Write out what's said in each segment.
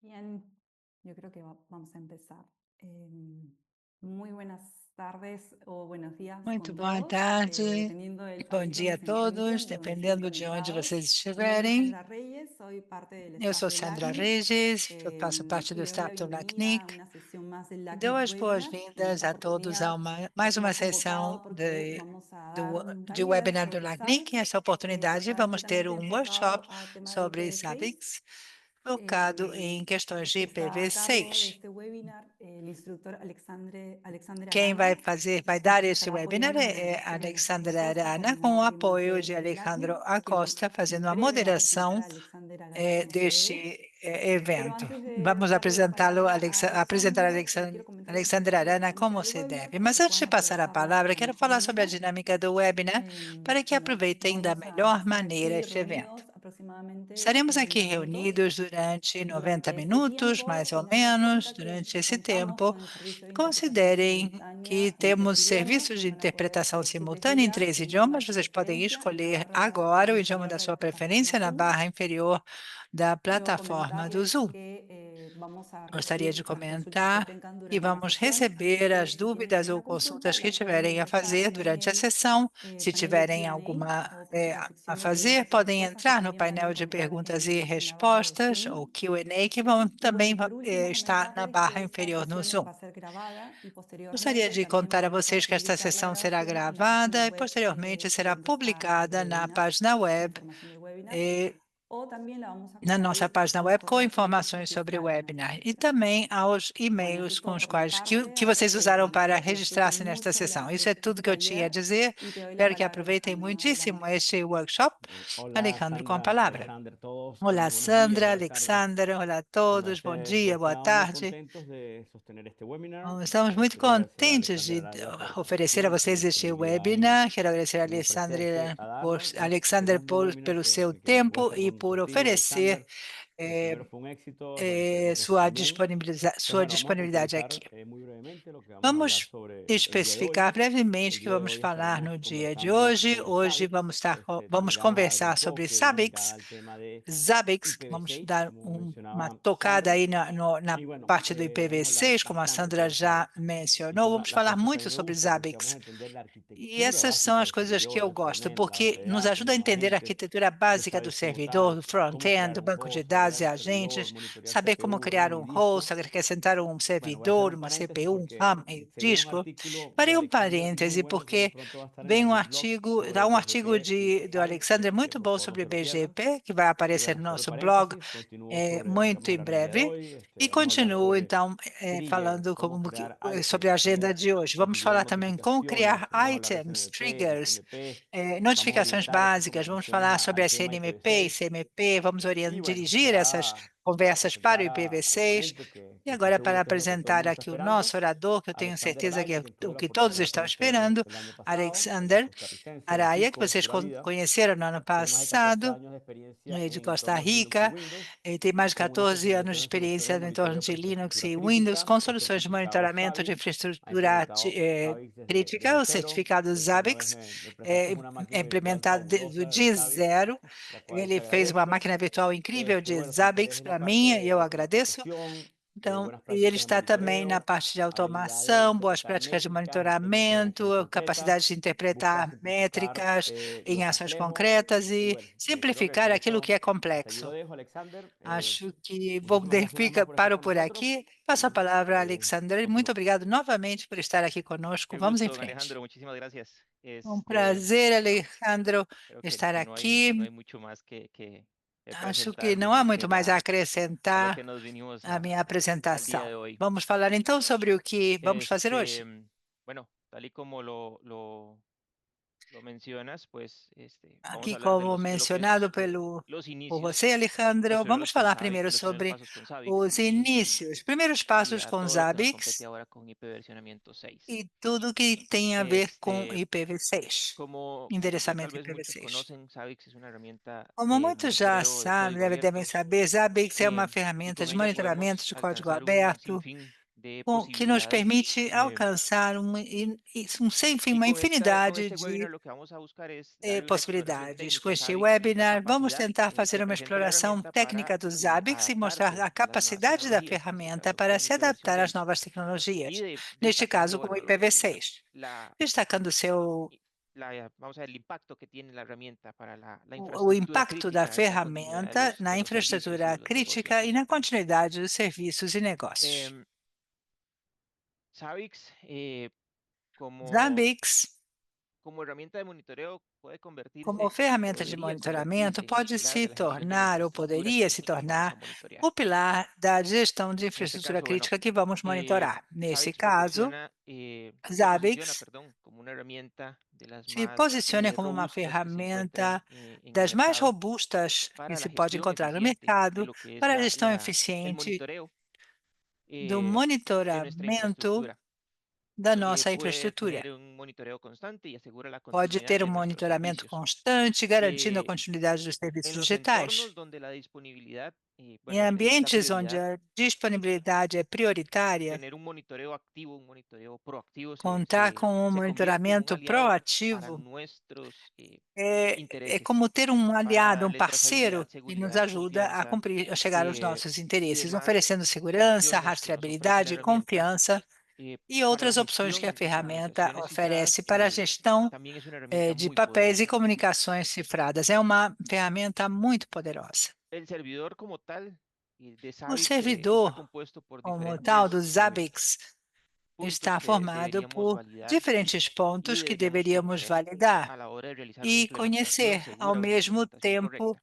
Bien, yo creo que vamos a empezar. Muy buenas tardes o buenos días Muito con boa todos, tarde, dependiendo del bom país dia donde a se encuentren todos, o donde estén dependendo de onde conectados. vocês Mi nombre es estiverem. Sandra Reyes, soy parte del Eu staff sou del Sandra LACNIC Regis, faço parte y do les doy staff la do bienvenida a LACNIC. una sesión más del Dou LACNIC as Webinar. En boas-vindas esta a todos a oportunidad mais los uma hemos convocado sessão porque vamos a dar un de taller webinar do sobre LACNIC. SABICS, Esta oportunidade vamos ter básicamente um workshop enfocado a tema de sobre IPv6. SABICS, focado em questões de Está a cargo de IPv6. este webinar el instructor Alexandre Quem vai Arana, fazer, que vai dar nos esse estará webinar apoyando é en Alexandra Acosta, Arana, com o coordinador remoto apoio de del Alejandro LACNIC, quien Acosta, fazendo a en breve va a presentar moderação a Alexander Arana como CDE. deste Pero evento. antes de Vamos darle la apresentá-lo, palabra a apresentar Alexander, les quiero comentar un Alexandre poquito la Arana dinámica como del se webinar deve. para Mas que antes de puedan passar a aprovecharla palavra, de quero mejor falar sobre a manera. dinâmica do webinar para que Bueno, aproveitem da vamos melhor a estar maneira aquí este evento. reunidos aproximadamente Estaremos aqui 90 minutos. reunidos durante 90 Durante este minutos, tiempo, mais ou tengan en menos. cuenta Durante que esse contamos tempo, con el servicio de interpretación considerem que simultánea en temos tres idiomas. serviços de Van a poder interpretação elegir desde simultânea em ya 3 el idioma de idiomas. su Vocês podem preferencia en la escolher barra agora o idioma inferior da de la sua plataforma preferência na Zoom. barra inferior da Luego plataforma do comentarles Zoom. que vamos a Gostaria de recibir las consultas que comentar tengan que durante la vamos sesión, así receber que as si tienen dúvidas ou alguna consulta consultas que la pueden tiverem a ingresar fazer en durante a el sessão. Se panel de tiverem Q&A alguma o a la sección de fazer, preguntas y podem respuestas que entrar no también van a painel de encontrar perguntas e en la barra de respostas, ou Zoom. Q&A, que vão Y bueno, também y por último estar na comentarles barra que esta inferior no sesión Zoom. va a ser grabada y Gostaria posteriormente de también contar a vamos a vocês que esta publicar la sessão será grabación en la página gravada e web posteriormente de será donde está el publicada na webinar, página con web información del webinar, e o también la vamos a na nossa compartir página a los web com correos informações electrónicos sobre o registrados en el webinar e registro. também aos Bueno, e-mails com quito os quais robarte que antes vocês usaram de para disfruten registrar-se nesta mucho sessão. Isso é tudo este que eu tinha a taller dizer. y te doy la Espero que palabra, aproveitem Alexander. muitíssimo Adelante. este workshop. Hola Alejandro, com a Sandra, palavra. Alexander, todos, Olá, buenos días, Sandra, buenas tardes. Alexander, olá a Bueno, todos, bom dia, boa estamos tarde. contentos de sostener este webinar. Estamos muito Quería agradecer a contentes Alexander de Araya por su oferecer a atención y su vocês este disponibilidad webinar. Quero agradecer a en ofrecerse a darlo. Este no es un webinar Pelo seu que voy a tempo estar e por contigo, oferecer Alexander. El primero fue un éxito, bueno, esperemos que este también. Entonces, sua bueno, vamos a disponibilidade puntualizar aqui. muy brevemente lo que vamos a hablar Vamos sobre el día de hoy. especificar brevemente El que día de vamos hoy falar estaremos no dia de conversando hoje. sobre Hoje SABICS, de vamos mirada de conversar sobre enfoque, una mirada SABICS, al tema de Zabbix, vamos IPv6, dar como uma mencionaba tocada Sandra. aí na Y bueno, parte do vamos a hablar IPv6, como a bastante Sandra sobre já SABICS. Y mencionou. son Vamos las falar cosas que a muito mí me sobre gustan porque vamos Zabbix. a entender la E arquitectura essas são básica as del coisas que servidor, eu del gosto, frontend, la porque base de nos datos, ajuda a los entender a agentes, arquitetura de básica do saber cómo servidor, tal, do cómo front-end, crear do un banco de host, dados agregar e un servidor, agentes, monitorear saber como CPU, criar RAM y um host, disco. acrescentar um Bueno, voy a hacer servidor, un uma paréntesis CPU, um porque RAM e enseguida un disco. artículo de Farei um Alexander muy parêntese, bueno que muy porque pronto va a estar vem en um el blog artigo, sobre dá um artigo BGP y do SABICS, Alexandre que muito por bom favor no sobre se lo pierdan. BGP, que vai Y aparecer bueno, no sobre nosso blog paréntesis, continúo sobre lo que muito vamos a em hablar el día de breve. hoy. E Vamos a hablar continuo, sobre então, triggers, falando cómo crear sobre a items, agenda cómo de hoje. Vamos configurar falar também como notificaciones. criar Vamos a hablar de items, CNMP, de triggers, SMP. Vamos a notificações orientar estas básicas. Vamos conversaciones falar sobre al a tema CNMP e IPv6. CMP. Vamos Y bueno, dirigir essas ya para conversas para o presentar al IPv6. ponente, E que estoy agora, para seguro que es lo que todo el apresentar mundo está aqui o esperando, nosso orador, que eu tenho Alexander certeza que Araya, é quien tuve o la que todos oportunidad de estão conocer esperando, el año pasado. Él es Alexander costarricense de Araya, que Pico, vocês Florida. conheceram no ano Tiene más de 14 passado, años de experiencia de en Costa entornos Linux y Rica. Windows, Ele tem mais de con una 14 anos de especialización en soluciones experiência de no entorno monitoreo de para Linux infraestructura e Windows, crítica. com Es soluções de certificado monitoramento de SABIC, ha infraestrutura implementado SABIC crítica, desde o cero. certificado De hecho, una vez Zabbix, me prestaste una máquina virtual implementado do fabulosa de dia SABIC, zero. la cual te Ele fez uma agradezco. máquina virtual incrível de Bueno, su interés Zabbix en la para parte mim, e eu de agradeço. automatización, Então, buenas e ele prácticas de está também na monitoreo, parte de habilidades automação, de boas interpretar práticas de métricas en técnicas de acción monitoramento, concreta, capacidade de busca interpretar simplificar métricas em lo ações complejo. concretas Y e bueno, creo que simplificar con aquilo que esto é hasta allí lo complexo. dejo, Alexander. Acho que vou Muchísimas gracias una vez más por estar paro con por nosotros aqui. Passo a y palavra a Alexandre. Muito continúa. obrigado novamente por estar aqui conosco. Qué Vamos em gusto, frente. Alejandro, muchísimas gracias. Um prazer, Bueno, Alejandro, creo estar que no aqui. hay mucho más que Acho que presentar, não há sino muito que mais a a lo acrescentar que nos vinimos à minha al día apresentação. de hoy. Vamos falar então sobre o que vamos fazer Este, hoje. bueno, tal y como lo mencionas, pues vamos Aqui, a hablar como de lo que mencionado es por los você, Alejandro, vamos primeros con falar Zabbix, primeiro los primeros sobre pasos con Zabbix os inícios, primeiros y passos a com todo lo que nos compete Zabbix ahora con IP versionamiento 6. e tudo que tem a ver com Este, IPv6, como ya tal endereçamento vez muchos IPv6. conocen, Zabbix es una herramienta Como de muitos já monitoreo de sabem, código devem abierto saber, Zabbix é uma y ferramenta con de ella monitoramento podemos de código alcanzar un aberto. sinfín que nos posibilidades. permite alcançar sem fim, Y uma con infinidade este de webinar lo que vamos a buscar es darle una exploración possibilidades. Com técnica a este Zabbix y esa webinar, vamos capacidad tentar fazer que uma presenta la exploração herramienta para técnica do Zabbix e mostrar adaptarse a a las nuevas capacidade da tecnologías, en este ferramenta caso para con se adaptar às IPv6, novas y tecnologias, neste caso destacando, com o bueno, IPv6, la, destacando vamos a ver el impacto que tiene la herramienta para la o infraestructura impacto da crítica y la continuidad ferramenta na de los servicios y infraestrutura de los negocios crítica e como na tal. continuidade dos serviços e negócios. Zabbix, como Zabbix, herramienta de monitoreo, puede convertirse como y ferramenta de podría monitoramento, convertirse en el pode pilar se de la gestión de la tornar ou infraestructura poderia se crítica que vamos a tornar monitorear. o pilar da gestão de En este infraestrutura caso, bueno, crítica que vamos monitorar. Nesse Zabbix caso, se posiciona, Zabbix perdón, como una herramienta de las se más posiciona como uma robustas que se encuentran ferramenta en el das mais mercado robustas que para la se pode gestión encontrar no eficiente de mercado lo que es para a gestão el eficiente monitoreo do de nuestra monitoramento infraestructura. da nossa Puede infraestrutura. tener un monitoreo constante y asegura la Pode continuidad ter de um nuestros monitoramento servicios. constante, garantindo a Eh, continuidade dos serviços en los digitais. entornos donde la disponibilidad, Em es la ambientes onde prioridad, a disponibilidade é prioritária, tener un monitoreo activo, un monitoreo proactivo contar com um se convierte en un monitoramento aliado para proativo nuestros é intereses, como ter um para aliado, um darle parceiro trazabilidad, que nos seguridad, ajuda a confianza cumprir, a chegar aos y nossos interesses, demás oferecendo segurança, opciones que nos ofrece la rastreabilidade, herramienta confiança e para la outras opções que gestión a de ferramenta navegaciones cifradas. oferece para a gestão También es una herramienta de muy papéis e poderosa. comunicações cifradas. É uma ferramenta muito poderosa. El servidor como tal de O Zabbix está servidor, compuesto por como tal, do diferentes Zabbix, puntos está que formado deberíamos por validar diferentes y pontos que deberíamos deveríamos conocer validar a la hora de realizar una e implementación conhecer, ao segura, una mesmo implementación tempo correcta.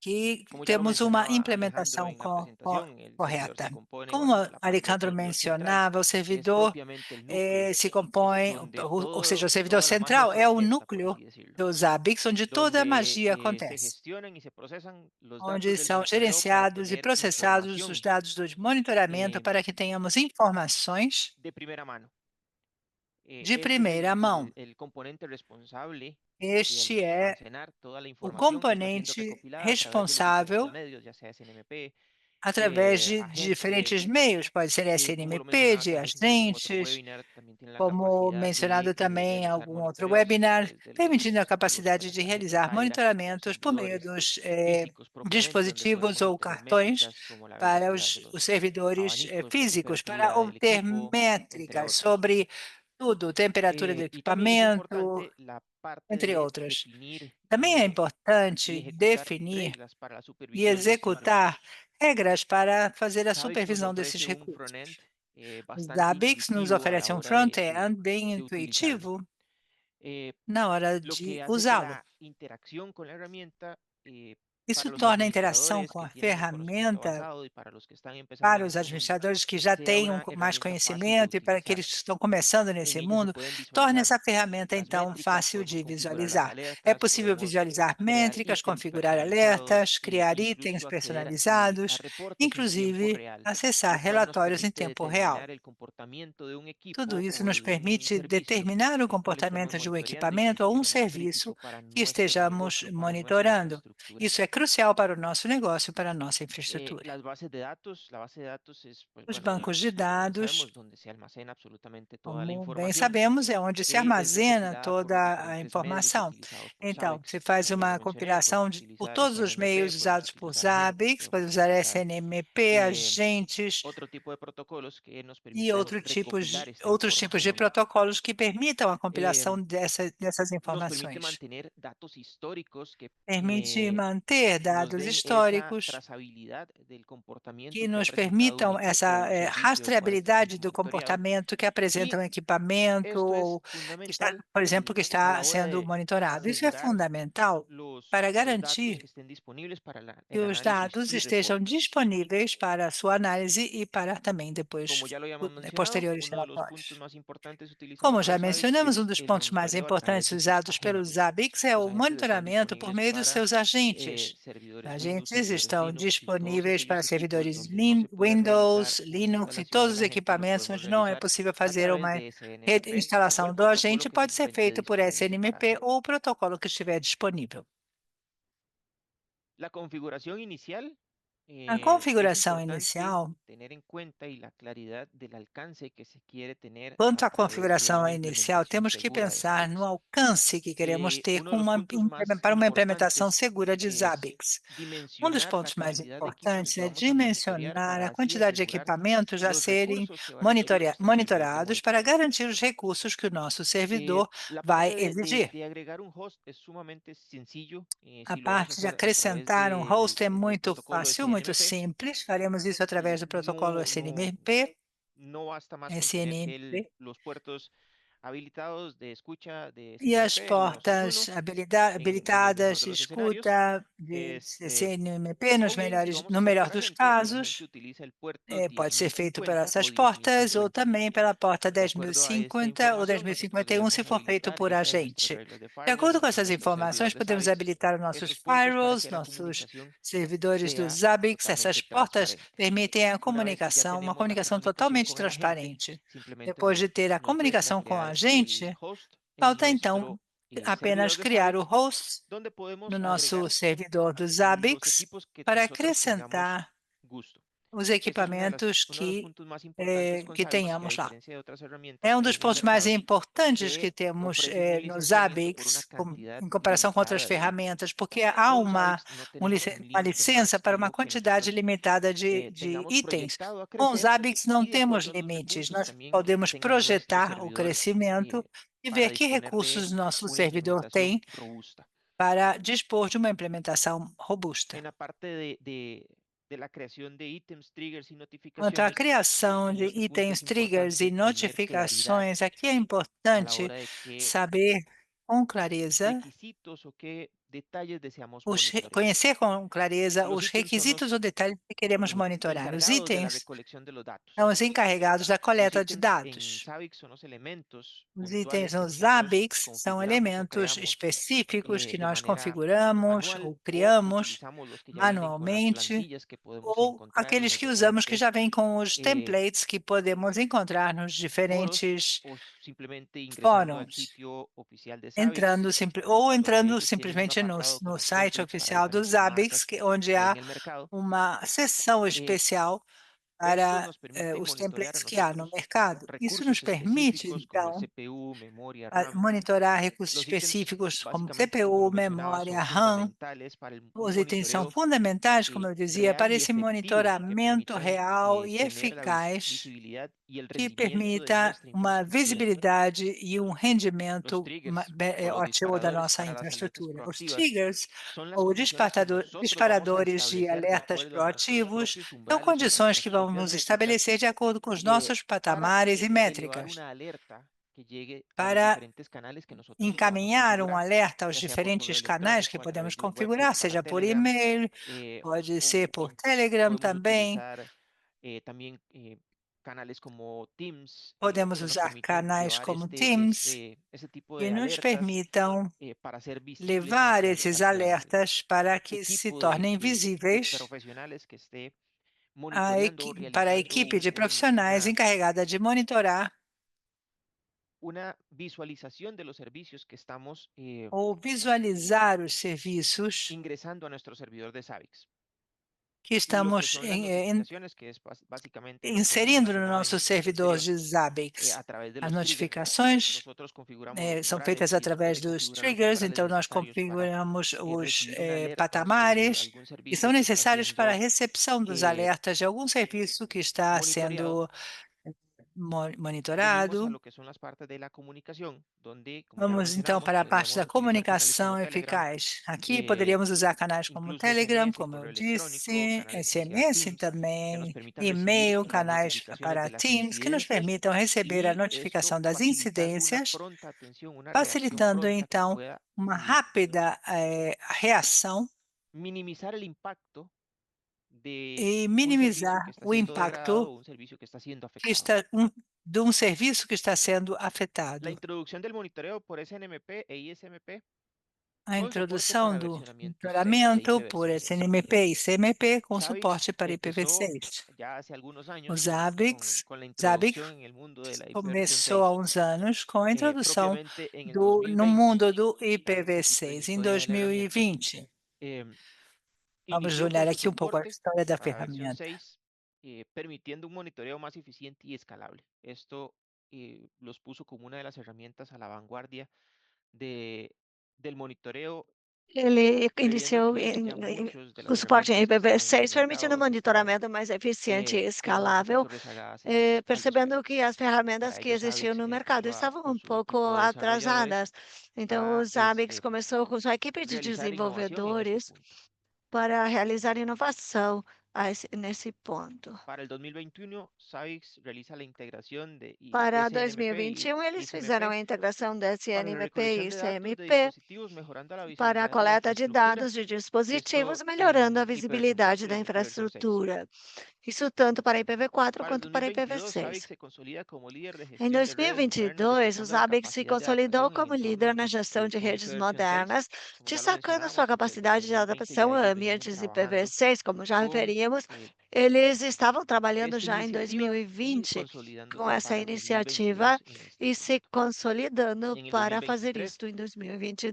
que Como ya lo temos uma mencionaba Alejandro implementação en la presentación, el servidor se correta. compone, Como bueno, de la parte del Alejandro servidor central, mencionava, o que es servidor propiamente el núcleo, se compõe, donde ou seja, o servidor toda la magia central se é o orquesta, por núcleo así decirlo, do Zabbix, onde toda a donde magia se acontece, gestionan y se procesan los datos onde del são monitoreo para gerenciados e obtener processados os información dados do monitoramento eh, para que tenhamos informações de primera mano. de Este es primeira mão. el componente responsable de Este é almacenar toda la o información que está siendo componente recopilada a través de los diferentes responsável medios, ya sea SNMP, através de diferentes agentes, meios, pode ser como lo SNMP, mencionaba de también en algún otro agentes, webinar, también tiene la como capacidad mencionado de também em realizar algum outro monitoreos a webinar, través permitindo a de los capacidade de conectamientos realizar Aira, los monitoramentos por meio servidores dos físicos propiamente, donde dispositivos podemos ou obtener cartões métricas como la para velocidad de os los servidores abanicos, la físicos, para temperatura del obter equipo, entre métricas otros. sobre tudo, temperatura do Y también es equipamento, importante la parte entre de outras. definir Também é y importante ejecutar definir reglas para la e supervisión de estos executar recursos. regras para fazer a Zabbix nos supervisão desses ofrece un recursos. frontend O bastante Zabbix nos intuitivo a la oferece um hora front-end bem de utilizarlo. intuitivo Eh, na hora lo que de hace que usá-lo. la interacción con la herramienta Isso para los torna a interação administradores com que a tienen un conocimiento ferramenta avanzado y para los que están empezando para en os este mundo administradores que já sea têm una mais herramienta fácil de conhecimento e para utilizar. aqueles que estão começando En nesse ella se mundo, pueden torna visualizar essa ferramenta las então métricas, fácil podemos de configurar las visualizar. É alertas, possível podemos visualizar crear métricas, ítems configurar personalizados alertas, e criar itens incluso acceder a personalizados, reportes en tiempo inclusive real, acessar lo cual nos relatórios em permite tempo real. determinar el comportamiento de un Tudo equipo isso o nos de un permite servicio determinar o el cual estemos comportamento de um monitoreando y equipamento ou um consideremos serviço crítico para que nuestro estejamos negocio, para nuestra monitorando. infraestructura. Isso é crucial para o nosso negócio, para a nossa infraestrutura. Las bases de datos, la base de datos es, pues Os bueno, bancos de como bien dados, sabemos, donde se almacena absolutamente toda la como bem información sabemos, é onde se que es armazena recopilada por los toda a diferentes medios informação. utilizados por Então, Zabbix. se faz Como ya lo uma mencioné, podemos compilação por utilizar todos os SNMP, meios podemos usados por utilizar agentes, Zabbix, pode podemos usar utilizar SNMP, agentes otro tipo de protocolos que nos e permitan recopilar esta outros tipos de información. protocolos que permitam a compilação Em, dessas Nos permite informações. mantener datos históricos que Permite manter nos dados den esa históricos trazabilidad del comportamiento que que ha nos presentado un permitam equipo o essa un servicio el cual está rastreabilidade siendo do monitoreado. comportamento que apresenta Y um equipamento esto es ou que está, fundamental por exemplo, que a está la hora sendo de monitorado. Isso é asegurar fundamental para los datos garantir que estén disponibles para que el os análisis dados y estejam reportes. disponíveis para a sua análise e para também Como depois ya lo habíamos mencionado, posteriores uno de los puntos relatórios. más importantes utilizados Como por já Zabbix mencionamos, um es dos el pontos mais monitoreo a través importantes de sus usados pelo agentes. Zabbix é Los o agentes están monitoramento por disponibles meio dos para seus agentes. servidores Windows, Agentes servidores estão Linux y todos disponíveis para aquellos equipos servidores donde no se puede realizar Windows, una Linux e instalación todos del os agente, lo equipamentos podemos onde não é realizar possível a fazer través uma de SNMP o instalação el do protocolo agente, que se pode ser encuentre feito por disponible para SNMP hacerlo. ou o protocolo que estiver disponível. La configuración inicial A es configuração importante inicial tener en cuenta y la claridad del alcance que se quiere tener Quanto a à través de configuração una inicial, implementación temos que segura de pensar no Zabbix. alcance que queremos ter Uno de los puntos más para uma implementação importantes segura de es Zabbix. Um dos dimensionar la pontos mais cantidad de equipos importantes que é vamos a monitorear dimensionar para a así quantidade de asegurar equipamentos a los serem recursos que van a requerir nuestro servidor de monitorados para monitoreo. garantir os recursos que o nosso servidor La vai parte exigir. de agregar un host es sumamente sencillo A si lo vamos a parte de hacer a través acrescentar um host é del muito protocolo fácil, muito SNMP. simples. Faremos isso através do protocolo SNMP. No basta más con tener que SNMP. los puertos habilitados de escucha de E as SNMP, al menos portas algunos, en el mejor habilitadas de de los escenarios. escuta de CNMP O bien, si vamos a no hacer melhor por dos agente, únicamente casos, utiliza el puerto pode ser feito por 10.050 essas o portas ou 10.050. também pela porta De acuerdo a esta 10.050 ou información, nosotros 10.051, se debemos for feito habilitar, por ya sea en nuestras agente. reglas de De firewall acordo com o en essas nuestro servidor informações, de podemos Zabbix, habilitar os nossos estos puertos para firewalls, que la nossos comunicación servidores do sea Zabbix. Essas totalmente portas transparente. permitem a Una vez que ya comunicação, uma tenemos la comunicação comunicación totalmente con el agente, transparente. simplemente Depois de ter a nos resta comunicação com o crear el agente, host en falta então nuestro apenas servidor de criar o Zabbix, host donde no podemos nosso agregar servidor do los Zabbix equipos que para nosotros tengamos acrescentar gusto. os Ese es equipamentos uno de los puntos más importantes con que Zabbix, que a tenhamos lá. diferencia de otras herramientas É que dos hay en el pontos mais mercado, importantes que que temos ofrecen un no licenciamiento por una Zabbix, cantidad em comparação com outras limitada de ferramentas, ítems. porque há Con Zabbix no tenemos un uma límite licença para uma máximo que quantidade nosotros limitada de tengamos itens. proyectado a Com o crecer Zabbix não y de temos acuerdo a los limites, recursos nós también que podemos tenga nuestro projetar o servidor crescimento e para ver que disponer de recursos nosso una servidor implementación tem robusta. para dispor de uma implementação robusta. En la parte de la creación de ítems, triggers y Quanto à notificaciones, criação en de este punto itens, es triggers e importante tener claridad notificações, aqui é a la importante hora de qué saber com clareza requisitos o qué detalles deseamos monitorear. conhecer com clareza Los os ítems son requisitos ou detalhes que queremos los monitorar. Os encargados de la itens recolección de los datos. são os encarregados da Los coleta de ítems en dados. Zabbix son los elementos Os itens puntuales que no nosotros Zabbix são configuramos o elementos creamos específicos que de nós manera configuramos manual ou o criamos utilizamos los que ya vienen con las manualmente, plantillas que podemos ou encontrar en aqueles los que usamos que diferentes já vêm com os templates que podemos encontrar nos foros diferentes o simplemente ingresando al fóruns. sitio oficial de Zabbix, donde Entrando ellos tienen un simplesmente apartado no con los site templates para oficial do diferentes Zabbix, marcas onde que hay há en el mercado. uma seção Eh, especial Esto para nos permite os monitorear a templates que há no nosotros mercado. Isso nos recursos permite, específicos como el então, CPU, memoria, RAM. monitorar recursos Los ítems, específicos como básicamente, como CPU, lo mencionaba, memória, son RAM. fundamentales para un Os itens são monitoreo fundamentais, como eu dizia, real para y esse efectivo que monitoramento permitan real e tener la eficaz visibilidad y el que rendimiento de permita nuestra uma infraestructura. visibilidade e Los rendimento triggers o los ótimo da disparadores nossa para las alertas infraestrutura. Os proactivas triggers son las ou condiciones que nosotros vamos a disparadores de establecer de alertas acuerdo a nuestros proativos propios são umbrales y condições que nuestros propias vamos métricas estabelecer de acordo com os nossos para patamares e elevar métricas, una alerta que llegue a los para diferentes canales que nosotros podamos encaminhar um configurar, alerta aos ya sea por correo diferentes canais que electrónico, a podemos través de un webhook configurar, para seja por Telegram, e-mail, eh, pode o ser por Telegram podemos também. utilizar también canales como Teams Podemos que nos usar permitan canais llevar como Teams ese tipo que de nos alertas permitam para ser visibles levar esses hacia el alertas para que se equipo tornem de visíveis profesionales que esté monitoreando o para a realizando equipe de profissionais encarregada de monitorar una visualización de los servicios que estamos ou visualizar os serviços ingresando a nuestro servidor de Zabbix. que Y lo que estamos son las notificaciones, que es básicamente lo que hemos inserindo no mencionado en nosso el curso servidor anterior, de Zabbix. a través de As los triggers. notificações Nosotros configuramos los são umbrales feitas y se através puede dos configurar los triggers, umbrales então nós necesarios para configuramos os recibir una alerta sobre patamares algún que são servicio que está necessários para a siendo recepção dos alertas de algum serviço que está monitoreado. sendo Venimos a monitorado. lo que son las partes de la comunicación, donde, como ya lo Vamos então mencionamos, para a parte podríamos da utilizar canales como comunicação Telegram, eficaz. Aqui poderíamos usar canais como incluso Telegram, SMS y como eu correo electrónico, disse, canales hacia SMS Teams, que nos também, permitan recibir e-mail, las canais notificaciones para de las Teams, que nos incidencias permitam receber a y esto notificação das facilitando una incidências, pronta atención, una reacción facilitando pronta que então pueda uma rápida reação minimizar el impacto de e un servicio que minimizar está o siendo degradado impacto o un servicio que está siendo que afectado. de um serviço que está sendo La afetado. introducción del monitoreo por SNMP e ISMP A con soporte introdução para do versionamiento 6 de monitoramento por IPv6. SNMP e CMP com Zabbix suporte para empezó IPv6. ya hace algunos O años Zabbix, con la Zabbix introducción en el mundo de la versión começou há 6, uns anos com a introdução propiamente en el no 2020. mundo do Un poquito de la IPv6 em historia de la herramienta. 2020. Vamos Inició olhar con su aqui um pouco a soporte história da para la versión ferramenta. 6 permitiendo un monitoreo más eficiente y escalable. Esto los puso como una de las herramientas a la vanguardia del monitoreo, Ele previendo iniciou que ya muchos de o las suporte em herramientas que estaban en el IPv6, permitindo um mercado estaban monitoramento mais eficiente e quedando un escalável, poquito rezagadas en altos percebendo que as precios. ferramentas Para que ello, existiam Zabbix no mercado puso estavam con um su pouco equipo de desarrolladores atrasadas. Então, a o Zabbix começou com sua equipe de realizar innovación en este desenvolvedores punto. para realizar inovação nesse ponto. Para el 2021, Zabbix realiza la integración de Para SNMP y 2021, eles fizeram SMP a integração da para la SNMP e recolección de datos de ICMP dispositivos, mejorando la para a visibilidad de la coleta de infraestructura. dados de dispositivos, Esto melhorando a en IPv4 visibilidade y da en IPv6. infraestrutura. Isso tanto para IPv4 Para el quanto para 2022, Zabbix IPv6. se consolida como líder de Em gestión de redes modernas, 2022, o destacando la Zabbix se capacidad de consolidou adaptación en como líder entornos na gestão de como redes IPv6, modernas, como ya lo destacando a sua mencionamos, y que desde el capacidade de 2020 ya adaptação a ellos venían ambientes trabajando IPv6, como já con referimos. eh, Eles estavam trabalhando esta já em iniciativa y 2020 com consolidándose essa para el iniciativa 2022 en este e se punto. consolidando En el para fazer 2023 isto em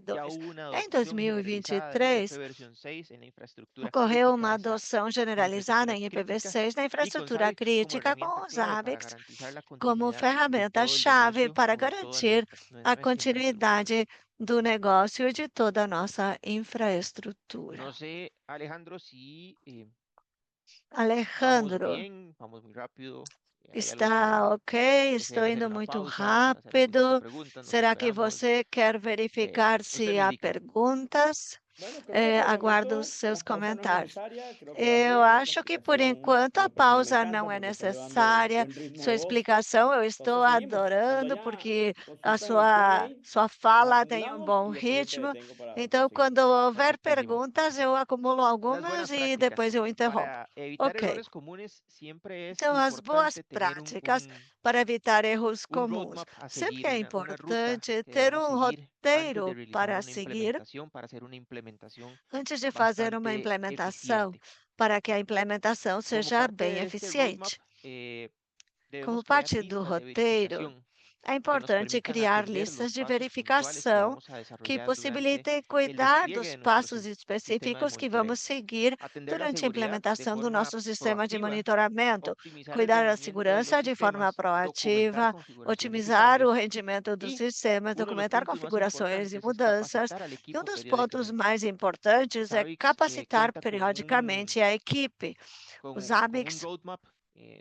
ya 2022. hubo una Em adopción generalizada de la 2023, IPv 6 en la infraestructura ocorreu crítica uma de Zabbix. adoção generalizada em Crítica IPv6 na y con infraestrutura Zabbix como crítica, com herramienta os clave para Zabbix garantizar la como continuidad de todo el ferramenta-chave negocio para o de toda garantir a nuestra infraestructura. continuidade do negócio e de toda a nossa infraestrutura. No sé, Alejandro, si vamos Alejandro, bien, vamos muy rápido. Hay algo está ok? deseen Estou hacer indo una muito pausa para hacer algún tipo de rápido. pregunta, nos Será que esperamos. você quer verificar Usted se me há indica. perguntas? Bueno, creo que por el Aguardo os momento seus la pausa no es comentários. necesaria, creo que vas Eu bien, la acho que por explicación enquanto a a mi persona me pausa encanta não é porque está llevando necessária. buen ritmo Sua de voz. explicação eu estou Entonces seguimos. Cuando adorando haya porque a consultas en el Q&A, sua nos fala tem um acumulamos bom y después yo te ritmo. detengo para Então, seguir. quando houver Perfectísimo. perguntas, eu acumulo Las algumas buenas e prácticas. depois eu interrompo. Para evitar Ok. errores comunes, siempre es Então, as boas importante tener práticas para evitar erros un comuns. roadmap a Sempre seguir, é una ruta importante que ter debamos um seguir antes de roteiro realizar para una seguir implementación, para hacer una implementación antes de fazer uma bastante implementação, eficiente. para que a implementação Como seja parte bem de este roadmap, eficiente. debemos Como crear parte do listas de roteiro, verificación é que nos importante permitan criar atender listas los de pasos puntuales que verificação vamos a que desarrollar durante possibilitem el cuidar despliegue dos de nuestro passos sistema de específicos que monitoreo. vamos seguir Atender la durante a seguridad de implementação do forma nosso sistema de proactiva, monitoramento, optimizar el cuidar da rendimiento de los segurança de forma sistemas, documentar proativa, configuraciones y otimizar o cambios rendimento dos y sistemas, uno de los documentar puntos más configurações e importantes es mudanças. capacitar al E um equipo dos pontos periódicamente. mais importantes é Zabbix capacitar cuenta periodicamente a equipe. Os con un Zabbix roadmap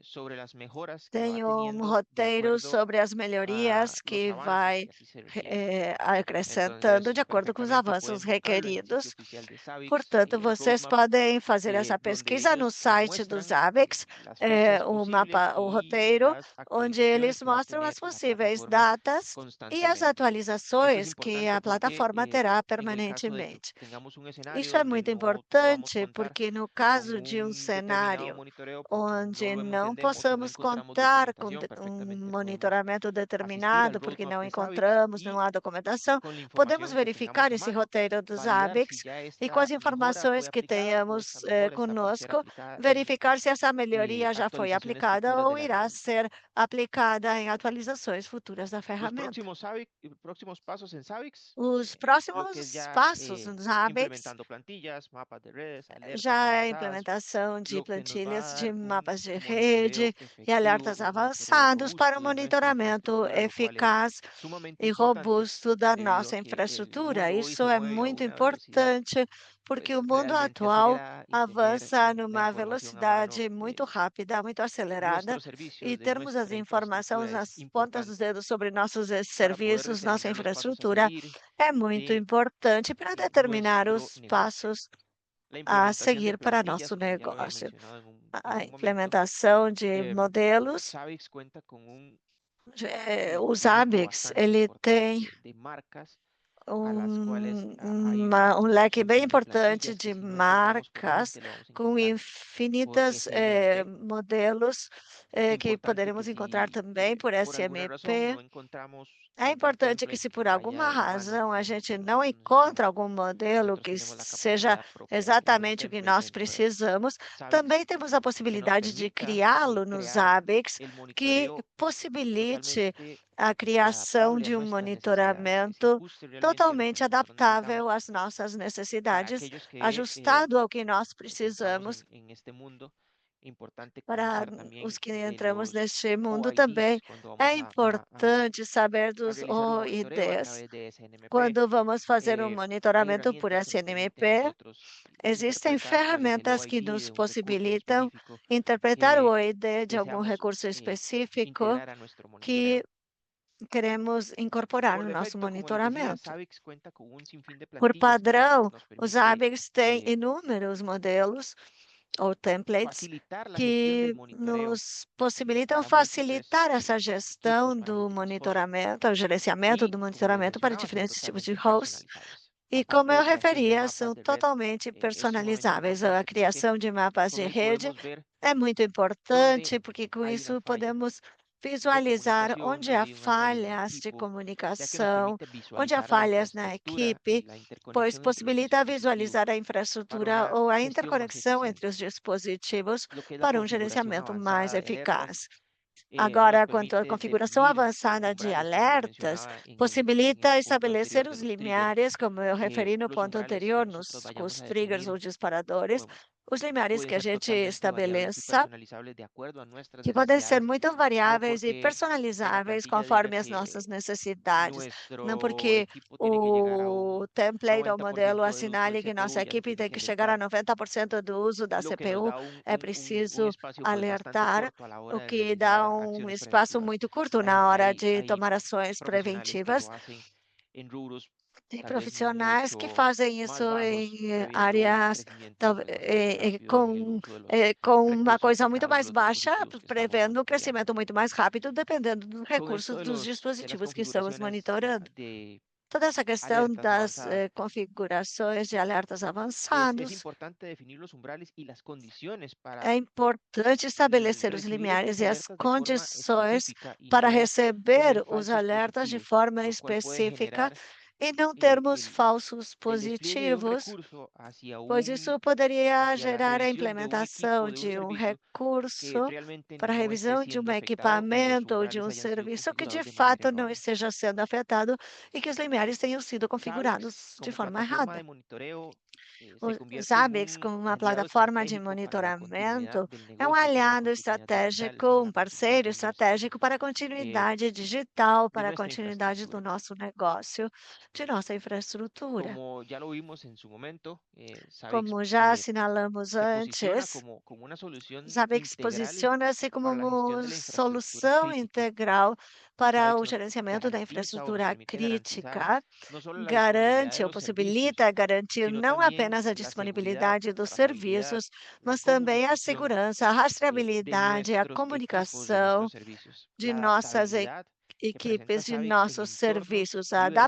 sobre las mejoras que va tem teniendo de roteiro acuerdo sobre as a melhorias los que avances vai que así se requieren. acrescentando Entonces, de acordo com os perfectamente avanços pueden buscarlo en el sitio requeridos. oficial de Zabbix, Portanto, el vocês roadmap, podem fazer essa donde pesquisa no ellos site do muestran Zabbix, las fechas o posibles mapa, o y roteiro, las onde actualizaciones eles que va a mostram tener as la possíveis plataforma datas e as constantemente. Esto es atualizações que importante a porque plataforma terá en el caso de que permanentemente. tengamos un escenario Isso é donde muito no podamos importante, contar porque no con caso de determinado cenário monitoreo porque no onde lo não entendemos o no possamos encontramos contar com documentación, um perfectamente podemos monitoramento asistir al determinado, porque roadmap não de Zabbix encontramos, não y há documentação, con la podemos información que verificar tengamos a esse mano, roteiro dos validar si Zabbix ya e com as esta mejora informações fue que aplicada o tenhamos esta mejora está para ser conosco, aplicada en verificar se essa melhoria já foi actualizaciones aplicada futuras de ou la irá herramienta. ser aplicada em atualizações futuras da Los ferramenta. próximos pasos en Zabbix, Os lo que es próximos ya passos nos Zabbix implementando plantillas, mapas de redes, alertas já é a avanzadas, implementação de lo que nos va plantilhas a de dar un mapas de monitoreo rede e efectivo, alertas un monitoreo avançados para o robusto de nuestra monitoramento infraestructura, lo cual es eficaz sumamente e importante robusto da debido a nossa que el infraestrutura. mundo hoy Isso se é mueve a muito una velocidad importante porque pues o mundo realmente atual acelerada y tener avança la numa información a mano velocidade muito rápida, muito acelerada, nuestros e servicios, de termos as nuestra informações infraestructura es nas pontas dos importante dedos sobre nossos para poder serviços, nossa determinar los pasos a infraestrutura, seguir é muito de importante para determinar nuestro os negocio. passos La a implementación de seguir para nosso plantillas, como ya lo había negócio. mencionado en A un momento, implementação de modelos, Zabbix cuenta con un o abanico Zabbix, bastante ele tem importante de marcas a las cuales um leque bem infinidad de importante plantillas que de si no encontramos marcas, probablemente lo vamos a com encontrar por infinitas SNMP. modelos que Importante que poderemos encontrar si também por por alguna razón SMP. no encontramos É algún importante que, template se que por alguma vaya de la mano razão a con lo gente que não nosotros encontra necesitamos, algum modelo nosotros que tenemos la seja capacidad propia de crear un exatamente o que template nós dentro de precisamos, Zabbix também temos a que nos possibilidade de permita criá-lo no crear Zabbix, el que monitoreo possibilite totalmente a criação adaptable a de um nuestras necesidades, que se monitoramento ajuste realmente a lo que totalmente nosotros adaptável necesitamos às nossas para necessidades, aquellos que ajustado ao que nós pues estamos precisamos. en este mundo importante Para conocer también os que de entramos los neste mundo também, OIDs cuando é vamos importante saber a dos realizar un monitoreo a OIDs. través de SNMP. Quando vamos fazer um Hay monitoramento por herramientas que nos permiten a SNMP, nosotros existem interpretar cuál es el ferramentas que OID nos de un recurso possibilitam específico interpretar o que OID de algum deseamos recurso específico integrar a nuestro que monitoreo. queremos incorporar Por no nosso defecto, como les decía, monitoramento. Zabbix cuenta con un sinfín de Por plantillas que padrão, nos os permite ABICs têm inúmeros modelos ou templates facilitar la gestión que del monitoreo nos possibilitam para múltiples facilitar essa gestão equipos, para do múltiples hosts monitoramento, o gerenciamento y, do como les monitoramento para mencionaba, son diferentes tipos de totalmente hosts. personalizables. E como eu Aparte, creación de referia, mapas são de red totalmente es sumamente personalizáveis. A importante porque criação de mapas con de él rede podemos ver é muito dónde importante, porque com hay una isso falla podemos de visualizar comunicación, onde donde há hay una falla en el falhas de equipo, ya que nos comunicação, permite onde há visualizar la falhas na infraestructura y equipe, la pois interconexión entre los possibilita dispositivos visualizar a para infraestrutura una ou a gestión más interconexão entre eficiente. os dispositivos Lo que es la para um configuración gerenciamento mais avanzada de alertas eficaz. nos Agora, quanto à permite configuração definir avançada de umbrales, como les alertas, mencionaba en el possibilita punto estabelecer anterior de os los triggers. limiares, como eu referi no Los ponto umbrales que anterior, nosotros vayamos os a triggers definir ou disparadores, bueno, os limiares pueden que a ser gente totalmente variables y estabeleça, personalizables de acuerdo a nuestras que podem ser necesidades, muito no variáveis e porque una personalizáveis plantilla diga conforme as nossas que necessidades. Não nuestro porque equipo tiene que llegar a o un template ou modelo 90% del uso de assinale que nossa CPU y antes equipe tiene tem que que chegar a alertar, 90% do uso da lo que nos CPU, da é un preciso espacio pues bastante alertar, corto a la o hora de que dá realizar um acciones espaço preventivas. muito curto na hora de Hay tomar ações profesionales que preventivas. lo hacen en rubros Tem tal vez profissionais que mucho fazem isso más bajos, em previendo áreas crecimientos relativamente rápidos en el uso de los com uma recursos coisa de muito cada uno de mais los baixa, dispositivos que estamos prevendo um monitoreando. crescimento muito mais rápido, dependendo dos Con esto recursos dos de las dispositivos que estamos configuraciones monitorando. de Toda essa questão alertas das avanzadas, configurações de alertas es avançados, importante definir los umbrales y las condiciones para é importante estabelecer os recibir limiares estos e as alertas de forma condições específica y para no receber tener os falsos alertas de positivos, forma lo cual puede específica generar e não termos falsos el despliegue de un positivos, recurso pois isso poderia hacia la gerar a revisión de un equipo, implementação de un de um servicio que recurso realmente para a no esté revisão de um siendo afectado y los equipamento ou de umbrales um hayan sido serviço que de configurados de manera fato não errónea. esteja sendo afetado e que os limiares tenham sido Zabbix, configurados de como forma plataforma de errada. monitoreo, se Os convierte en ABICs, un como uma aliado plataforma de estratégico para la continuidad monitoramento, del é um negocio, para la aliado continuidad digital, para estratégico, um la parceiro continuación estratégico para a continuidade digital, de para a nuestra continuidade do infraestructura. nosso negócio, de nossa infraestrutura. Como ya lo vimos en su momento, Zabbix Como já assinalamos se posiciona antes, como una solución Zabbix integral posiciona-se como para la gestión uma de la infraestructura solução crítica. integral para Zabbix o nos gerenciamento da garantiza o nos infraestrutura permite garantizar crítica, no solo la disponibilidad de garante ou los servicios, possibilita garantir sino não también apenas a la seguridad, disponibilidade la dos trazabilidad, serviços, la mas também a comunicación segurança, a de rastreabilidade, a nuestros equipos, de comunicação nuestros servicios, de la nossas adaptabilidad que presenta equipes, de Zabbix en nossos entornos serviços, a diversos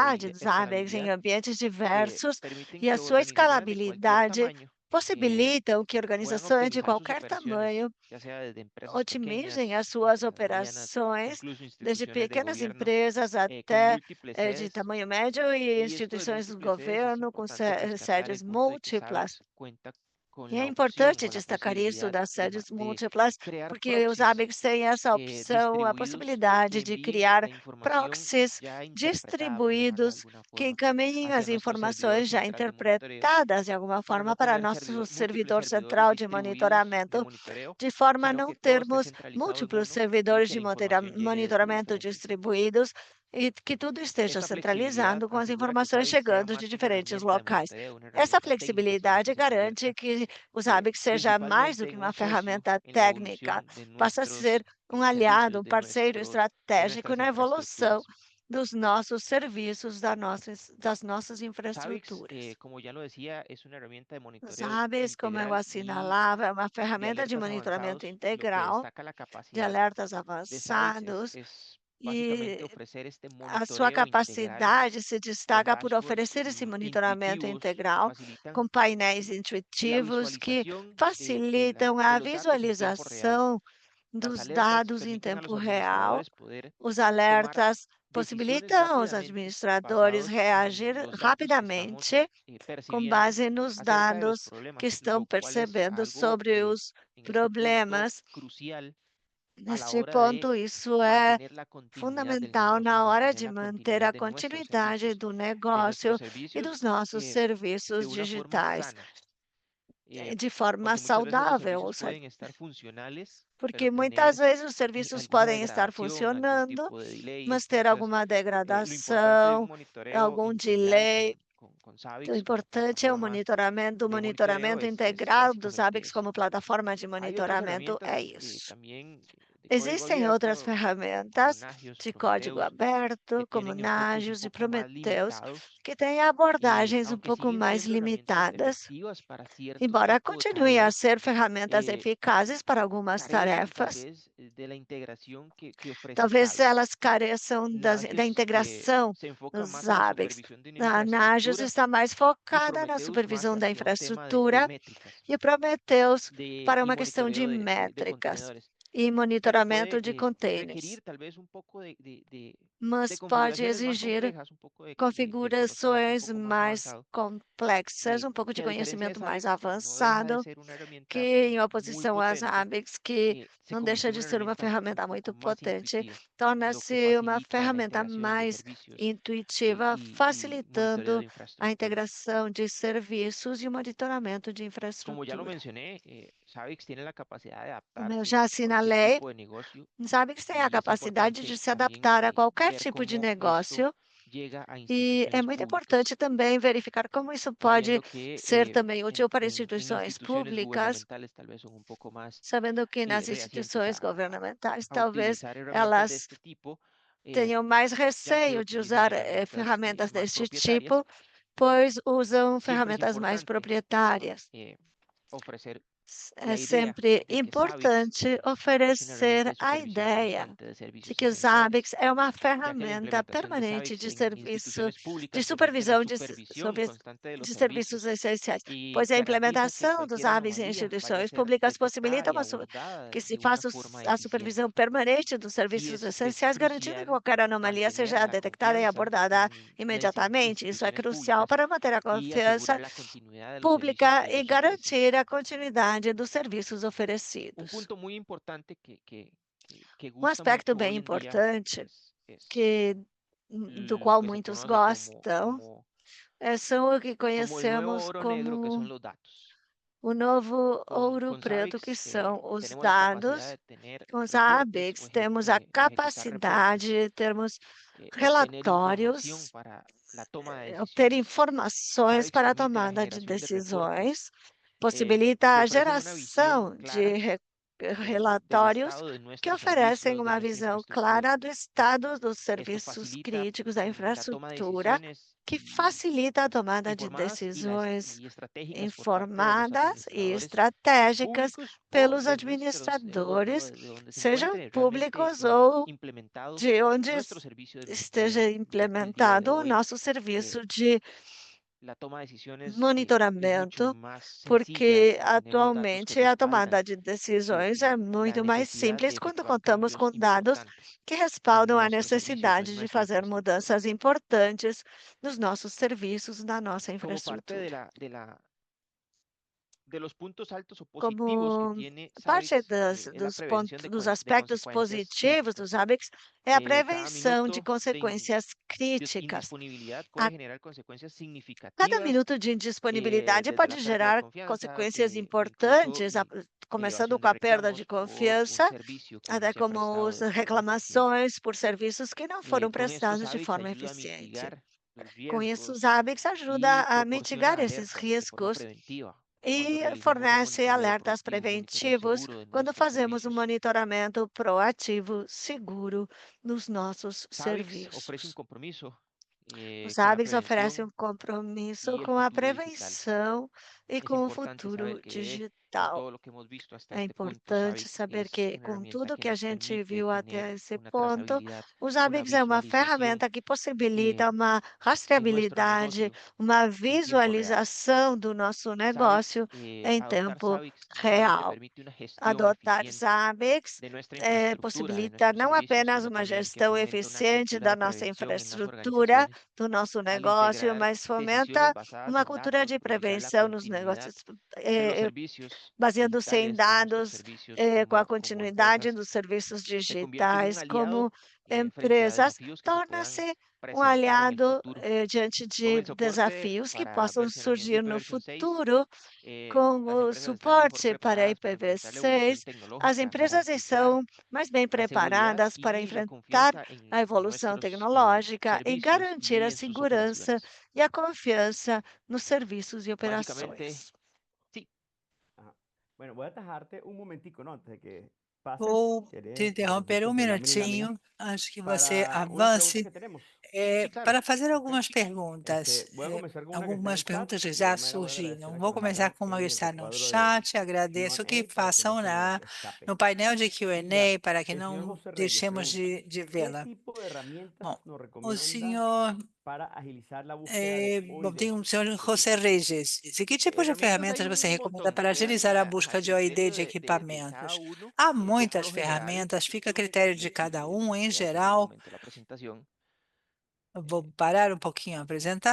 y su adaptabilidade dos ABECs em escalabilidad ambientes que diversos permiten e a que sua organizaciones de cualquier escalabilidade tamaño possibilitam que puedan organizações de optimizar sus qualquer operaciones, tamanho ya sea desde empresas otimizem as pequeñas, suas empresas medianas, operações, incluso desde instituciones de pequenas gobierno, empresas con até múltiples de sedes. tamanho médio e Y esto de instituições do múltiples sedes es governo com importante rescatar sedes el punto de que múltiplas. Zabbix cuenta con E é la opción importante o la destacar isso posibilidad das sedes de múltiplas, crear porque os proxies ABECs têm essa opção, a distribuidos possibilidade que de envíen criar la información proxies ya interpretada, por llamarlo de distribuídos alguna que forma, encaminhem hacia as nuestro servidor informações já central de monitoreo interpretadas de alguma para no forma para tener nosso múltiples servidor servidores central de distribuidos de monitoramento, monitoreo, de forma a sino não que todo esté termos centralizado en múltiplos uno y servidores que de la información llegue desde monitoramento diferentes sitios. distribuídos e que tudo esteja Esta flexibilidad centralizando com as asegura que informações Zabbix sea chegando de más que una diferentes herramienta de locais. monitoreo, una Essa herramienta técnica, sino que flexibilidade se garante convierta que o ABECs seja mais do principalmente que en uma un socio ferramenta en la técnica, evolución de passa a ser nuestros um aliado, servicios, um parceiro de estratégico nuestras na evolução infraestructuras. dos nossos serviços, das nossas Zabbix, infraestruturas. como ya lo decía, es una herramienta de Os monitoreo ABECs, como eu integral y assinalava, é uma de ferramenta de alertas monitoramento avanzados, y lo que integral destaca la de capacidad alertas de Zabbix avançados es básicamente e ofrecer este a sua monitoreo integral capacidade se con destaca por dashboards oferecer esse monitoramento intuitivos que integral facilitan com painéis la intuitivos que visualización facilitam de a los datos en tiempo real. visualização Las dos alertas dados em permiten a los tempo real. administradores poder Os tomar alertas decisiones possibilitam aos rápidamente administradores basados reagir en los datos que estamos rapidamente com percibiendo base nos acerca de los dados que problemas, estão lo cual es percebendo algo sobre os en este punto problemas. crucial a la Neste hora de ponto, isso é mantener la continuidad del fundamental negocio, na hora mantener de la manter continuidad a de nuestros continuidade servicios, do de nuestros negócio e dos servicios nossos de serviços una forma digitais sana. de forma porque muchas veces los saudável, ou servicios seja, pueden estar funcionales, porque pero muitas tener vezes os serviços alguna podem estar degradación, algún funcionando, tipo de delay. mas ter Entonces, alguma lo importante de un degradação, monitoreo algum integral delay. con O Zabbix como importante é o plataforma de monitoreo monitoramento es integrado do básicamente Zabbix eso. como plataforma de Hay otras monitoramento, é herramientas isso. también de código Existem outras abierto, como ferramentas Nagios, de código Prometheus, que aberto, como tienen enfoques un Nagios e poco más Prometheus, limitados, que têm abordagens um aunque pouco siguen mais siendo herramientas limitadas, efectivas para cierto embora tipo de continuem a tareas, ser ferramentas eficazes para algumas carecen tal tarefas. vez de la integración que ofrece Talvez Zabbix. elas careçam da Nagios integração se enfoca dos más en la Zabbix. supervisión de una A Nagios infraestructura está mais y focada na Prometheus más supervisão da hacia un tema de infraestrutura métricas e o Prometheus para y uma questão de monitoreo de métricas contenedores. e Pero monitoramento de puede containers, requerir tal vez un poco de mas pode configuraciones más exigir complejas, un poco de conocimiento un configurações poco más mais avanzado, complexas, um pouco de que a diferencia de conhecimento mais Zabbix, que no deja de avançado, ser una herramienta que em muy oposição às potente, Zabbix, que se não deixa convirtió en de una ser uma herramienta un ferramenta poco muito más potente, intuitiva, lo que torna-se uma facilita la ferramenta integración de mais servicios intuitiva, y monitoreo de facilitando a infraestructuras. integração de serviços e o monitoramento de Como ya lo infraestrutura. mencioné, Zabbix tiene la capacidad de Como eu adaptarse já a cualquier assinalei, tipo de negocio Zabbix tem a y es capacidade importante de se también adaptar a qualquer ver tipo de cómo esto negócio. llega a E é instituciones muito públicas, importante também verificar como isso pode sabiendo que ser também útil para en instituições instituciones públicas, gubernamentales tal vez son un poco más sabendo que nas reacientes instituições governamentais, a talvez utilizar herramientas de elas este tipo, tenham mais ya que receio de utilizan usar herramientas ferramentas más deste propietarias. tipo, pois usam Siempre es ferramentas mais importante proprietárias. ofrecer É la idea sempre de que Zabbix importante es una herramienta oferecer de a supervisión ideia constante de de servicios que o esenciales, Zabbix é uma ya que la ferramenta implementación de permanente Zabbix de en serviço, instituciones de públicas permite la supervisão supervisión constante de los de serviços servicios essenciais, y pois a garantiza que implementação dos cualquier Zabbix em anomalía vaya a instituições ser públicas detectada possibilita y abordada que se de una faça forma a eficiente. supervisão permanente dos Y serviços es essenciais, garantindo que crucial qualquer anomalia mantener seja la detectada e confianza abordada en las imediatamente. Isso é instituciones crucial públicas para manter a y confiança asegurar la continuidad de los servicios pública que e ellos ofrecen. garantir a continuidade dos serviços Un oferecidos. punto muy importante que Um gusta aspecto mucho bem hoy en día importante es que do lo qual que se muitos conoce gostam são o que como el nuevo conhecemos oro negro, que son como los datos. o novo ouro Con preto, que Zabbix são os tenemos la capacidad dados. de tener Com os reportes Zabbix, temos a o ejecutar capacidade reportes, de termos obtener información relatórios, para la toma de obter decisiones. informações Zabbix para a permite la tomada de generación de reportes decisões, possibilita que a ofrecen una visión geração de clara del relatórios estado de que nuestros oferecem servicios, de uma nuestra visão infraestructura. clara do estado dos Esto serviços facilita críticos da la toma de infraestrutura, decisiones que facilita a tomada de informadas decisões y estratégicas por parte de los informadas e administradores estratégicas públicos o pelos de nuestros, administradores, de donde se sejam encuentre realmente públicos ou implementado de onde nuestro servicio de esteja monitoreo, ya que el día de implementado o hoy nosso serviço de la toma de decisiones es mucho monitoramento, más sencilla porque si tenemos datos que atualmente a tomada respaldan de decisões é la muito mais necesidad de simples quando efectuar contamos cambios com dados importantes que en respaldam a nuestros servicios o en necessidade de nuestra fazer infraestructura. mudanças importantes nos nossos serviços, na nossa Como parte infraestrutura. de los puntos altos o positivos que Como tiene parte Zabbix, es la prevención dos de aspectos consecuencias positivos dos críticas. Zabbix é a Cada prevenção de minuto consequências críticas. indisponibilidad A puede generar consecuencias Cada significativas, minuto de indisponibilidade desde la pode pérdida de gerar confianza, consequências incluso importantes, começando elevación com de a perda de reclamos por un confiança, servicio que no até se ha como prestado as de forma eficiente. reclamações por serviços que não foram Con esto, prestados de Zabbix forma ayuda a eficiente. mitigar los Com isso, os riesgos Zabbix ajuda y a mitigar proporciona esses alertas de forma riscos preventiva cuando e realizamos un fornece monitoreo alertas proactivo, un monitoreo preventivos seguro de quando nuestros fazemos um servicios. monitoramento proativo, seguro nos nossos Zabbix ofrece un serviços. compromiso Os con la Hábitos oferecem prevención um compromisso y el com a futuro digital. prevenção e Es com o importante futuro saber que con digital. todo lo que hemos visto hasta É este punto, importante Zabbix saber es que, una com herramienta tudo que que a nos gente permite viu até tener esse una ponto, trazabilidad, os una Hábitos é uma visualización ferramenta que possibilita uma en nuestro rastreabilidade, negocio uma en tiempo real. visualização do nosso Zabbix, negócio em adoptar tempo Zabbix no solamente real. permite una gestión Adotar eficiente Zabbix de nuestra infraestructura, de possibilita nuestros não servicios, apenas sino uma también que gestão fomenta una eficiente cultura da de nossa prevención en las infraestrutura, organizaciones do nosso al negócio, integrar mas decisiones fomenta basadas uma en cultura datos, de priorizar la prevenção nos continuidad negócios, de los servicios baseando-se em digitales, de nuestros dados, servicios com a como continuidade empresas. dos serviços Se convierte en un digitais, aliado como empresas, desafíos que se puedan torna-se presentar en el aliado futuro. diante Con de el soporte desafios que para possam versionamiento surgir no IPv6 6, futuro. Com las o empresas están mejor suporte para preparadas para enfrentar la evolución IPv6, as tecnológica, empresas garantizar estão mais bem la seguridad preparadas para y la enfrentar confianza a en evolução nuestros tecnológica e servicios garantir y a en sus segurança operaciones. e a confiança nos serviços e Básicamente, operações. sí, Ajá. Bueno, voy a atajarte un momentico, ¿no? Antes de que pases, Vou te ¿quieres interromper um justo entre lámina y lámina? minutinho antes que você Para unas preguntas avance, que tenemos. sí, claro. para fazer ¿Ok? algumas perguntas. Voy a comenzar con una que está en Algumas el chat. perguntas que De já igual manera voy a agradecer surgiram. a Vou quienes começar hagan com uma que en el está no recuadro de chat. Agradeço que Q&A para que no façam se nos escape. no painel de Mira, Q&A para que el señor não José Reyes deixemos pregunta, de ¿qué vê-la. tipo de herramientas Bom, nos o recomienda senhor para agilizar la búsqueda de bom, tem OID o senhor de José equipos? Regis. Disse, que tipos de Herramientas ferramentas hay você un recomenda montón, para quedan agilizar a a busca de OID criterio de de cada equipamentos? uno. Há Yo por muitas lo general, ferramentas, fica a critério de cada um. Em voy a hacer un geral, momento la presentación. eu vou parar um pouquinho a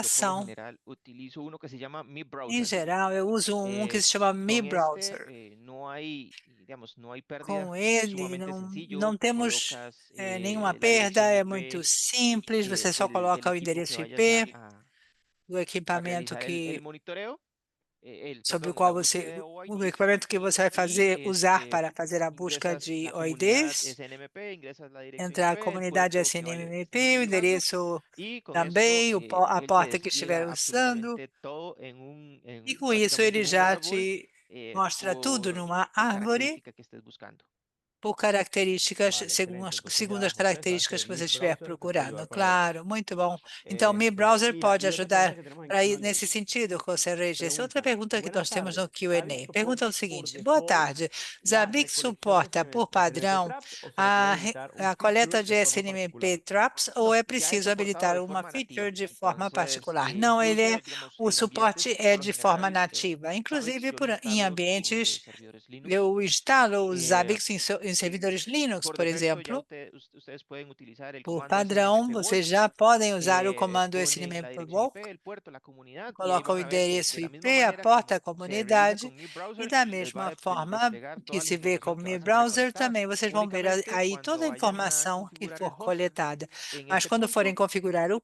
Yo por lo apresentação. general utilizo uno que se llama Mi Em Browser. geral, eu uso um que se chama Mi Con Browser. este no hay, digamos, no hay pérdida, Com es ele, sumamente não sencillo. temos Colocas nenhuma la perda, dirección é IP muito simples, você só del coloca o equipo que endereço vayas IP do a equipamento realizar el monitoreo, sobre o la qual búsqueda de o OIDs, equipamento que você vai y usar para fazer a busca ingresas de la comunidad OIDs, SNMP, ingresas la dirección entra a IP, el comunidade puerto que SNMP, estés o usando, endereço y con esto também, a él te porta que estiver despliega usando, absolutamente todo e com isso básicamente ele en un já árbol te mostra tudo numa por árvore característica que estés buscando. por características, Vale, segundo excelente. Entonces segundo ya, as José, sabes características que que você Mi estiver Browser te puede procurando. ayudar para eso. Claro, muito bom. Então, Mi Browser Mira, pode y otra pregunta ajudar que tenemos en para ir Q&A. nesse sentido, José Regis. Outra Pregunta, pergunta que buenas nós temos no tardes. Q&A. ¿Zabbix Pergunta soporta o por seguinte: boa default tarde. la Zabbix recolección de suporta por SNMP padrão traps o se le puede habilitar un a feature coleta de de forma SNMP particular? traps ou No, é ya es preciso soportado habilitar de uma forma feature nativa. de forma Entonces, particular? Não, incluso, digamos, o en ambientes, suporte é por lo de forma general, nativa. Zabbix Inclusive, yo lo em instalo sobre ambientes, servidores Linux. eu instalo o Eh, Zabbix em servidores Linux, por por defecto, ya exemplo. ustedes pueden utilizar el Por comando padrão, SNMP Walk, vocês já podem usar o comando ponen la SNMP dirección Walk, IP, el puerto, la comunidad, y ahí coloca o van a ver que endereço de la misma IP, a manera porta, a como se realiza comunidade, con Mi e Browser, da les va mesma a forma desplegar que toda la se vê com información o que Mi va a ser Browser, recolectada. também vocês vão ver Únicamente aí cuando toda a vayan a informação que configurar el for host, coletada. en Mas este quando forem punto, configurar o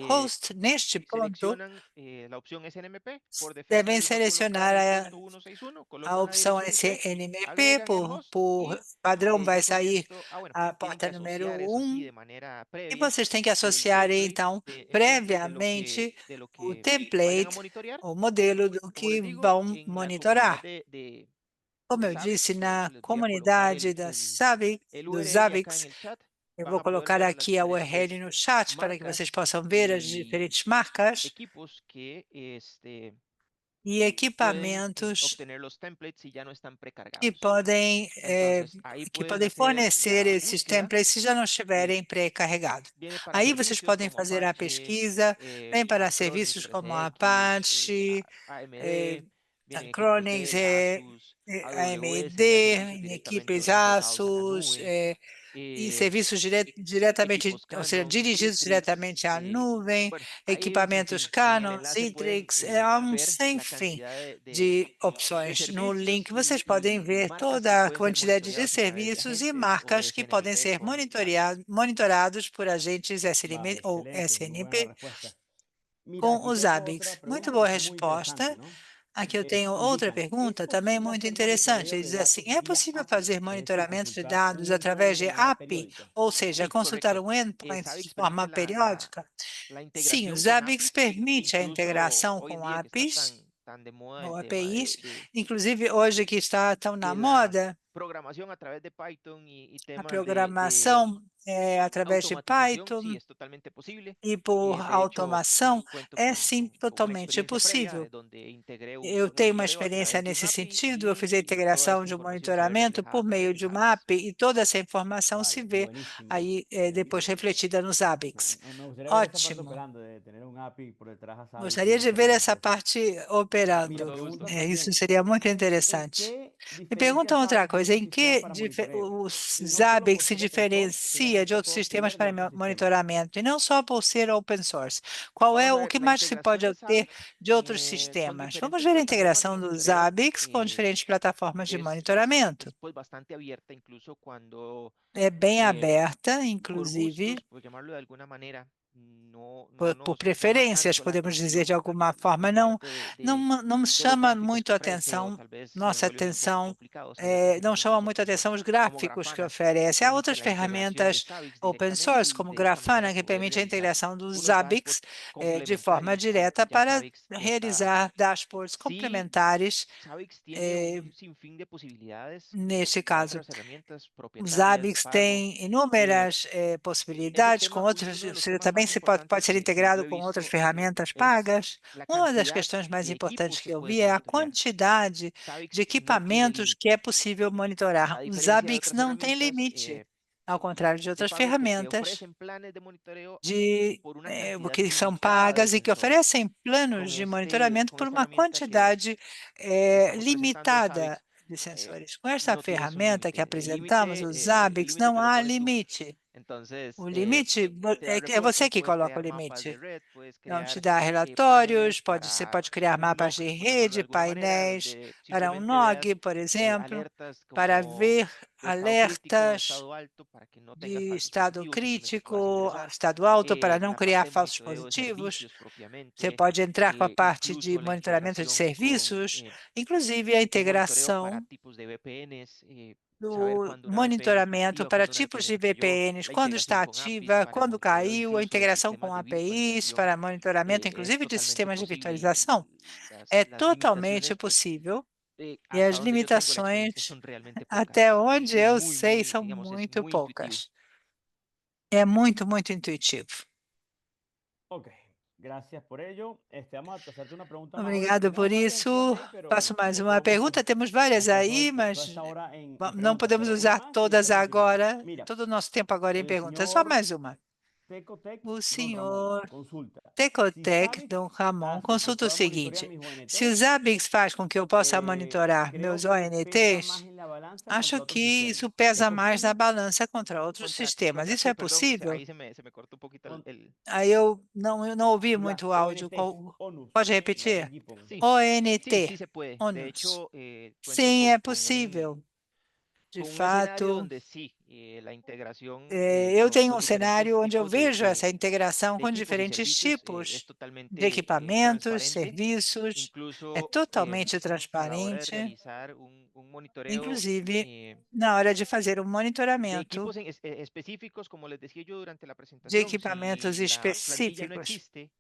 host, neste ponto, seleccionan la opción SNMP. Por defecto devem ellos va a colocar selecionar el puerto 161, a colocan la opção dirección IP, SNMP, agregan el host por y padrão vai ya con sair esto, bueno, a tienen porta que número asociar eso sí 1, de manera e previa vocês têm que el associar, então, template previamente, de lo o que vayan a template, monitorear. o modelo do Como les que digo, vão en la comunidad monitorar. Como de eu disse, Zabbix, de hecho na les voy a colocar comunidade el do URL acá en Zabbix, el chat, eu van vou a poder colocar ver las aqui a URL diferentes no chat para que vocês marcas possam ver as y diferentes marcas equipos que e pueden equipamentos obtener los templates si ya no están que precargados. podem, Entonces, ahí que pueden podem hacer fornecer la esses búsqueda. templates se já não estiverem pré-carregados. Viene para Aí vocês servicios podem como fazer a Apache, pesquisa, vem para Acronix, serviços como a 3X, Apache, AMD, vienen equipos Acronix, Dell, Asus, AMD, AWS, ya servicios em directamente equipes enlazados a la ASUS, nube, e serviços diretamente, equipos ou seja, Canon, dirigidos Citrix. diretamente à nuvem, Bueno, ahí en equipamentos fin, en el Canon, enlace pueden Citrix, há ver sem la fim cantidad de de opções. No link servicios vocês podem y ver marcas que toda a pueden ser quantidade de monitoreados a través de serviços e agentes o marcas que podem SNMP ser con Zabbix. monitorados por agentes Vale, SNMP ou excelente, muy buena SNP respuesta. Mira, com aquí o tengo otra Zabbix. Muito boa pregunta que es muy resposta. interesante, ¿no? Aqui eu tenho outra Indica, ¿es pergunta também posible muito hacer interessante. monitoreo Ele de diz assim: datos é vía possível API? fazer Es decir, monitoramento de consultar dados un através endpoint de de manera API, periódica. ou seja, Sí, consultar correcto. um endpoint de Zabbix forma permite periódica? la Sim, o integración con Zabbix APIs, permite a incluso integração hoy en com día que está APIs tan de moda el ou tema APIs, inclusive hoje que está tão na de la moda programación a través de Python y a temas de programação através de automatización, sí, Python es totalmente posible. e por De hecho, automação, cuento é sim con una totalmente experiencia previa possível. donde integré Eu un tenho uma monitoreo a experiência través de un nesse API sentido. Eu fiz a y toda integração esta de um información se ve monitoramento reflejada por a meio través de de uma Zabbix. API e toda essa informação se Vale, vê buenísimo. aí depois refletida nos Zabbix. Me gustaría ver esa parte Ótimo. operando, de tener un API por detrás a Zabbix Gostaria y de ver hacerlo essa interesante. parte Mira, operando. Todo gusto. preguntan Isso también, seria muito ¿en interessante. qué Me diferencia perguntam outra Zabbix 2. Em sistemas que para monitoreo. o Y no solo Zabbix por se ser open source, diferencia sino de más que outros todo sistemas tener para nuestro sistema. monitoramento, e não só por ser open source? Qual é Vamos a o ver, que la mais se pode integración de obter Zabbix de outros con sistemas? Vamos diferentes ver a plataformas de integração do monitoreo Zabbix com diferentes plataformas de monitoramento. pues bastante abierta, incluso cuando É bem aberta, por inclusive gustos, por llamarlo de alguna manera, no por nos llama preferências, tanto la podemos dizer de atención alguma la forma, parte não me de los chama gráficos muito que a ofrece, o atenção, tal vez se nossa vuelven un poco atenção, complicados. Hay otras não chama herramientas muito a open source atenção os como gráficos que Grafana, oferece. que Há permite outras la integración de ferramentas Zabbix open directamente source, y como de esta manera Grafana, que poder permite a realizar integração dos unos Zabbix dashboards de forma complementarios a lo direta que ya para Zabbix está realizar dando. dashboards Sí, complementares. Zabbix tiene un sinfín de posibilidades Neste con caso, otras herramientas o propietarias de Zabbix pago. tem inúmeras Ese possibilidades com tema, outras, uno de los ou seja, temas também más pode importantes ser que yo integrado he com outras visto ferramentas es pagas. la Uma das cantidad questões mais de importantes equipos que que eu puedes vi é a monitorear. quantidade de Zabbix no tiene equipamentos que é límite. possível monitorar. A O diferencia de Zabbix otras não tem herramientas limite, ao contrário de de outras pago que te ferramentas ofrecen planes de monitoreo de por una cantidad que são limitada de pagas e que sensores. oferecem planos de monitoramento Con por esta uma herramienta que quantidade estamos presentando, el limitada Zabbix, de eh, sensores. Com esta no tienes un ferramenta que límite. apresentamos, o El Zabbix, límite não te lo há pones tú. limite. Entonces, O limite te da é você reportes, que puedes coloca o crear mapas de limite. red, puedes Então, te crear dá relatórios, paneles você para pode criar un mapas NOC, de por llamarlo de rede, alguna manera, painéis donde para um simplemente NOG, veas por exemplo, alertas para como ver estado crítico, alertas estado alto, para que no tengas de falsos estado positivos, simplemente puedas crítico, ingresar. estado alto, para não La criar parte de falsos monitoreo de positivos. servicios Você propiamente, pode entrar com a parte de incluso la monitoramento de integración con serviços, inclusive a un monitoreo para integração tipos de VPNs, saber do cuándo una VPN está monitoramento activa, para cuándo una tipos VPN de se cayó, VPNs, la quando integración está con APIs ativa, para el quando monitoreo caiu, a incluso de integração sistemas com de APIs virtualización, para monitoramento, es inclusive de totalmente sistemas de posible virtualização. y É las totalmente limitaciones, pues, possível e hasta as donde yo tengo la experiencia limitações, son realmente até pocas onde y eu muy, sei, muy, são digamos, es muito muy intuitivo. poucas. É muito, muito intuitivo. Ok, gracias por ello. Vamos a hacerte una pregunta más. Obviamente Obrigado por tenemos varias aquí, isso. ok, pero Faço bueno, mais no uma podemos pergunta. Temos várias gastar aí, toda mas esta hora en não preguntas, podemos pero una usar más y todas después continuamos. agora, Mira, todo o nosso tempo agora em el perguntas. Só señor mais uma. Tecotec O Don Ramón senhor consulta. Si Tecotec, Zabbix Dom Ramon, hace que consulta o pueda monitorear seguinte: mis ONTs, se o Zabbix faz com que eu possa monitorar creo meus que pesa más ONTs, en la balanza acho contra otros que sistemas. isso pesa ¿Es mais na posible? balança contra outros sistemas. ¿Contra Isso qué? é Perdón, possível? ahí se me cortó un poquito Con Aí eu não ouvi las muito o áudio. ONTs, ONUS, Pode las repetir? de GPON. Sí, ONT, sí se puede. De ONUS. hecho, cuento Sim, é con possível. De con un escenario fato, donde sí, la integración eu con tenho los um diferentes cenário onde eu tipos vejo essa integração de com equipos y diferentes servicios es tipos de totalmente equipamentos, transparente, serviços. É incluso totalmente a la hora de transparente, realizar un monitoreo inclusive na hora de fazer um de monitoramento equipos específicos, como les decía yo durante la de presentación. equipamentos Si la plantilla no específicos. existe,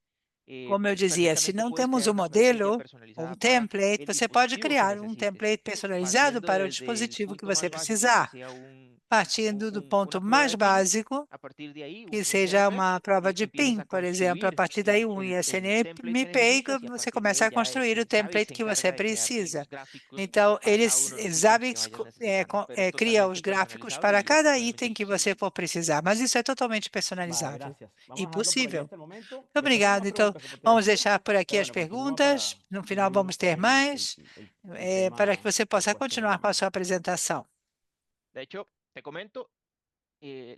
Como eu dizia, se perfectamente não puedes temos crear um una plantilla modelo ou um personalizada para template, el você pode dispositivo que criar um necesites, template personalizado partiendo para o desde el dispositivo que punto você más básico, que precisar, sea partindo do ponto una prueba mais de PIN. básico, A partir de ahí, que un seja ISNP, uma prova de empiezas PIN, a por exemplo. A construir partir daí, um el template que ISNP e necesitas y a você partir de começa ahí a ya construir o Zabbix template se que você encarga de crearte precisa. los gráficos Então, para cada uno de los ítems que Zabbix vayas necesitando, pero es cria totalmente os gráficos personalizable para y es cada totalmente item que posible. você for precisar, mas isso é totalmente Vale, personalizável gracias. Vamos e a dejarlo por allí possível. hasta el momento. Muito Después tengo obrigado. más Então, preguntas que te vamos decía, deixar por aqui pero as bueno, continúa perguntas. para No final, vamos ter concluir mais, el para que tema você possa propuesto en el continuar com a momento. sua apresentação. De hecho, te comento,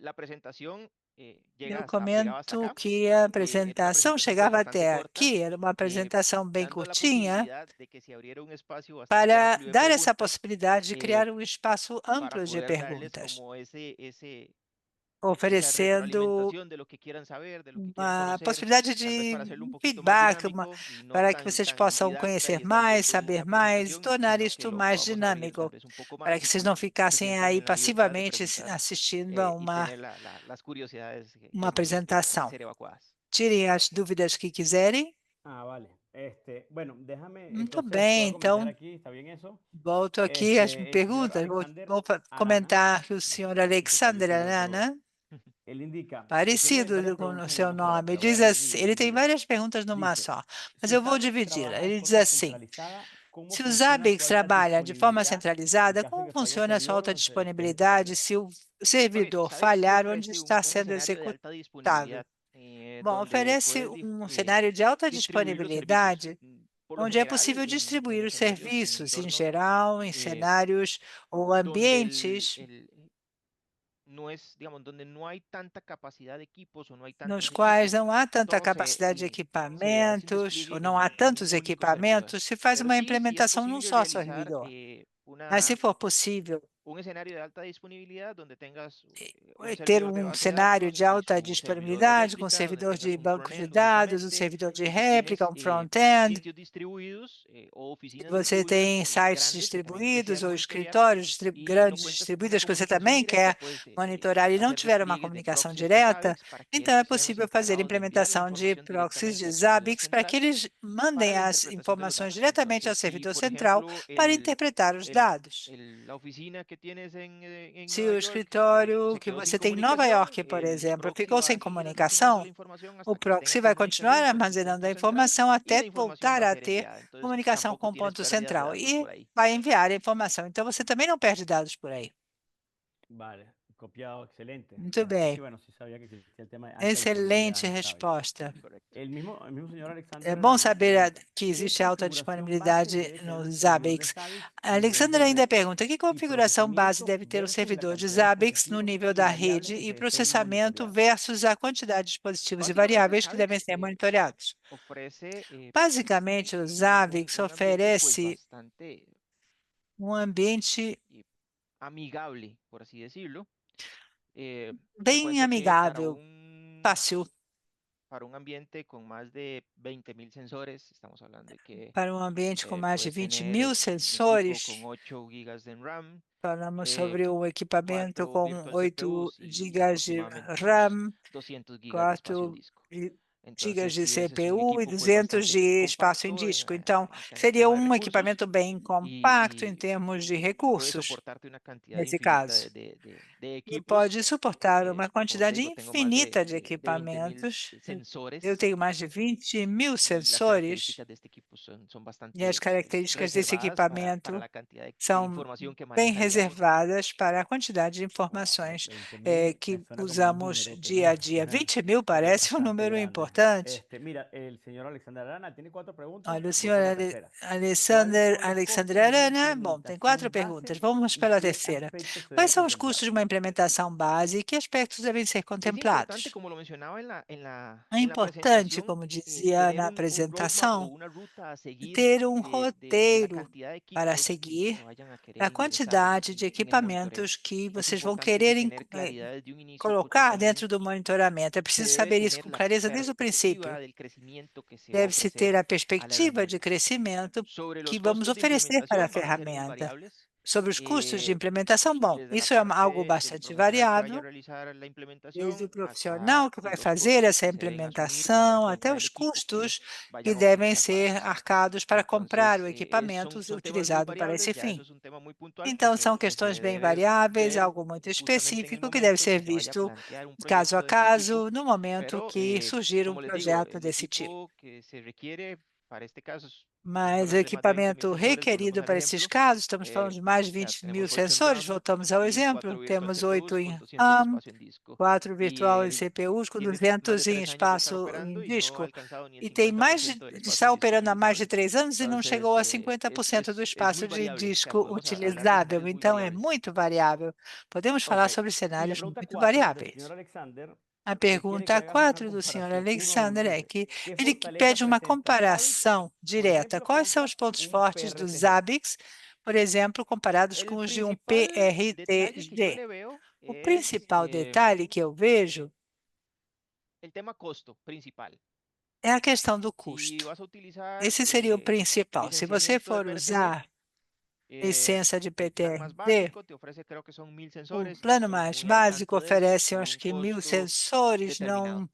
la presentación Eu llegaba hasta comento acá. que a Era una apresentação presentación pues chegava bastante até corta, aqui, era uma apresentação bem dando la curtinha, posibilidad de que se abriera un espacio bastante para amplio de dar essa preguntas possibilidade de criar um espaço para amplo de poder darles perguntas, como esa oferecendo retroalimentación de lo que quieran saber, de lo que quieran uma conocer, possibilidade tal vez de para hacerlo un poquito más feedback, dinámico y no para que tan, vocês tan possam didacta conhecer y estar mais, viendo saber una mais e presentación, tornar sino que isto lo mais podamos abrir tal dinâmico, vez un poco para más que y vocês não pues se ficassem sientan aí en la libertad de passivamente preguntar assistindo a y tener las curiosidades uma que quieran apresentação. ser evacuadas. Tirem as dúvidas que quiserem. Vale. Bueno, déjame, Muito entonces bem, voy a comentar então aquí, ¿está bien eso? volto aqui às El señor perguntas. Alexander Vou Arana, comentar que o no senhor sé si se está Alexander diciendo todo, Arana, él indica que tiene parecido varias com o preguntas en seu una sola, nome, te la voy a diz assim, ele tem dividir. várias perguntas numa Dice, só, mas si eu vou Zabbix dividi-la. trabaja de Ele diz forma assim: centralizada, ¿cómo se o funciona su Zabbix alta trabalha de forma disponibilidad en centralizada, caso de como que falle el funciona a sua alta servidor o se despeje el disponibilidade proceso? se o Bueno, servidor Zabbix te falhar onde ofrece está un sendo escenario de alta executado? disponibilidad Bom, donde oferece puedes um cenário de alta distribuir los servicios disponibilidade Por lo onde é general, possível en distribuir os serviços, em entornos geral, em cenários ou donde ambientes no es, digamos, donde no hay tanta capacidad de equipos o no hay nos tantos quais equipos, não há tanta todo capacidade de se hace un equipamentos, ou despliegue não há en un tantos único servidor. equipamentos, se faz Pero uma sí, sí es implementação num posible só realizar servidor. Mas se for possível un escenario de alta disponibilidad donde tengas un ter servidor de base de cenário de datos y alta su servidor de disponibilidade, com réplica, donde servidor tengas de un banco de frontend dados, um únicamente servidor de y réplica, tienes um front-end. sitios distribuidos o oficinas Você distribuidas tem sites grandes que también distribuídos deseas ou monitorear escritórios y no grandes cuentas con una distribuídos que você comunicación também directa, quer puedes monitorar e não hacer tiver uma despliegues de comunicação proxies de direta, Zabbix para que então é estos sean los possível fazer encargados de enviar la implementação de información proxies directamente de al servidor Zabbix para que central eles para mandem la as interpretación de los informações datos. diretamente ao Entonces, si servidor por central ejemplo para interpretar os dados. la oficina que tienes en Se Nueva o York escritório se que quedó sin você tem em Nova comunicación, York, por el exemplo, proxy ficou va sem a seguir almacenando la comunicação, información o hasta que proxy tenga vai continuar comunicación con su armazenando punto a central informação y até la información voltar va a a ser ter enviada. Entonces, comunicação com tampoco o tienes ponto pérdida de central datos por e ahí. vai enviar a informação. Então, você também não perde dados por aí. Vale, copiado, excelente. Muito bem. Sí, bueno, sí sabía que existía el tema de alta Excelente disponibilidad en Zabbix. resposta. Correcto. El mismo señor É Alexander bom Arana saber pregunta, que ¿qué existe alta configuración base disponibilidade debe tener no un servidor de Zabbix. Zabbix A a nivel Alexandra de ainda red pergunta que y configuração base procesamiento deve ter o versus la servidor de cantidad de Zabbix no dispositivos nível y da variables rede que e se deseen processamento monitorear? versus a quantidade de dispositivos e Básicamente, variáveis que devem Zabbix ser monitoreados. ofrece Basicamente, o Zabbix un ambiente pues oferece bastante ambiente amigable, por así decirlo. Te bem cuento que amigável, fácil para un ambiente con más de 20.000 sensores, estamos hablando de que para um ambiente com mais de puedes 20 tener mil un equipo sensores. con 8 gigas de RAM, Falamos sobre um equipamento 4 com virtual 8 CPUs y GB de aproximadamente unos RAM, 200 gigas de espacio en 4 disco. GB Entonces, de si ves, es un CPU e equipo pues 200 bastante de espaço em compacto disco. Então, en seria tema de um recursos equipamento bem compacto em y termos de puede recursos, soportarte una cantidad nesse infinita caso. de E equipos. pode suportar uma Como te quantidade digo, tengo más infinita de de 20.000 equipamentos. Eu sensores tenho mais de 20 mil y las sensores características de este equipo son e as bastante características desse reservadas para equipamento la cantidad de são información que bem maneja diario. reservadas para a quantidade de Wow, informações 20.000 me que suena como un usamos numerote, dia ¿no? a dia. Suena 20.000 como parece um bastante número grande. importante. Mira, el señor Alexander Arana tiene 4 preguntas. Olha, o Voy senhor por la tercera. ¿Cuáles son los Alexander costos de una Arana, bom, tem 4 implementación perguntas. base Vamos y pela qué terceira. aspectos se Quais deben são os contemplar? custos de uma implementação base e que aspectos devem ser Es importante, contemplados? como lo mencionaba É en la importante, presentación, como dizia tener na un roadmap o apresentação, una ruta a seguir ter um de la roteiro cantidad de para equipos seguir que vayan a querer a ingresar quantidade de en el monitoreo. equipamentos que Es vocês vão importante querer tener claridad desde un inicio porque colocar dentro también do monitoramento. É se preciso debe saber isso tener com la clareza desde o princípio. perspectiva del crecimiento que se va a Deve-se ter ofrecer a a la perspectiva de herramienta. crecimento Sobre que los vamos costos de oferecer para a implementación van a ser muy ferramenta. variables. Sobre os custos de implementação, bom, Desde la isso é algo parte del bastante profesional que vaya a variável, realizar la desde o implementación hasta profissional que vai los fazer costos essa que se deben asumir para la implementação, até compra del os equipo que custos que vayan a devem utilizar para ser esto. arcados para comprar Entonces, o equipamento son temas muy utilizado para variables, esse ya eso fim. es un tema muy puntual Então, são que se questões bem debe variáveis, ver algo muito justamente en el específico que deve momento ser que se vaya a visto plantear un caso proyecto a de este tipo, caso, no momento pero que surgir um como les digo, projeto el desse tipo. equipo que se requiere para este caso, estamos Mas o hablando de más de 20.000 equipamento sensores, volvemos requerido al para esses ejemplo, casos, estamos falando de mais de o sea, 20 mil tenemos 8 en sensores, RAM voltamos ao y exemplo, 4 virtual temos 8 CPUs em con 200 de RAM, espacio en disco. 4 Y virtual él CPUs com tiene más de 200 em 3 años de estar espaço em operando y no ha disco. alcanzado ni el E tem mais 50% del de espacio estar en disco operando há mais de utilizable. 3 anos e não chegou Entonces, a 50% do es muy espaço de variable, o sea, disco podemos hablar de utilizável. escenarios muy Então, é variables. muito variável. Podemos falar Ok. sobre Y la cenários pregunta muito 4 del variáveis. señor Alexander A requiere que pergunta hagas una 4 do senhor comparación uno a Alexander uno é entre que qué ele que fortaleza pede uma presenta Zabbix, comparação por direta. ejemplo, Quais são os contra pontos un fortes do PRTG. Zabbix, por exemplo, comparados com El os de um principal detalle que yo PRTG? le veo O es principal detalhe que eu vejo el tema costo principal. é a questão do Si custo. vas a utilizar Esse seria o principal. Se você licenciamiento de for PRTG, usar licença de el plan más PTRD, básico te ofrece creo que son 1.000 o sensores y plano estoy mais muy al básico tanto de eso oferece, por acho un que 1.000 costo sensores, determinado.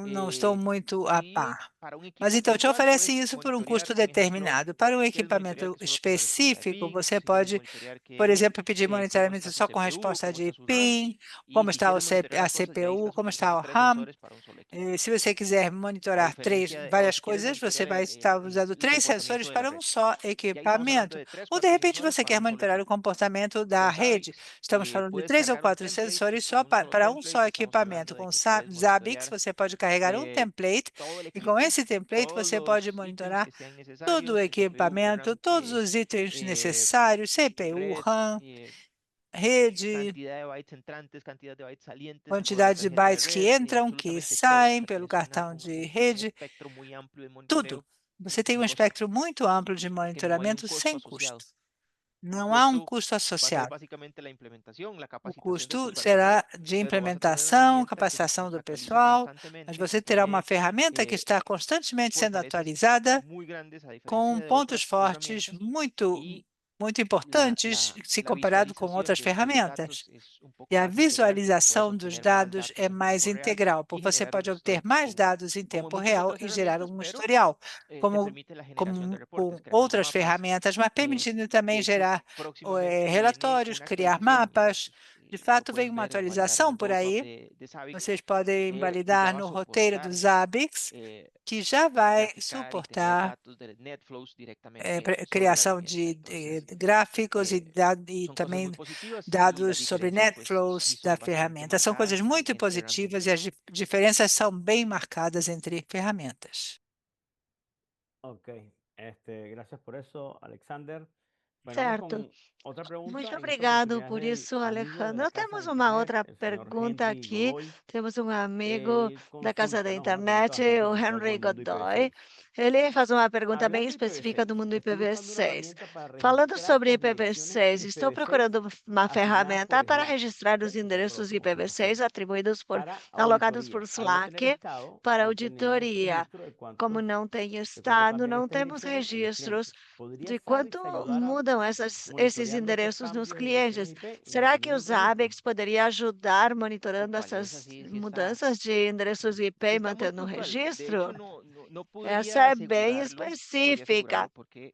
não estou muito a Y par. para un Mas equipo então te puntual oferece puedes isso por um monitorear, custo un ejemplo, determinado. Para um quieres monitorear equipamento que solo tenga respuesta de específico, ping, você si quieres pode, monitorear por que exemplo, pedir cómo está monitoramento tu só com CPU, resposta cómo está de su RAM, PIN, y como está quisieras monitorear a más cosas, ya CPU, necesitas como está utilizar o 3 RAM. sensores para un solo equipo. Se você quiser A monitorar diferencia de, o várias si quieres coisas, você monitorear vai estar usando el 3 comportamiento sensores de la para red. um só Y ahí estamos hablando equipamento. de 3, Ou, de 4 repente, sensores você para quer un solo monitorar o equipo. comportamento da Con rede. Zabbix Estamos falando de puedes 3 ou cargar un 4 template y sensores só con un solo para um template só estamos hablando equipamento. de Com que puedes Zabbix, monitorear você pode carregar um template todo el e com equipo nesse template todos você pode los ítems monitorar que sean todo o necesarios, CPU, equipamento, VRAM, todos os itens eh, necessários, CPU, red, RAM, rede, cantidad de bytes entrantes, cantidad de bytes salientes por la quantidade de tarjeta de bytes que red, entram, que absolutamente todo. saem O sea, pelo tienes cartão de un rede, espectro muy amplio de tudo. monitoreo Você tem sin um costo, espectro muito amplo de que no hay un monitoramento costo sem asociado. custo. El Não há um costo custo va a ser associado. básicamente la implementación, la O capacitación de tu custo personal, será de pero vas a tener una implementação, herramienta que se capacitação do actualiza pessoal, mas constantemente, você que terá uma tiene ferramenta que está constantemente sendo atualizada muy grandes a diferencia com de pontos otras fortes herramientas muito y importantes se la comparado com visualización outras de los ferramentas. datos es un E poco a más integral porque puedes visualização dos obtener más dados datos é en mais tiempo real integral, y porque você generar un pode obter histórico mais dados em como tempo muchas real otras e gerar herramientas, um pero historial, te como permite la generación de reportes, com creación de outras mapas. ferramentas, mas permitindo também De hecho, gerar próximamente viene relatórios, una criar actualización, mapas. De lo fato, vem pueden uma ver o validar en atualização el por roadmap aí. de Zabbix, Vocês podem que ya validar va a no roteiro do soportar Zabbix, que já vai graficar y tener suportar datos de NetFlows directamente sobre la criação herramienta. de Entonces, gráficos e son cosas também muy positivas y dados las sobre diferencias pues sí NetFlows da son bastante ferramenta. São coisas marcadas muito entre positivas e as herramientas. diferenças são bem marcadas entre ferramentas. Ok, gracias por eso, Alexander. Bueno, vamos Certo. con otra pregunta. Muito En esta obrigado oportunidad es por del isso, amigo de la Alejandro. casa Temos de uma internet, outra el señor pergunta Henry aqui. Godoy. Temos um amigo Él da Casa da consulta, ¿no? Una pregunta Internet, bastante o especial con Henry el mundo Godoy. IPv6. Ele faz uma pergunta bem Hablando de específica do IPv6, mundo estoy buscando una IPv6. herramienta para Falando registrar sobre las direcciones IPv6, estou IPv6 procurando uma asignadas ferramenta por para Slack, registrar os ¿ok? De endereços confirmación IPv6 atribuídos por, para alocados por auditoría. Al no tener Slack estado, para no tenemos auditoria. registro Como não tem de cuánto estado, cambian não estas temos direcciones en los registros clientes. ¿Podría de quanto Zabbix ayudar a mudam esses monitoreando estos endereços nos cambios de direcciones clientes. IP y Será que manteniendo o un registro? Zabbix poderia ajudar monitorando Puntual, esa essas sí, sí mudanças de endereços IP e está muy mantendo um puntual. De registro? hecho, no Essa podría é bem asegurarlo, específica. porque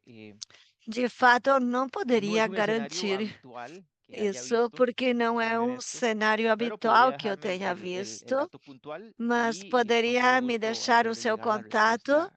De fato, eu não no poderia es un escenario garantir habitual que haya isso, visto porque não é tener um esto, cenário pero podría habitual que eu dejarme tenha el visto, dato puntual mas y con todo poderia me gusto deixar o hacerle seu llegar la contato respuesta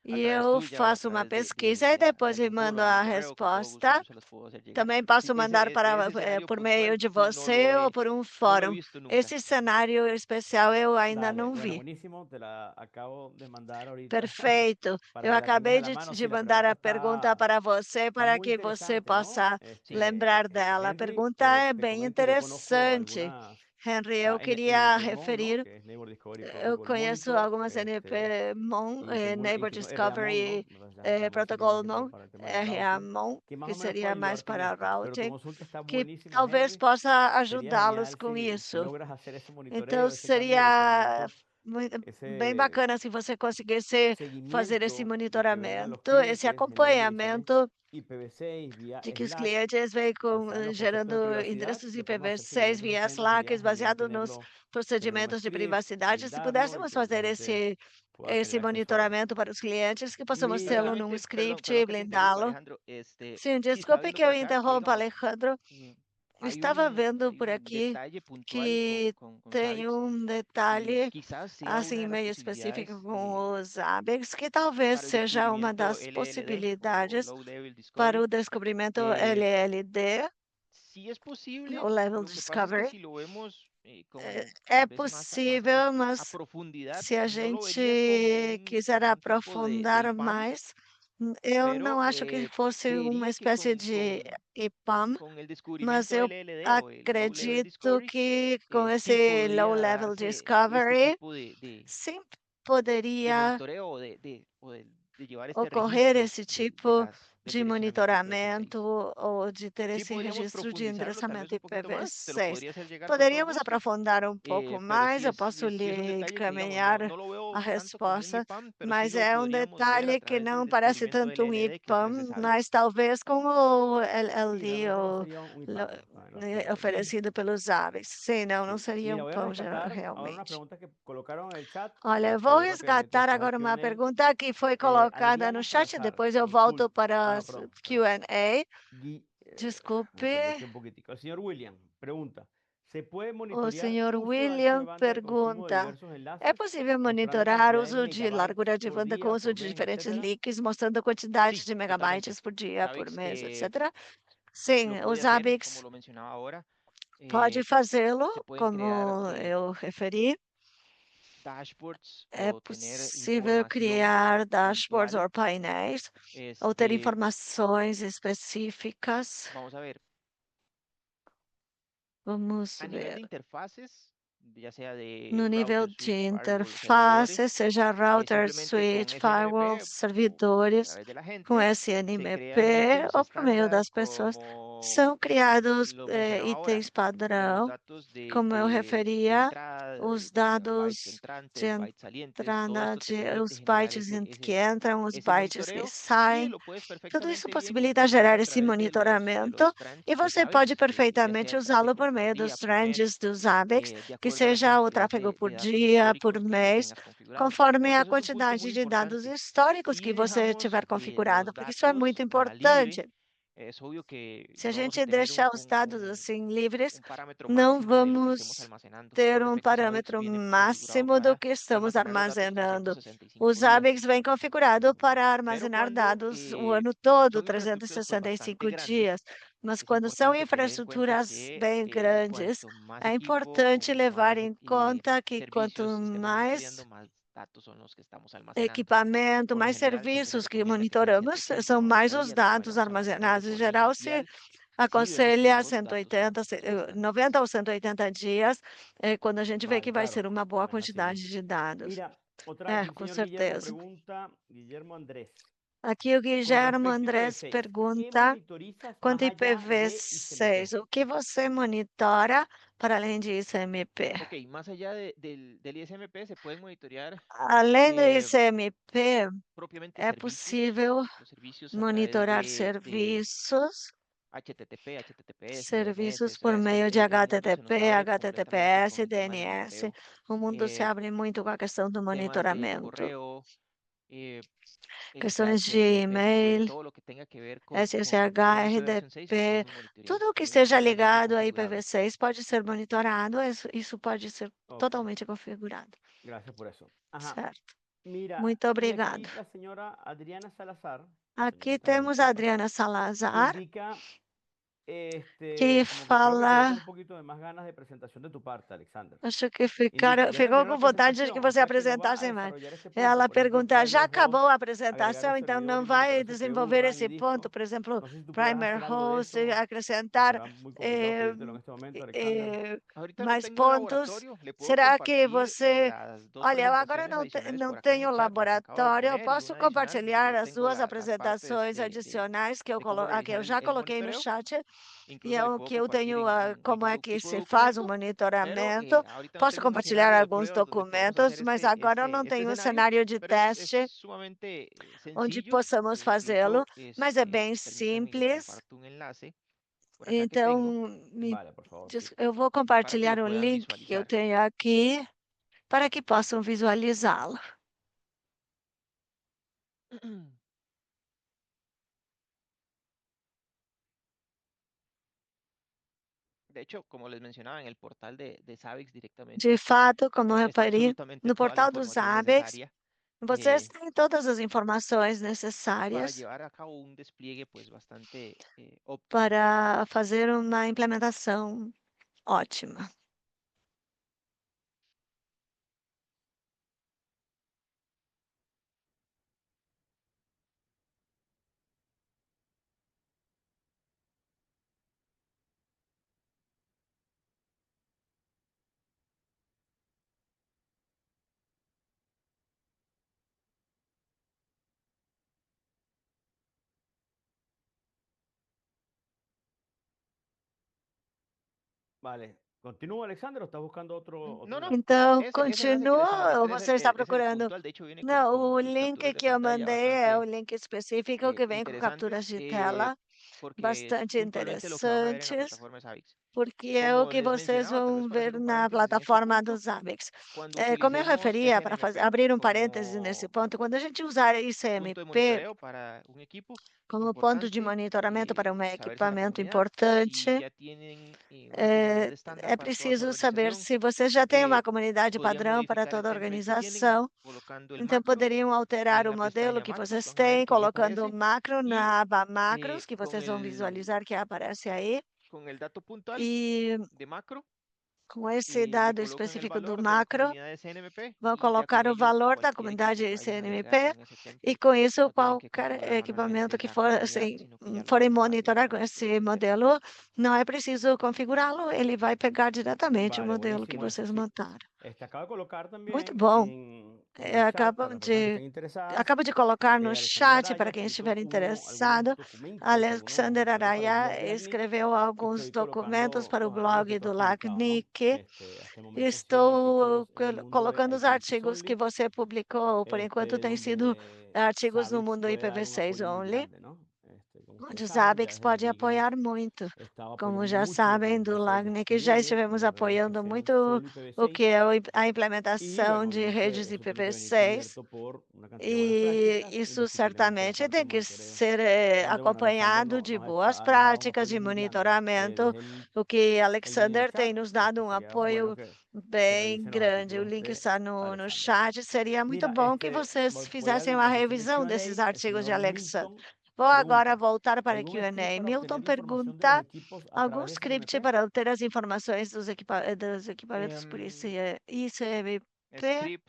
a e través eu tuya o a faço uma través pesquisa e depois de me algún foro, mando algún a correo, con todo gusto resposta. yo se los puedo hacer llegar. Também Pero sí, posso mandar de ese escenario por meio puntual, de sí, você ou por um no lo he fórum. visto nunca. Esse cenário especial eu ainda Dale, não bueno, vi. buenísimo, te la acabo de mandar ahorita Perfeito. para Eu que la tengas acabei a la mano. de Sí, la mandar pregunta a pergunta para você está para muy que você interesante, ¿no? possa lembrar dela. A Henry, pergunta é te bem comento, yo conozco interessante. algunas Henry, eu en queria NPMon, ¿no? referir, Que es Neighbor Discovery eu Protocol conheço Monitor, algumas NPMon, y tengo Neighbor incluso RAMON, ¿no? Discovery Las estamos usando Protocol más que todo não, para el tema del routing, RAMON, que más que o menos puede seria mais ayudarte en para esto. Pero tu routing, consulta está que buenísima, talvez Henry. possa Sería ajudá-los genial com si isso. logras hacer ese Então, monitoreo, ese cambio de seria direccionamiento, bem ese bacana se você conseguisse fazer esse seguimiento de que vean los monitoramento, esse clientes generen direcciones acompanhamento IPv6 vía de que os Slack, clientes vêm basado en los conceptos gerando de privacidad. endereços Le podemos hacer IPv6 seguimiento a esos via clientes. Sería Slack, genial baseado nos tener un procedimentos de script, privacidade. Se brindarlo y pudéssemos que la fazer gente pueda esse tener acceso a él. monitoramento para os clientes, que possamos Y tê-lo num Perdón, script e perdón que te interrumpa, blindá-lo. Alejandro. Sim, Sí, estaba desculpe viendo que por eu acá que, interrompa, digamos, Alejandro. hay Estava vendo hay por un aqui detalle puntual que con tem Zabbix um y detalhe, quizás sea una assim, de las meio específico posibilidades com os Zabbix, que talvez para el seja uma descubrimiento das LLD o possibilidades Low Level para Discovery. o descobrimento Eh, LLD, sí es posible, o Level lo que pasa es que Discovery. si lo vemos como É tal vez más possível, a mas profundidad, se a no lo vería como gente quiser un tipo de aprofundar IPAM, mais, eu não pero acho que fosse uma creería que espécie de IPAM, con el mas descubrimiento eu LLD o el Low Level acredito Discovery, que com sí esse Low podría Level darse este Discovery, tipo sim de poderia monitoreo o de llevar este ocorrer registro esse de tipo las, del de direccionamiento IPv6. monitoramento ou de ter Sí esse podríamos registro de profundizarlo tal vez endereçamento un poquito más, te lo IPv6. podría hacer llegar con todo Poderíamos gusto, aprofundar um pouco pero mais, eu posso sí es un lhe detalle que, digamos, encaminhar no lo a veo tanto como un resposta, IPAM, pero sí mas lo é um podríamos ver a detalhe que través del não parece descubrimiento tanto um LLD que ofrece IPAM, Zabbix. mas talvez com o Sí, LLD realmente no sería un IPAM en los que vi. oferecido pelos Aves. Sim, não Sí. seria Mira, um voy a pão rescatar ahora una realmente. pregunta que colocaron en el chat. Olha, eu vou Seguro que mientras resgatar está el agora uma Q&A, pergunta que foi colocada no Adriana chat, Salazar depois eu volto consulta. para No, as perdón. Q&A. Me Desculpe, perdí aquí un poquitico. El señor William pregunta, ¿se puede o monitorear senhor uso y ancho de William banda de consumo de pergunta: diversos é enlaces, possível mostrando monitorar o cantidades de uso de largura megabytes de por banda com día, uso por de mes, diferentes etcétera? links, mostrando a quantidade Sí, de totalmente. megabytes por dia, por Zabbix mês, etc? lo Sim, o puede hacer, como Zabbix lo mencionaba ahora. pode fazê-lo, Se pueden crear como eu referi. dashboards É o tener possível información criar dashboards ou puntual. painéis ou ter Este, informações específicas. vamos a ver, Vamos a nivel de ver. interfaces, ya sea de No nível router, de switch, firewall, interface, servidores, seja router, simplemente con switch, firewall, SNMP o a servidores, través de la com gente, se SNMP crean ítems ou por meio estándar das pessoas, como são criados lo mencionaba ahora, itens los padrão, datos como eu de referia, entrada, os bytes dados de entrantes, bytes salientes, todo entrada, esto te permite os generar bytes que ese, entram, os ese bytes que monitoreo y saem. lo puedes Tudo isso perfectamente bien possibilita utilizar gerar a esse través de monitoramento los e trends de você pode Zabbix, ya perfeitamente sea usá-lo tráfico por por meio día, dos por mes, trends dos Zabbix, de que acuerdo a las seja o cantidades tráfego por de datos dia, por históricos que tú mês, tengas configurados, conforme porque a eso es un punto quantidade muy de dados importante. históricos Si que você dejamos tiver configurado, los porque isso é muito datos a la libre, importante. es obvio que Se a no vamos a gente tener deixar os dados assim livres, un parámetro não máximo de lo que estemos vamos almacenando. ter Por um defecto, Zabbix parâmetro viene configurado máximo do para que estamos almacenar los datos armazenando. 365 O días. Zabbix vem configurado para Pero armazenar cuando dados o ano todo, son infraestructuras pues bastante 365 grandes, dias. Mas es quando são importante tener en cuenta infraestruturas que bem grandes, cuanto más é equipo o importante levar más em conta que quanto servicios estemos mais monitoreando, más datos son los que estamos almacenando. equipamento, Por lo mais general, siempre se serviços que recomienda que sea monitoramos, 180 são o mais 90 os días lo que dados vayamos almacenando armazenados. de Em forma geral, se inicial, si vemos que aconselha los datos son 180, bastante. 90 ou 180 dias, quando a gente vê Vale, que vai claro. ser uma boa No es así, ¿no? quantidade de dados. Mira, otra, É, aquí el com señor Guillermo certeza. pregunta, Guillermo Andrés, Aqui o con Guilherme respecto a Andrés IPv6, ¿qué pergunta, monitorizas quanto más a allá de IPv6, ICMP? o que você monitora para além de ICMP? Ok, más allá del ISMP se pueden monitorear Além do ICMP, propiamente é servicios, possível los servicios a través monitorar de serviços, HTTP, HTTPS, serviços DNS, o por sea, es que meio de el mundo se nos HTTP, abre completamente con HTTPS, el tema del DNS. monitoreo. O mundo se Eh, abre muito com a questão do temas de monitoramento. correo, Questões SSH, de RDP, e-mail, todo lo que tenga que ver con SSH, IPv6 lo RDP, podemos monitorear. tudo o que Viene esteja totalmente ligado a configurado. IPv6 pode ser monitorado, isso pode ser Ok, totalmente configurado, gracias por eso. Ajá. certo? Mira, Muito y obrigada. aquí la señora Adriana Salazar, Aqui señorita, me temos a disculpas, Adriana Salazar, indica, que como que creo que te quedó con fala, un poquito de más ganas de presentación de tu parte, Alexander. acho que Indica, ¿ya ficou terminó com la vontade de que presentación? O você sea que no va a apresentasse mais. desarrollar este punto, Ela por ejemplo, pergunta, já primer acabou host, a agregar apresentação, un então servidor não y vai monitorear CPU, desenvolver RAM y esse ponto, disco. por exemplo, No sé si tú puedas primer hacer algo de host, eso. acrescentar Será muy complicado eh, pedírtelo en este momento, Alexander. eh, Ahorita no mais tengo un pontos. laboratorio, le puedo Será que compartir você... las dos Olha, eu agora presentaciones adicionales não por acá en tenho el chat, las que acabo de laboratório, eu poner y posso una adicional donde compartilhar yo as tengo duas las partes apresentações adicionais que de cómo que eu realizar já el coloquei no monitoreo. chat. E Incluso é le o puedo que eu compartir tenho, en como é un que tipo de se faz o documento, pero monitoramento. ahorita no Posso tengo un compartilhar escenario de alguns pruebas donde podamos documentos, hacer mas agora eu não este tenho um escenario, cenário de pero es teste sumamente onde sencillo. possamos fazê-lo, Incluso, mas é bem permítanme, les simples. comparto un enlace por acá que tengo Então, Vale, por favor, sí. eu vou para que compartilhar lo o puedan link que eu visualizar. tenho aqui para que possam visualizá-lo. De hecho, como les mencionaba, en el portal de Zabbix De directamente fato, como eu está referi, absolutamente no toda la portal do información Zabbix, necesaria vocês têm todas as informações para necessárias llevar a cabo un despliegue pues bastante óptimo. para fazer uma implementação ótima. Vale. ¿Continúo, Alexander, o estás buscando otro No, no, enlace? Então, ese enlace que les continua ou suministré você está es el procurando? puntual, de hecho viene Não, con o sus link capturas de que eu pantalla mandei é o bastante link específico que vem com capturas interesantes, de tela, porque es bastante puntualmente lo que van a ver en la interessantes, plataforma de Zabbix. porque é o Como que les vocês mencionaba, tal vez vão para hacer ver un na paréntesis en este plataforma do punto, Zabbix. cuando Como eu utilicemos referia, para SNMP abrir um parêntese nesse como ponto, quando a gente usar punto de ICMP monitoreo para un equipo, como ponto de importante monitoramento para um saberse en la equipamento comunidad si importante, ya tienen una comunidad estándar é para toda su preciso saber organización. se você já tem uma comunidade Podrían padrão para modificar el toda a template que tienen organização. colocando el Então, macro poderiam alterar en o la modelo pestaña que macros. vocês Van a ver têm, que ahí colocando o aparece macro y na aba macros, que con vocês vão visualizar que aparece aí. con el dato puntual E de macro Com esse le dado colocan el específico do valor de la macro, comunidad de CNMP vão y ya colocar con o ello valor da cualquier equipo comunidade que vayan a agregar CNMP con ese e template com isso no tienen que qualquer configurar equipamento manualmente que la for comunidad, assim, sino que ya lo forem automático monitorar com lo esse pueden hacer. modelo, não é preciso configurá-lo, ele vai pegar diretamente o Vale, modelo que buenísimo eso, vocês sí. montaram. Acabo de colocar Muito también bom. en el chat para las personas que estén interesadas. Acabo de colocar no Alexander chat Araya para quem escrito estiver interessado. algunos documentos, Alexander algunos Araya artículos de LACNIC, escreveu alguns estoy documentos colocando para o los artículos que blog tú do has publicado, ¿no? LACNIC. Hasta el momento 100 Estou artículos en el mundo de colocando os IPv6 artigos que only, você publicou. Por enquanto, tem sido donde artigos no Zabbix mundo puede dar un IPv6 apoyo muy only, grande, ¿no? Como onde ustedes o saben, ya Zabbix desde pode LACNIC hemos apoiar muito. estado Como apoyando já mucho lo que es sabem, el do desarrollo de LACNIC já despliegue estivemos de redes que apoiando sean muito solo o que é a IPv6 y implementação bueno, de redes obviamente eso tiene que venir IPv6. cubierto por una cantidad de buenas E prácticas, isso indiscutiblemente la certamente parte tem de que monitoreo, ser donde bueno, Alexander acompanhado de nos boas ha dejado un práticas de apoyo muy grande monitoramento, desde el o que link en el Alexander tem chat. nos dado um Sería bueno apoio que bem revisen los grande. O artículos link de está no Alexander. chat. Seria muito Mira, bom que vocês voy fizessem a uma la sección de revisão Q&A. desses El artigos de señor Alexander. Milton Vou agora pregunta, voltar para a ¿algún script Q&A. para Milton obtener la información de los pergunta equipos a algum través de script CNMP? para obter as informações dos equipamentos por ICMP. Script,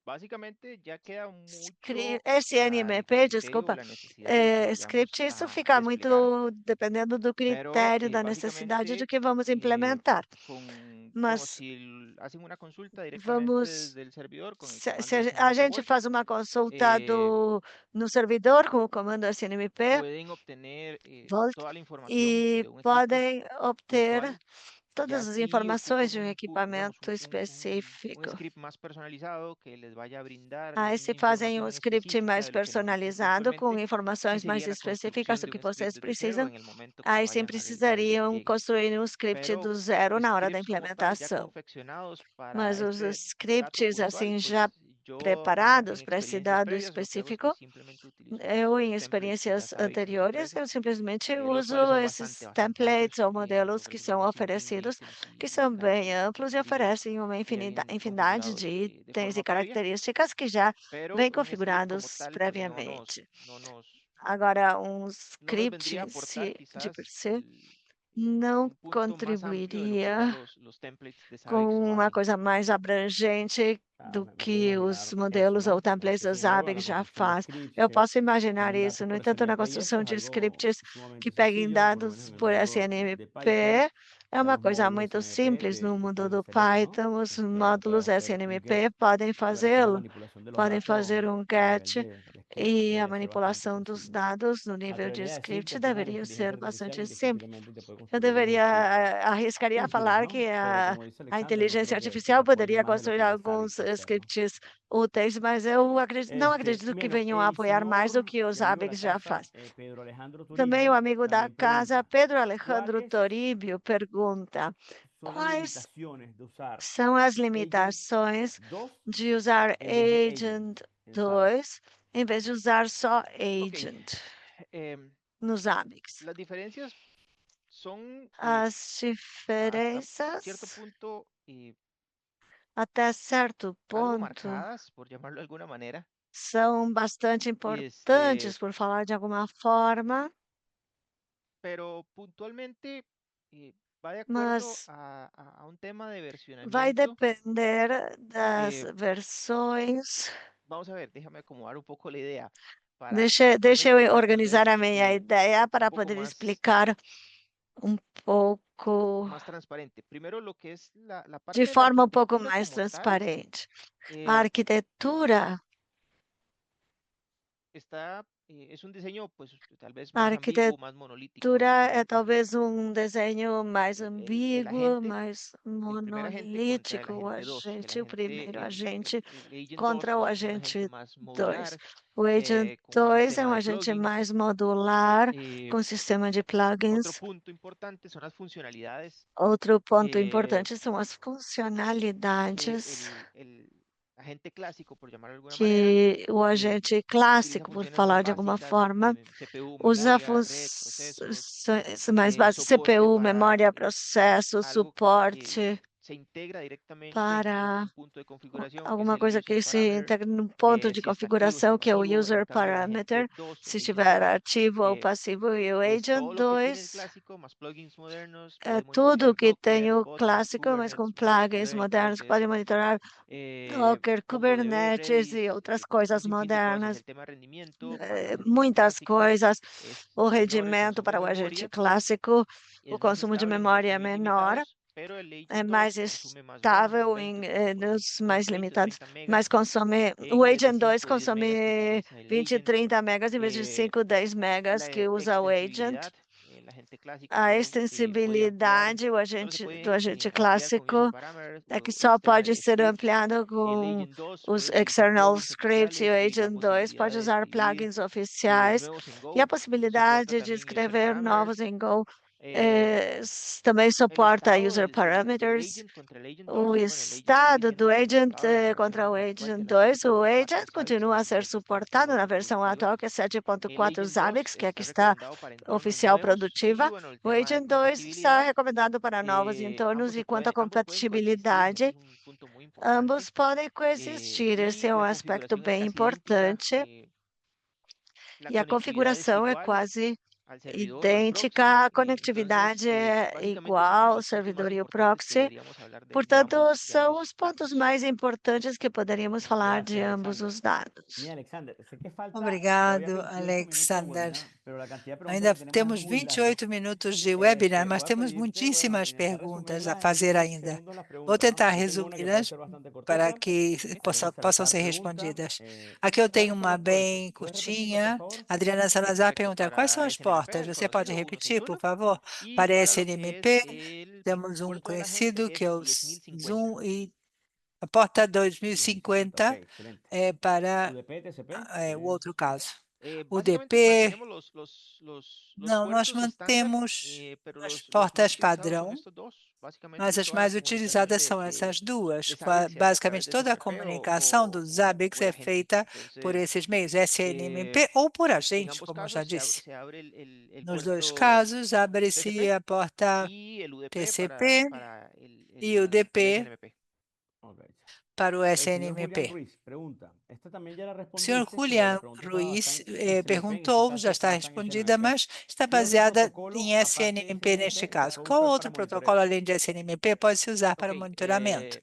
básicamente ya queda mucho al SNMP, criterio o desculpa, la necesidad de lo que vayamos script, isso a fica desplegar, muito dependendo do pero critério, da necessidade do básicamente que vamos implementar. como Mas si hacen una consulta directamente vamos, desde el servidor con el se comando a SNMP gente Volt, faz uma consulta eh, no servidor com o comando SNMP pueden obtener Volt toda la información e de un equipo podem obter puntual. Ya todas as si informações ocupan de um digamos, equipamento un específico. script más personalizado que les vaya a brindar Aí se fazem um información script específica mais de lo que necesitan personalizado, com puntualmente, sí informações mais sería la específicas construcción do de que un script vocês desde cero precisam. en el momento que Aí sim vayan a realizar el precisariam despliegue. construir um script Pero do zero na hora da scripts como tal, ya implementação. confeccionados para Mas os este dato scripts puntual, assim já pues yo preparados en para esse experiencias dado previas lo que hago es que específico, simplemente utilizo eu em los templates que ya experiências Zabbix nos anteriores, ofrece, eu simplesmente los uso cuales son esses bastante templates amplios, ou modelos que são ofrecen unos oferecidos, itens que y são bem amplos e características oferecem uma que ya vienen infinidade configurados de de itens e forma previa, características que já pero vêm un script como configurados tal, pues previamente. no nos, Agora, um no nos script vendría a em aportar si, de quizás per se, não un punto más amplio de lo que son contribuiria los templates de Zabbix com lo uma hacen. coisa mais abrangente Claro, do me puedo que os imaginar eso, modelos ou ¿no? templates do Sin embargo, Zabbix la já construcción de faz. scripts Eu que posso imaginar tomen isso. datos No por entanto, na SNMP y eso construção es de algo scripts que sumamente peguem sencillo, por lo menos dados en el por mundo de Python. SNMP, é uma Los coisa módulos muito SNMP simples no que mundo pueden do hacer eso, ¿no? Python. Os Puedes módulos hacer un get, SNMP podem puedes hacer la fazê-lo. manipulación de los Podem datos fazer um a nivel get de script, e a debería ser bastante manipulação dos sencillo. dados no Me nível de atrevería a decir que script el tema de la deveria inteligencia ser artificial bastante simples. indiscutiblemente te puede Eu construir unos scripts arriscaria a útiles, falar ¿no? que Pero como dice a Alexander, no inteligência creo que artificial apoyen poderia más de lo construir que ya alguns Zabbix va a hacer, ¿no? scripts úteis, mas eu não acredito que Bueno, venham a apoiar mais do que o y amigo de la Zabbix já casa, faz. Pedro Alejandro Também o Toribio, amigo da también casa, pregunta, Pedro Alejandro ¿cuáles Toribio, pergunta: son las quais limitaciones de usar são as Agent limitações 2 de usar en vez de Agent en Zabbix? 2 em vez de usar só Ok, Agent no Zabbix? las diferencias son As hasta cierto diferenças, punto até certo algo ponto, marcadas, por llamarlo de alguna manera. são bastante importantes, por falar de alguma forma, Pero puntualmente va de acuerdo mas a un tema de vai versionamiento. depender das Eh, versões. Vamos a ver, déjame acomodar un poco la idea Deixa poderlo eu explicar tal organizar vez a minha ideia para un poco poder explicar um pouco más transparente. Primero, lo que es la parte de de la forma um pouco arquitectura mais como tal, transparente. A arquitetura, es un diseño pues tal vez a más ambiguo, más monolítico. arquitetura é talvez um desenho mais el ambíguo, agente, mais el primer agente contra el monolítico, agente 2. o primeiro agente El agent contra 2 o es un agente agente más 2. modular, O agent con un 2 é um sistema de agente plugins. mais modular, com sistema de Otro plugins. punto importante son las funcionalidades. Outro ponto Eh, importante são as funcionalidades El agente clásico, por llamarlo de alguna manera, que o agente utiliza clássico, por funciones falar más de alguma básicas forma, de CPU, usa memoria, red, procesos, funções mais básicas, soporte CPU, para memória, processo, algo suporte, se integra directamente para en un punto de configuración, que es alguma el coisa user que se parameter. integra num ponto de Si está activo, si configuração, está que é o pasivo, en user cambio el agente parameter, 2, se el agent estiver 2, ativo ou passivo, e o es agent todo lo que tiene el 2 clásico, más plugins modernos. é Puede tudo monitorear que tem Docker, o Kotlin, clássico, mas com Kubernetes, plugins eventos, modernos que podem monitorar Docker, CongoDB, Kubernetes e Redis, outras un coisas sinfín de cosas. modernas, El tema de rendimiento para el agente muitas clásico coisas. es O menor el rendimento consumo de para o agente memoria, clássico, o es más consumo de estable en memória é bloques muy menor, limitados, pero el é agent mais 2 consume más RAM, estável 20 nos unos mais 20 o limitados, 30 mas megas consome, en o vez de Agent 2 5 o 10 megas que consome utiliza el 20, agent. 30 megas em vez de Eh, 5, 10 megas la que usa o Agent. extensibilidad, la gente clásico A solo puede ampliar, extensibilidade solo se do puede agente ampliar con user clássico parameters é que o só pode external ser scripts. ampliado El com Agent 2 os puede utilizar external plugins scripts, e o oficiales y la Agent 2 posibilidad pode de usar escribir plugins oficiais nuevos en e a Go. Soporta possibilidade de también user escrever novos parameters. em Go. Eh, Também el suporta estado user del parameters. agent contra el agent O 2, bueno, el agent sigue estado siendo do agent soportado en la contra versión o actual, que agent es la 2, o 7.4 agent de Zabbix, continua a ser oficial suportado na produtiva. versão atual, que é El 7.4 agent 2 Zabbix, que está aqui está recomendado para entornos oficial nuevos y produtiva. bueno, el O tema de agent 2 está compatibilidad, recomendado para novos entornos, e quanto à ambos pueden coexistir, eso compatibilidade, es un punto muy importante. ambos podem coexistir. Esse Y é um la aspecto configuración es bem casi idéntica, importante. la E a conectividad es configuração é igual quase al servidor o al proxy, idêntica, a entonces conectividade é básicamente esos son igual como ao los puntos más servidor e o importantes que proxy. deberíamos hablar Portanto, de são ambos os pontos datos. mais importantes que poderíamos falar de Gracias, ambos Alexander. os dados. Mira, Alexander, sé que falta todavía Obrigado, 28 minutos de Alexander. webinar, pero la cantidad de preguntas Ainda que tenemos es temos muy larga. 28 minutos de webinar, mas Voy a temos pedirte, bueno, muitíssimas intentar perguntas a resumirlas en fazer 10 ainda. segundos las Vou preguntas, ¿no? tentar Aquí tengo una que puede resumi-las ser bastante para cortita. que Vamos a hacer possam la ser pregunta. respondidas. Aqui eu tenho ¿Cuáles son uma los puertos? bem ¿Puedes repetirlo, por curtinha. favor? Adriana Salazar Perfecto, pergunta: quais são para as portas? SNMP, el Você pode conocido repetir, por 161, favor? y Para para lo que es SNMP, el temos um puerto de la gente conhecido que é o 10.050. Zoom e a porta 2050, 2050 ok, excelente. é para UDP, TCP. o outro caso. Básicamente UDP, mantenemos los não, nós puertos estándar, mantemos pero as los más portas utilizados son padrão, estos dos. Básicamente mas as toda la mais comunicación utilizadas são essas duas. de Zabbix se hace a través Basicamente, de toda a SNMP comunicação do Zabbix o el é agente. feita por Entonces, esses meios, SNMP ou por en agente, ambos como eu já casos disse. se abre el Nos dois puerto casos, abre-se TCP a porta y el UDP TCP para e o el DP SNMP. Ok. para o El señor Julián SNMP. Ruiz pregunta, esta también ya la O senhor respondiste, pero la Julián pregunta Ruiz está en SNMP, en este perguntou, já caso está no está en respondida, SNMP. mas está ¿Qué otro baseada protocolo, em aparte de SNMP neste SNMP, se caso. puede Qual usar para outro monitoreo? protocolo além de SNMP pode se usar para Ok, monitoramento?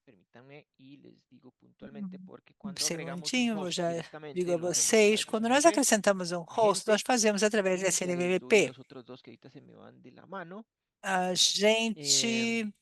permítanme y les digo puntualmente porque cuando Um agregamos un segundinho, eu host já digo directamente a lo hacemos a vocês, través de quando nós SNMP, acrescentamos um host, nós fazemos através de y ya les doy SNMP. los otros dos que ahorita se me van de la mano, A gente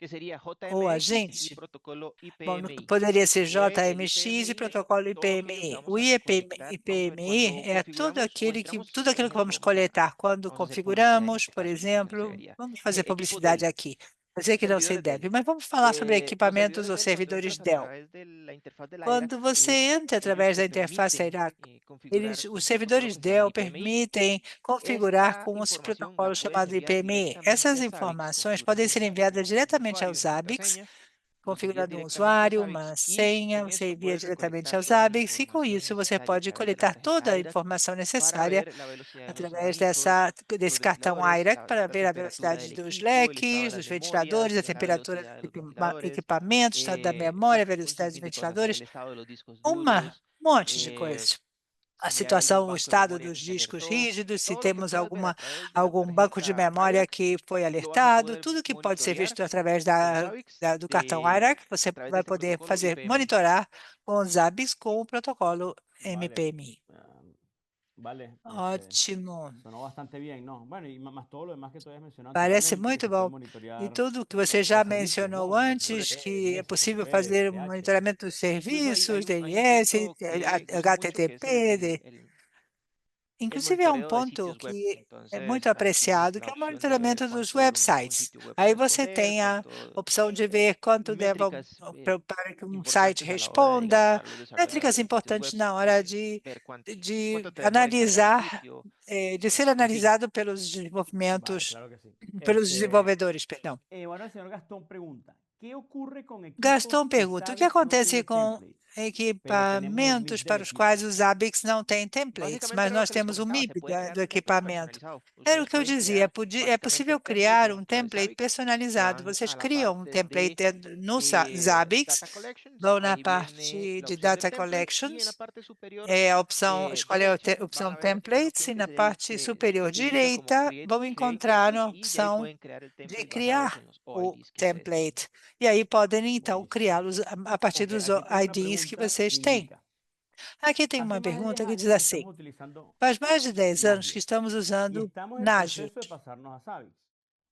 que sería ou a JMX y gente, protocolo bom, IPMI. poderia ser El JMX e IPMI es protocolo todo aquello que IPMI. vamos O a conectar. Vamos a ver, IPMI cuando é tudo configuramos o entramos, tudo por aquilo que ejemplo, vamos coletar quando vamos a hacer publicidad en configuramos, este por caso, entonces se exemplo, vería vamos fazer equipos publicidade Dell, aqui. Eu sei que não se servidores Dell. deve, mas vamos falar sobre Los equipamentos servidores ou Dell, cuando servidores entras a Dell. través de la interfaz de la IRAC, Quando você entra ellos através da te interface permiten IRAC, configurar os un protocolo servidores que se llama Dell IPMI. permitem configurar Esta com esse información la protocolo puedes chamado enviar IPMI. directamente Essas a Zabbix, informações podem ser enviadas diretamente ao usuario, la Zabbix, contraseña, los envías configurando um directamente a usuário, Zabbix uma y senha, con você esto envia puedes diretamente recolectar ao toda la Zabbix e com información isso você necesaria a pode través de la coletar tarjeta toda a IRAC informação para necessária ver la velocidad de los através abanicos, desse los cartão ventiladores, IRAC para la ver a temperatura velocidade del dos equipo, el estado de leques, las dos ventiladores, memorias, a la temperatura velocidad de dos los ventiladores, equipamentos, estado da memória, a un velocidade dos sinfín de cosas, ventiladores, el estado de los discos um duros, monte de coisas. A si hay algún situação, o banco de estado memoria dos que se discos alertó, rígidos, se todo lo que temos puedas ver a través de la algum banco de tarjeta memória IRAC, que foi lo vas a alertado, poder tudo que pode ser monitorear visto através con Zabbix do cartão IRAC, você a través de vai este poder protocolo IPMI. monitorar com o Zabbix com o protocolo Vale. MPMI. Vale, Ótimo. sonó bastante bien, ¿no? Bueno, y más todo lo demás que tú habías mencionado Parece anteriormente, que muito se puede bom. E monitorear tudo que você los já servicios, mencionou ¿no? Los antes, servicios que é DNS, possível TCP, fazer DHCP. monitoramento dos Incluso serviços, hay un DNS, punto que gusta mucho que es HTTP, el inclusive é um monitoreo de ponto sitios web. que é Entonces, muito también tienes apreciado, la que é o opción de ver monitoramento dos cuánto un websites. sitio web va a Aí você responder, tem a cuánto opção de ver quanto métricas para que um site importantes a la hora de, digamos, responda, para los desarrolladores métricas de sitios importantes web, na hora de ver cuánto te demora en cargar el analisar, sitio, de ser en fin. analisado pelos Vale, desenvolvimentos, claro que sí. pelos desenvolvedores, perdão. Bueno, el señor Gastón pregunta, ¿Qué ocurre con Gaston equipos que pergunta, o que Zabbix no acontece tiene com templates, pero tenemos equipamentos MIPs del para os equipo? quais o Zabbix não tem templates, Básicamente mas era lo nós que les temos o comentaba, se MIP puede crear do un template equipamento. personalizado. Era o Ustedes que eu pueden dizia, crear é básicamente possível templates criar um dentro del template Zabbix, se personalizado. van Vocês a la criam um parte template no Zabbix, Data Collections, vão y na ahí viene parte la de opción Data del template, y en la Collections, parte superior a opção, escolhe a derecha van opção a ver una Templates opción e que na se parte superior se indica como direita Create, vão create encontrar Template, a y ya ahí opção pueden crear el de template basados criar en los o OIDs que ustedes tienen. template. E aí podem, então, Buenísimo. criá-los a partir Ok, dos aquí tengo una IDs que pregunta vocês que têm. indica, Aqui tem hace uma más de 10 pergunta que diz años que assim, estamos utilizando faz mais de 10 anos que Nagios estamos y usando estamos en Nagios. proceso de pasarnos a Zabbix.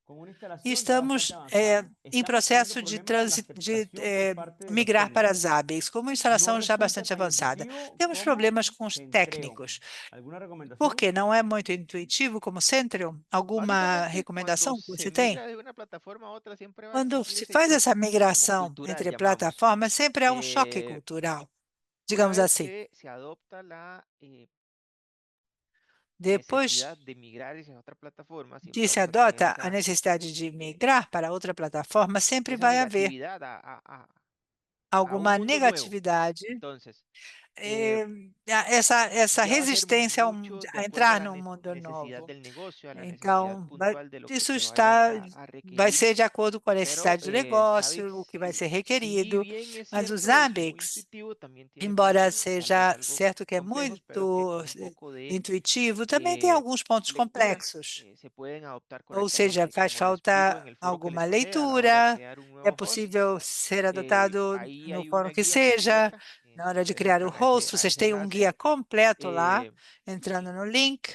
Con una E instalación ya estamos bastante avanzada. em Estamos teniendo processo de, problemas con la aceptación por parte de los migrar para técnicos. Zabbix, com uma No instalação já resulta bastante tan avançada. intuitivo Temos como problemas com os Centreon. técnicos, ¿Alguna recomendación? porque não é muito intuitivo como Centrion. Alguma Básicamente, recomendação cuando que você se tem? migra de una plataforma a otra, siempre va a Quando existir se ese faz choque essa como migração cultural, entre llamamos. plataformas, sempre há um choque Eh, cultural, Una digamos vez assim. que se adopta la Depois necesidad de migrar hacia otra plataforma, siempre que se vamos a tener adota a esa, necessidade de migrar para outra plataforma, sempre esa vai haver negatividad a un alguma mundo nuevo. negatividade, Entonces, eh, essa ya va a ser resistência mucho de a acuerdo a entrar la num mundo necesidad novo. del negocio, a la necesidad Então, puntual de lo que isso se vaya vai a requerir. ser de acordo com a Pero necessidade do negócio, o Zabbix, que vai ser si requerido, bien es mas o cierto, es muy Zabbix, intuitivo, también tiene embora puntos tal vez seja algo certo que é complejos, pero que muito con un poco de intuitivo, também tem alguns pontos lectura complexos. se pueden adoptar Ou seja, correctamente. faz Como les puso en falta el foro que les alguma pasé, a la hora de leitura, crear un é nuevo host, possível ser adotado ahí no hay fórum una que guía seja, completa. na hora de Ustedes criar o entran host, a vocês ese têm um enlace, guia completo lá, y entrando no link,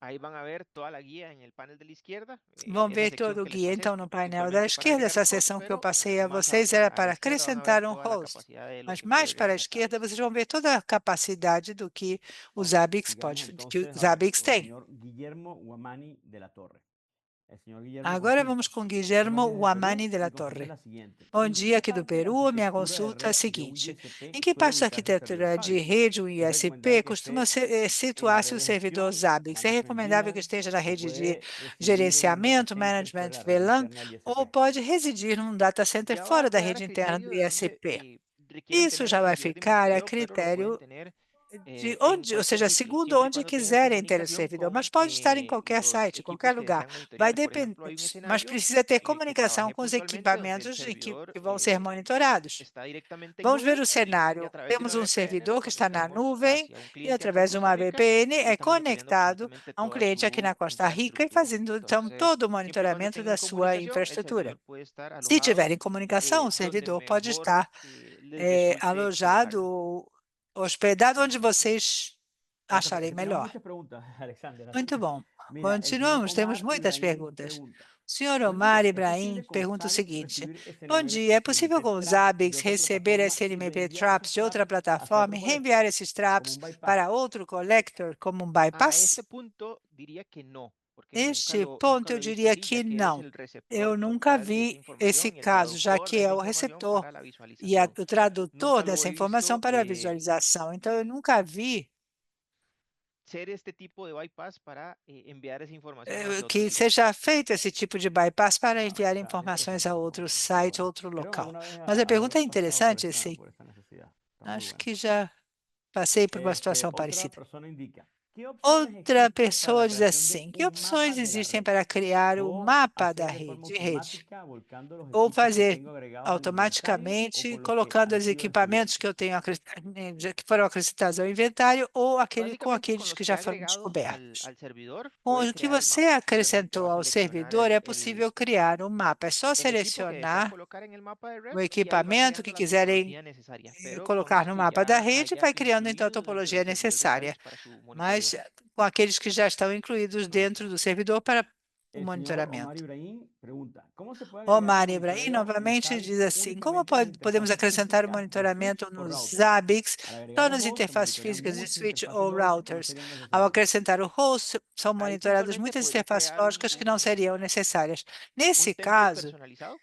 ahí van a ver toda la guía en el panel de la izquierda, vão esa ver sección todo o que les guia. pasé, Então, no painel da simplemente para esquerda, agregar essa un host, seção que eu pero passei a más vocês era a la para izquierda van a ver acrescentar um toda la host. capacidad de lo Mas que mais puede para a realizar esquerda, Zabbix. vocês vão ver toda a capacidade do que o Ok, Zabbix sigamos que o entonces ahora Zabbix con el tem. señor Guillermo Guamani de la Torre. El señor Guillermo Agora consulta. vamos com Habla Guillermo desde Perú Guamani de y la consulta Torre. la siguiente. Bom ¿En dia qué aqui do parte de la Peru. Minha arquitectura de consulta é a red de un seguinte: ISP em que suele parte da ubicarse el servidor arquitetura de Zabbix? rede um Es ISP recomendable que costuma esté en la situar-se red o de servidor gestión, Zabbix? É management recomendável que VLAN, esteja na o rede de puede residir en un data gerenciamento, center fuera management de la red VLAN, interna del ou ISP. pode residir num data center Ya va fora a da quedar rede a interna criterio do de dónde ISP? requieran Isso tener já el vai servidor de ficar a monitoreo, pero lo pueden critério tener de en onde, ou cualquier seja, sitio, segundo siempre y onde cuando tengan quiserem ter o comunicación servidor, mas con pode estar em qualquer los site, qualquer equipos que lugar. desean Vai monitorear. Por depender, ejemplo, hay un mas escenario precisa ter en el que comunicação trabajé com os puntualmente donde el equipamentos servidor que vão ser monitorados. está directamente en Vamos ver nube o y cenário. a través de Temos una um VPN servidor lo que está na conectamos nuvem hacia un e, cliente acá en através de Costa uma Rica VPN, y é está monitoreando conectado absolutamente a um toda cliente aqui na su Costa Rica e infraestructura. fazendo, então, Entonces, todo o siempre y cuando monitoramento da tengan sua comunicación, el infraestrutura. servidor puede estar Se alojado tiverem comunicação, o donde servidor pode mejor estar les resulte colocarlo. alojado, hospedado onde vocês Ok, acharem aquí tenemos melhor. muchas preguntas, Alexander. Así Muito que, bom. mira, el señor Continuamos, temos Omar muitas Ibrahim perguntas. pregunta. O senhor Buen Omar día, ¿es Ibrahim posible con pergunta o Zabbix seguinte: recibir Bom dia, é possível com o SNMP Zabbix traps de otra receber plataforma y SNMP reenviar traps esos de outra traps hacia plataforma otro e reenviar collector esses como traps un bypass? para outro collector como um A bypass? este punto diría que no, porque Neste nunca ponto, lo eu he visto diria así, ya que que eres não. el receptor Eu nunca total de esa vi esse información y el caso, já traductor que de é esa o información receptor para la e visualización. o tradutor Nunca lo dessa he informação visto para a visualização. Então, eu nunca vi ser este tipo de bypass para enviar esa información hacia otro que sitio. seja feito esse tipo de bypass para Ah, enviar está informações interesante a esa outro información, está site, buena. outro Creo que local. alguna vez Mas a pergunta é habré pasado interessante, sim. por esa necesidad. Está muy Acho buena. que já passei por uma situação Otra parecida. persona indica, ¿qué opciones Outra existen para pessoa la diz creación de assim: que un opções mapa de la existem red? para criar o ¿Puedo mapa da hacer de forma rede? automática volcando los Ou equipos que fazer tengo agregados al inventario o automaticamente con los que colocando han os sido equipamentos descubiertos? que eu tenho que foram acrescentados ao inventário ou com Básicamente, con aqueles los que que já ha foram agregado descobertos. al servidor, Com puede o que crear el você mapa. Simplemente acrescentou va a ao seleccionar servidor, é possível criar um mapa. É só el equipo que desea selecionar colocar en el mapa de red o y ahí va equipamento creando que la quiserem topología necesaria, pero con colocar los no que mapa da ya rede e haya vai criando então a incluido dentro topologia del servidor de necessária. Zabbix para su monitoreo. Mas com aqueles que já estão incluídos dentro Ok. do servidor para o El señor Omar monitoramento. Ibrahim pregunta, ¿cómo se puede agregar Omar el Ibrahim monitoreo en novamente Zabbix diz assim: como únicamente las podemos interfaces acrescentar o físicas de monitoramento switch o nos router? Zabbix Al agregar só el nas host, se interfaces monitorean físicas de muchas switch interfaces ou lógicas que no routers? serían Ao necesarias. acrescentar o host, são Ahí monitoradas puntualmente muitas podría interfaces crear lógicas que não seriam necessárias. un Nesse template caso, personalizado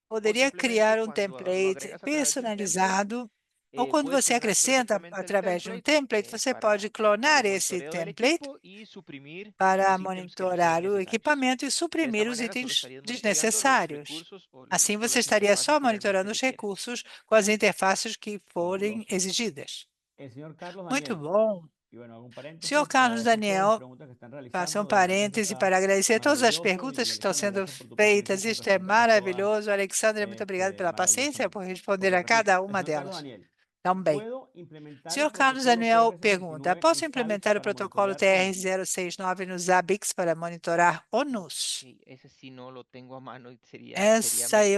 o poderia simplemente criar um cuando lo template agregas a través de un template, personalizado Ou quando puedes você clonar acrescenta perfectamente el através de um template template, você para pode clonar el esse monitoreo del template equipo y suprimir para los ítems que no sean monitorar o necesarios. equipamento e De esta suprimir os manera solo itens estarías monitoreando los desnecessários. recursos Assim, o você las estaria interfaces só que realmente monitorando os requieras. recursos com as interfaces que forem Fabuloso. exigidas. El señor Carlos Muito Daniel, bom. y bueno, hago un Senhor paréntesis, Carlos agradecer todas las Daniel, preguntas que están faça um realizando. De verdad que eso parêntese está para agradecer todas as maravilloso. perguntas Y que estão Alexandra, sendo gracias por tu paciencia feitas. con Isto é responderlas todas maravilhoso. Alexandre, muito obrigado pela paciência por responder Porque a cada repito, el uma señor Carlos delas Daniel, também. ¿puedo implementar el Senhor Carlos protocolo Daniel pergunta: TR-69 posso en implementar Zabbix o para protocolo monitorear ONUS? TR-069 no Zabbix para monitorar ONUS? Sí, ese sí no lo tengo a mano y sería mentirte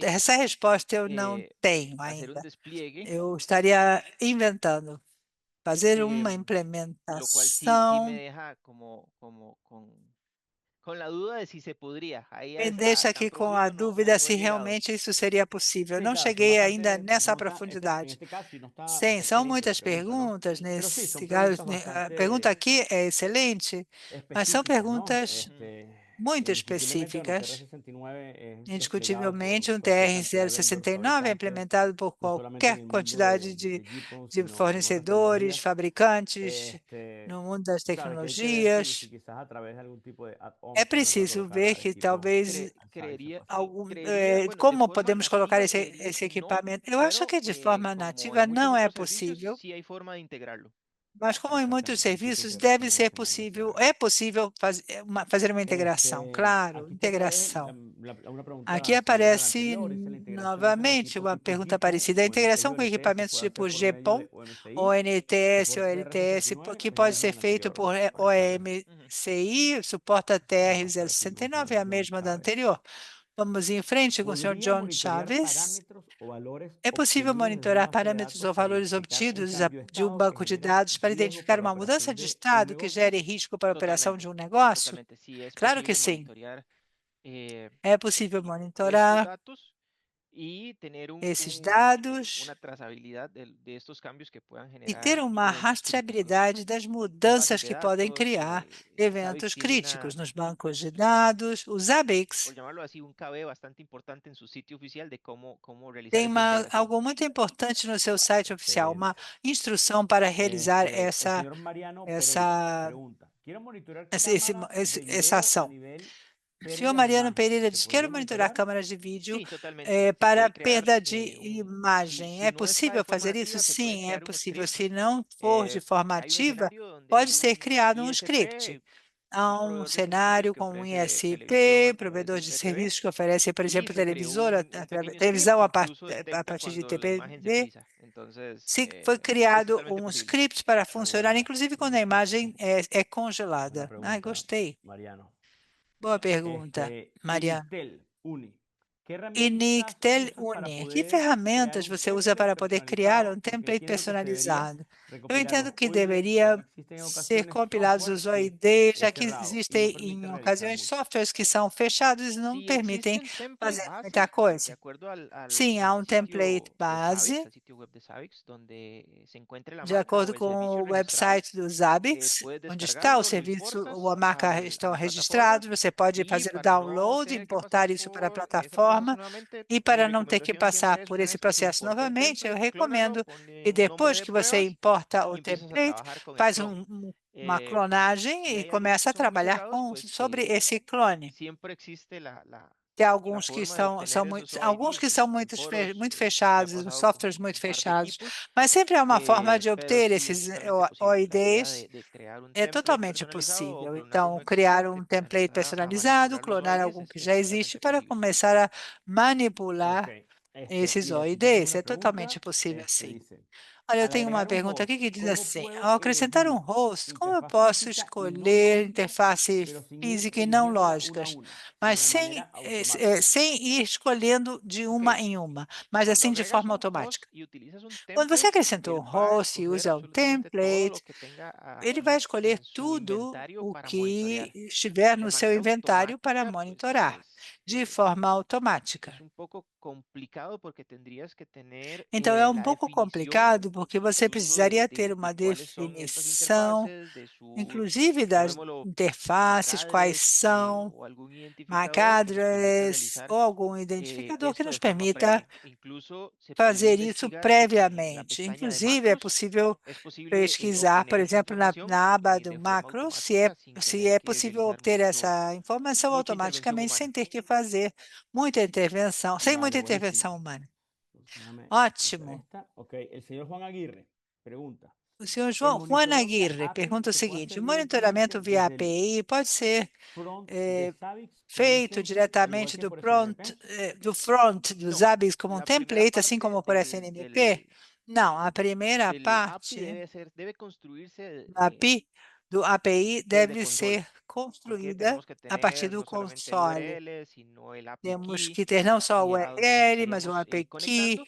Essa resposta eu não tenho hacer un ainda. despliegue, Eu estaria inventando, fazer uma lo cual sí me implementação. deja con la duda de si se podría. Ahí a Me esa deixa tan aqui com a profundo dúvida no se he llegado. realmente isso seria possível. Sí, Não claro, son cheguei ainda bastante, nessa no está, en profundidade. este caso, y no está Sim, são excelente la muitas pregunta, ¿no? perguntas Pero sí, nesse son caso. preguntas A pergunta bastante aqui é excelente, mas são específicas, ¿no? perguntas muito Indiscutiblemente, bueno, específicas. TR-69 es desplegado Indiscutivelmente, um cualquier cantidad de vendors, TR-069 é fabricantes, implementado por no solamente en qualquer el mundo quantidade de GPON, de sino en otras fornecedores, tecnologías. fabricantes no mundo das Claro, hay que ver si tecnologias. quizás a través de algún tipo de add-on É se pueda preciso colocar ver al que equipo, talvez Creería, bueno, de como forma podemos colocar nativa creería esse que no, equipamento. Eu acho pero que de forma como en nativa muchos não é otros servicios possível, sí hay forma de integrarlo. mas como em muitos Exactamente, sí, serviços porque deve requieren ser como possível, mucha... é possível fazer uma integração, claro, Aquí está otra vez integração. una Aqui pregunta similar a la aparece anterior, dice la integración con novamente equipos uma tipo pergunta GPON parecida. A o NTI integração o com LTS se equipamentos puede hacer tipo por medio GPON, de ou OMCI y NTS por ou LTS, TR-69, que es lo pode mismo ser que la feito anterior, por Alexandra. OMCI, suporta Vamos a ver si nos dice TR-069, é a John mesma da Chávez. anterior. Vamos em frente com o Sr. ¿Podría John monitorear Chaves. parámetros o valores É possível obtenidos desde una monitorar base de parâmetros datos ou para valores identificar un obtidos cambio de de um estado que banco de genere dados para riesgo identificar para la uma mudança operación de de un estado que negocio? gere risco para a operação de Totalmente, um negócio? totalmente. Sí es Claro que posible sim. monitorear É possível estos monitorar datos y tener esses dados una trazabilidad de estos cambios que puedan e ter generar uma eventos críticos rastreabilidade das en bases mudanças de que podem datos. criar Zabbix eventos tiene críticos nos bancos de dados. O Zabbix por llamarlo así, un KB bastante importante en su sitio oficial de cómo realizar tem esta integración. algo muito importante no seu site oficial, uma Excelente. instrução para realizar El señor Mariano Pereira essa pregunta, quiero monitorear essa, cámaras de essa video a ação. nivel O senhor pérdidas de Mariano imagen. Pereira ¿Se diz: quero podría monitorar monitorear? câmeras de vídeo Sí, totalmente. Se para puede crear perda de si imagem. É no está de possível forma fazer isso? nativa, se puede Sim, é crear un possível. script. Se não for de forma Hay un ativa, escenario donde pode hay ser un criado um script. ISP, un Há um proveedor de servicios cenário que com um ofrece televisión a ISP, través de provedor un de TPV, serviços que oferece, por y exemplo, se creó un pequeño televisão script, incluso a detecta partir de cuando la imagen se TPV. frisa. Entonces, Se foi es criado totalmente um posible. script para Muy funcionar, buena, inclusive me quando a gusta. imagem é congelada. Buena Ai, pregunta, gostei. Mariano. Boa pergunta, Mariana. Inictel Uni. ¿Qué E herramientas Nictel usas para Une. Que poder crear ferramentas un você usa para template poder criar personalizado? um Porque template entiendo que se debería personalizado? Eu recopilar los entendo que OIDs, pero deveria existen en ser ocasiones compilados software os que OIDs, já es que cerrado y no existem permite em realizar ocasiões mucho. softwares que são fechados e não Sí permitem existen template fazer muita bases, de coisa. acuerdo Sim, há um al template sitio de Zabbix, base, al sitio web de Zabbix, donde se encuentre la de marca o acordo el com servicio o registrado. website do Zabbix, Puedes onde está o descargarlo, lo serviço ou a importas marca a estão la plataforma registrados, você pode y fazer o para no download, tener que pasar importar isso para a por ese proceso plataforma. nuevamente, E mi para não ter que recomendación passar siempre es por una esse vez que se processo importó el novamente, eu template, clónalo, recomendo ponle que un nombre depois de que você pruebas importa y o empieces a template, trabajar con el faz clon. uma clonagem Si e hay algunos que começa a son muy trabalhar cerrados, pues sobre esse clone. siempre existe Tem la alguns que forma de obtener esos alguns que OIDs são en foros. muito Me ha fechados, pasado softwares con muito un par de fechados, equipos, mas sempre há uma forma de pero obter sí es esses totalmente posible. La idea OIDs. de crear un É template totalmente personalizado o possível. clonar Então, uno criar existente um para template empezar a personalizado, manipular los clonar OIDs algum que es já existe totalmente para posible. começar a Ok, manipular esses y aquí tenemos OIDs. una É totalmente pregunta, possível, sim. dice, Olha, eu al tenho uma agregar un pergunta aqui host, que diz ¿cómo assim: puedo ao acrescentar um elegir host, como eu interfaz posso física y no escolher lógica, interface pero sin ir física e não eligiéndola una a lógicas, una, mas sino de manera automática? sem ir escolhendo de Ok, uma em uma, mas cuando assim de agregas forma un host automática? y utilizas un Quando você template, acrescentou él um va a host e escoger usa um absolutamente todo lo template, que tenga ele vai escolher en su tudo inventario o para que monitorear estiver de no seu manera inventário para automática, monitorar. de forma automática. Es un poco complicado porque tendrías que tener Então, é um la pouco definición complicado, porque você incluso precisaria ter de uma cuáles son estas definição, interfaces, de sus, inclusive das llamémoslo, interfaces, MAC quais address são, o algún MAC identificador que nos permita address realizar ou algum identificador que esto nos de forma permita previa. Incluso se podría fazer isso investigar si en la previamente. pestaña de Inclusive, é macros possível es posible pesquisar, por obtener esta exemplo, información na aba do de forma macro, automática sin se tener é que possível realizar obter essa informação mucha intervención automaticamente sem humana. ter que fazer muita intervenção, sem muita Vale, intervenção buenísimo. humana. Entonces, déjame Ótimo. hacer esta. Ok, el señor Juan Aguirre pregunta. O senhor El Juan monitoreo vía Aguirre API pergunta o se puede seguinte: hacer o monitoramento directamente via desde el API pode ser front de eh, Zabbix como un feito template, al igual diretamente que do por front, SNMP? do front do No, Zabbix como um la primera template, assim parte como por SNMP? Não, a primeira del API parte debe construirse do API desde deve consola, ser porque construída tenemos que a partir tener do no solamente el console. URL, sino el API Temos key, que ter não só o a donde nos URL, mas o estaríamos API key,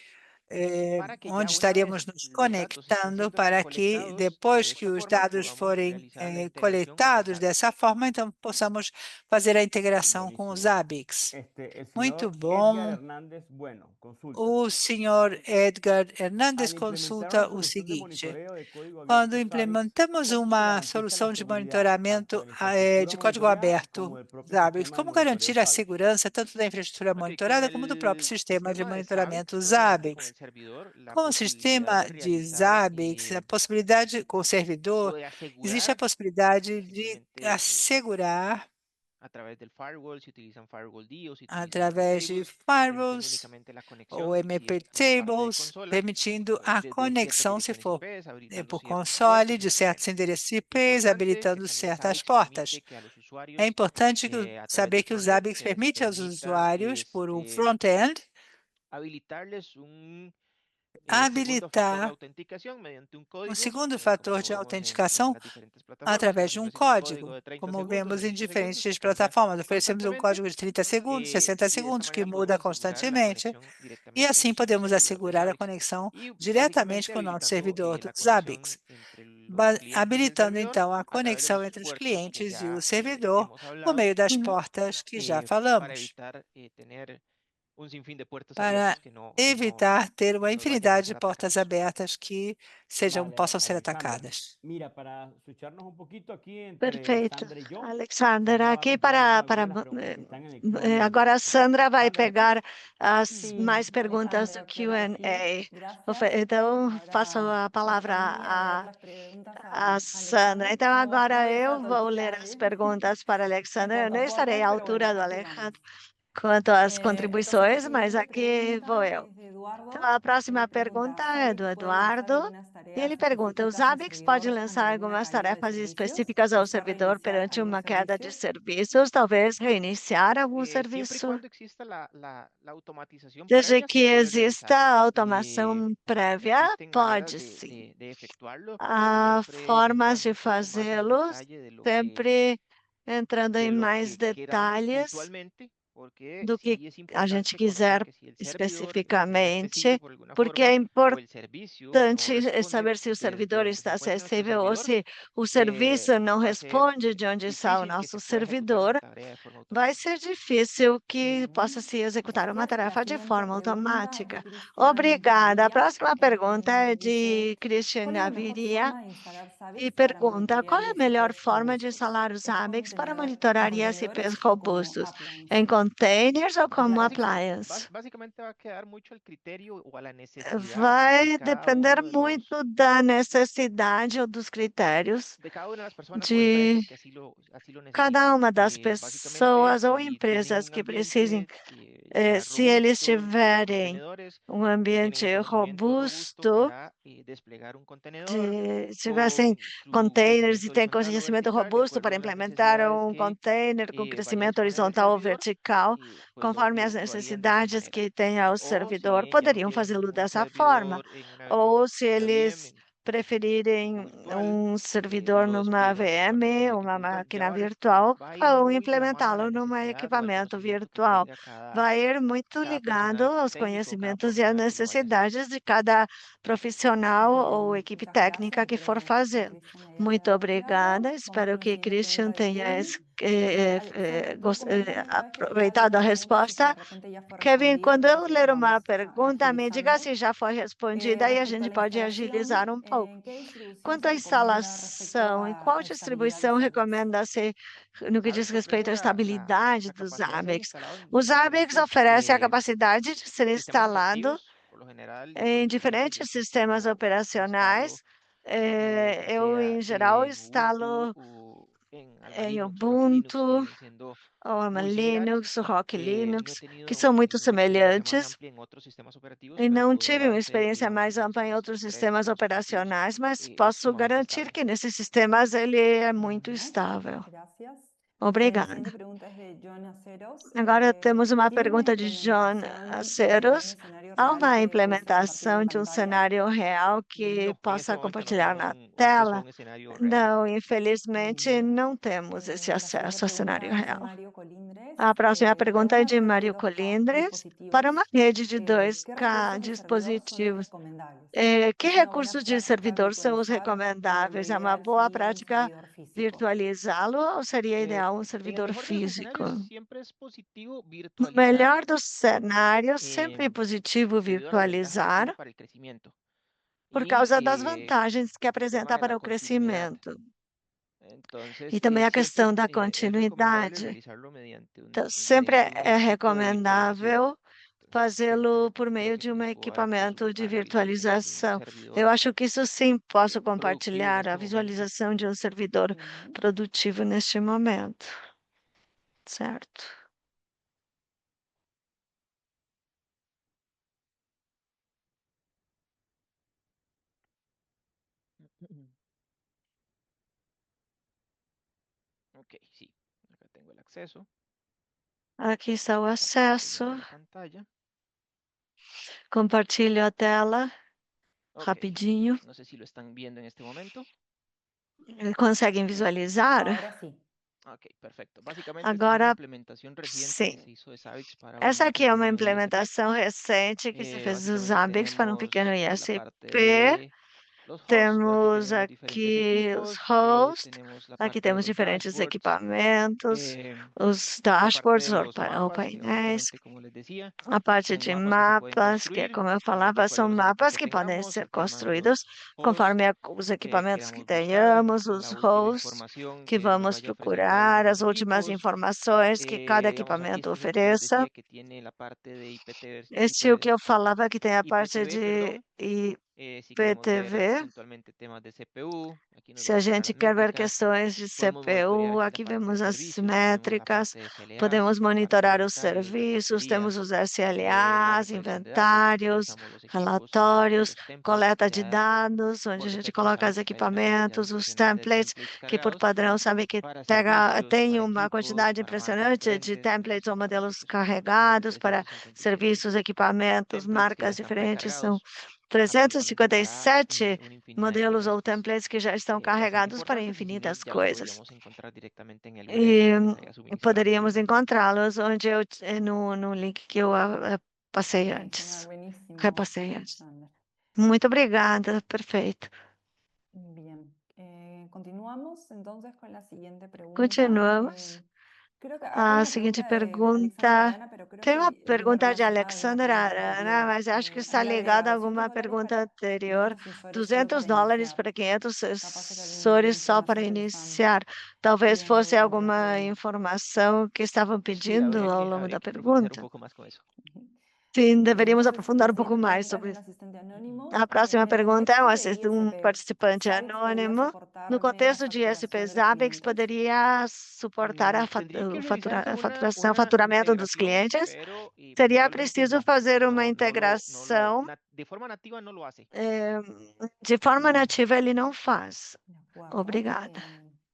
conectando, para que ya onde una estaríamos vez nos los datos estén conectando siendo para que, recolectados de depois que esta os forma, dados podamos forem realizar la integración a coletados Zabbix. dessa forma, então possamos fazer a integração com o Buenísimo. Zabbix. El Muito señor Edgar bom. Hernández Bueno consulta. O senhor Edgar Hernandes Al implementar consulta una o solución de seguinte: monitoreo de código quando abierto Zabbix, implementamos ¿cómo se uma garantiza la solução de seguridad tanto monitoramento de la infraestructura de código monitoreada aberto, como del propio Zabbix, sistema de como monitoreo garantir a Zabbix? segurança tanto da infraestrutura Ok, con monitorada como do próprio el sistema de sistema de monitoramento Zabbix, propiamente con Zabbix? el servidor, la Com o posibilidad sistema de de realizar Zabbix, a possibilidade, com o o servidor, de existe a asegurar possibilidade de simplemente assegurar, a través del firewall, si utilizan firewall D o si utilizan MP através de tables, permitiendo firewalls únicamente la ou conexión si MP es por la parte de tables, consola, permitindo a desde ciertas conexão, se direcciones for IP, habilitando por ciertas console, puertas y de mantener. certos endereços IPs, Importante que habilitando también certas Zabbix portas. permite que a los É usuarios importante a través saber del que o frontend Zabbix se les permite aos permita usuários, por um front-end, habilitarles un segundo factor de habilitar autenticación mediante un um código, segundo como fator lo de vemos en autenticação las diferentes plataformas. através Están de um ofreciendo un código código, de 30 como segundos, vemos em 60 segundos, que diferentes cambia plataformas. Oferecemos um constantemente código de 30 segundos, 60 y de esta segundos, que manera muda podemos asegurar la constantemente, conexión e directamente a assim nuestro podemos servidor de assegurar a Zabbix conexão y diretamente básicamente com o nosso habilitando servidor do la Zabbix, conexión entre los clientes y el habilitando servidor então a a través de conexão los entre os puertos que clientes e o ya servidor hemos por hablado meio das Uhum. portas que já para falamos, evitar tener un sinfín de puertas para abiertas que no evitar ter uma nos vayan a infinidade de ser portas atacados. abertas que Vale, possam ser Alexandra. atacadas. Mira, para switcharnos un poquito aquí entre Perfeito. Sandra y yo, Alexander, Sandra va a aqui continuar con para algunas de las preguntas que están en el Q&A. agora a Sandra vai Sandra, ¿me pegar escuchas? as Sí, mais perguntas do Alejandro, claro que sí. Q&A. Gracias. Então, passo Ahora a palavra pasa a mí a leer a las preguntas a a Sandra. Alexander. Então, No, no agora voy a estar eu todo el vou día ler as perguntas para en Alexander. Eu cuanto não a estarei fotos, à pero bueno, altura do aquí vamos. Alejandro quanto às Entonces, la contribuições, mas siguiente aqui vou pregunta eu. es de Então, Eduardo. a Él próxima pregunta, pergunta é do ¿Zabbix puede lanzar Eduardo. algunas E tareas ele pergunta: o específicas al Zabbix pode servidor lançar ante alguna algumas caída de tarefas servicios? específicas ao Quizá servidor reiniciar perante algunos uma queda de servicios. serviços, talvez reiniciar algum Siempre y serviço? cuando exista la automatización Desde previa, se que puede exista realizar. a automação prévia, Existen maneras pode sim. de efectuarlo, Há siempre formas entrando de un poco más en fazê-los, detalle sempre entrando em de lo mais que queramos detalhes puntualmente, porque do que sí es a gente importante conocer quiser que si el servidor está especificamente, inacesible por alguna porque é forma o importante el servicio no responde saber se o desde servidor donde se está encuentra nuestro acessível ou servidor, se o serviço não va a ser responde de onde está o difícil que nosso se pueda ejecutar una servidor, tarea de forma vai automática. ser difícil que possa Bien. se executar uma Después, la tarefa de siguiente forma pregunta es de automática. Cristian Obrigada. A Gaviria. próxima pergunta é Dice, de Christian ¿cuál es la mejor Gaviria forma de instalar e Zabbix para pergunta: qual monitorear é a melhor ISPs forma de robustos? instalar os ¿Es con Zabbix para en monitorar ISPs contenedores o como robustos? appliance? Em containers ou como Gracias. appliance? Básicamente va a quedar mucho al criterio o a la necesidad Vai depender muito da necessidade ou dos critérios de cada una de las personas o de empresas que así lo cada necesiten. uma das Básicamente, pessoas ou si tienen empresas un que precisem, ambiente ya se eles robusto de tiverem contenedores, um tienen el ambiente conocimiento robusto robusto, para desplegar un contenedor se tivessem con su containers e crecimiento têm horizontal o conhecimento vertical, de robusto para acuerdo a las implementar necesidades um que container com vayan crescimento surgiendo en el horizontal ou servidor, vertical, pues conforme as lo harían de esta necessidades manera. que tenha o O si servidor, bien ya no poderiam quieren fazê-lo un dessa forma. servidor en Ou se una eles VM preferirem virtual, um servidor lo numa despliegan de esta manera. VM, El uma equipo virtual máquina ya virtual, va a ir ou muy de la mano a la implementá-lo num necesidad o al equipamento conocimiento que virtual. tenga Vai ir muito cada ligado personal aos técnico, cada conhecimentos e às profesional que lo vaya a hacer. necessidades de cada profissional ou Bien, equipe muchas técnica gracias. que for Espero que fazer. Christian haya Muito quedado claro. obrigada. Vamos Espero con la que siguiente Christian pregunta de tenha Kevin. aproveitado a resposta. Kevin, quando eu ler uma pergunta, me diga se já foi respondida e a gente pode agilizar um pouco. Quanto à instalação, em qual distribuição recomenda-se no que diz respeito à estabilidade dos ABECs? Os ABECs oferecem a capacidade de ser instalado em diferentes sistemas operacionais. Eu, em geral, instalo em Ubuntu, ou Linux, Rock Linux, que são muito semelhantes. E não tive uma experiência mais ampla em outros sistemas operacionais, mas posso garantir que nesses sistemas ele é muito estável. Obrigada. Agora temos uma pergunta de John Aceros. Há uma implementação de um cenário real que possa compartilhar na tela? Não, infelizmente, não temos esse acesso ao cenário real. A próxima pergunta é de Mário Colindres. Para uma rede de 2K dispositivos, que recursos de servidor são os recomendáveis? É uma boa prática virtualizá-lo ou seria ideal um servidor físico? No melhor dos cenários, sempre é positivo virtualizar por causa das vantagens que apresenta para o crescimento. E também a questão da continuidade. Então, sempre é recomendável fazê-lo por meio de um equipamento de virtualização. Eu acho que isso sim posso compartilhar a visualização de um servidor produtivo neste momento. Certo. Ok, sí. Acá tengo el acceso. Aqui está o acesso. La pantalla. Compartilho a tela Ok, rapidinho. no sé si lo están viendo en este momento. Conseguem visualizar? Ahora sí. Ok, perfecto. Básicamente esta es Agora, una implementación reciente que sim. se hizo de Zabbix para Essa un aqui é uma pequeño ISP. implementação recente que se fez dos Básicamente Zabbix para um tenemos pequeno la ISP. parte de los hosts, aquí Temos tenemos diferentes aqui os equipos, hosts, tenemos la aqui parte de temos los diferentes dashboards, equipamentos, os la parte dashboards de ou los mapas, que painéis, básicamente, como les decía, a parte son de mapas que se pueden mapas, que, construir como eu de falava, acuerdo são a los equipos mapas que que podem tengamos, ser el tema de construídos los conforme hosts os que equipamentos que queramos buscar, tenhamos, os la última hosts información que que nos vamos vaya ofreciendo cada uno de procurar, los as últimas equipos. informações que cada Digamos, aquí equipamento este ejemplo les ofereça. decía que tiene la parte de Este é o que eu falava que tem a parte IPTV, de perdón. Si queremos ver IPTV. puntualmente temas de CPU, aquí nos Se a vamos para gente las quer ver métricas, questões de podemos monitorear CPU, aquí aqui la parte vemos de as servicios, tenemos la métricas, parte de SLA, podemos la parte de monitorar os inventarios, serviços, temos reposterías, os la SLAs, recolección de datos, aquí inventários, lanzamos los equipos, relatórios, los templates coleta de ya dados, onde por a gente defecto coloca sabe os que hay una cantidad equipamentos, os impresionante de templates, que por cargados padrão sabe que para servicios, tem para uma equipos, quantidade para marcas impressionante de diferentes, templates ou para modelos nosotros carregados para 357 serviços, equipamentos, templates que ya marcas están diferentes. São absolutamente para 357 una infinidad de modelos ou cosas templates que já estão bastante carregados para importantes, y si bien infinitas ya los coisas. podríamos encontrar directamente en el URL E que les había suministrado poderíamos anteriormente. encontrá-los onde no link que eu passei Genial, antes, buenísimo, repassei antes. Alexander. Muito obrigada, perfeito. Bien, continuamos entonces con la siguiente pregunta. Continuamos. Creo que acá hay A una seguinte pregunta de Alexander pergunta. Arana, pero creo Tem uma que viene pergunta de relacionada a alguna Alexander pregunta Arana, anterior. mas acho que está Ahí la de ligada a $200 alguma pergunta para anterior. 500 sensores solo para $200 iniciar. para 500 Capaz era sensores só información para que les estaban iniciar. Talvez pidiendo fosse durante la alguma pregunta. informação que estavam Sí, pedindo ao longo habría da que profundizar un pergunta. poco más con eso. Sim, deveríamos Entonces, aprofundar la um pouco siguiente mais pregunta es de sobre un isso. asistente anónimo. A próxima En el pergunta é contexto de um ISP, participante ¿Zabbix podría anônimo. No soportar contexto megas de ISP facturaciones Zabbix, clientes? poderia suportar a Tendría que realizar faturação, una faturamento dos integración, clientes. pero Seria puntualmente preciso no. fazer uma No integração. de forma nativa no lo hace. De forma nativa, ele não faz. De acuerdo. Obrigada.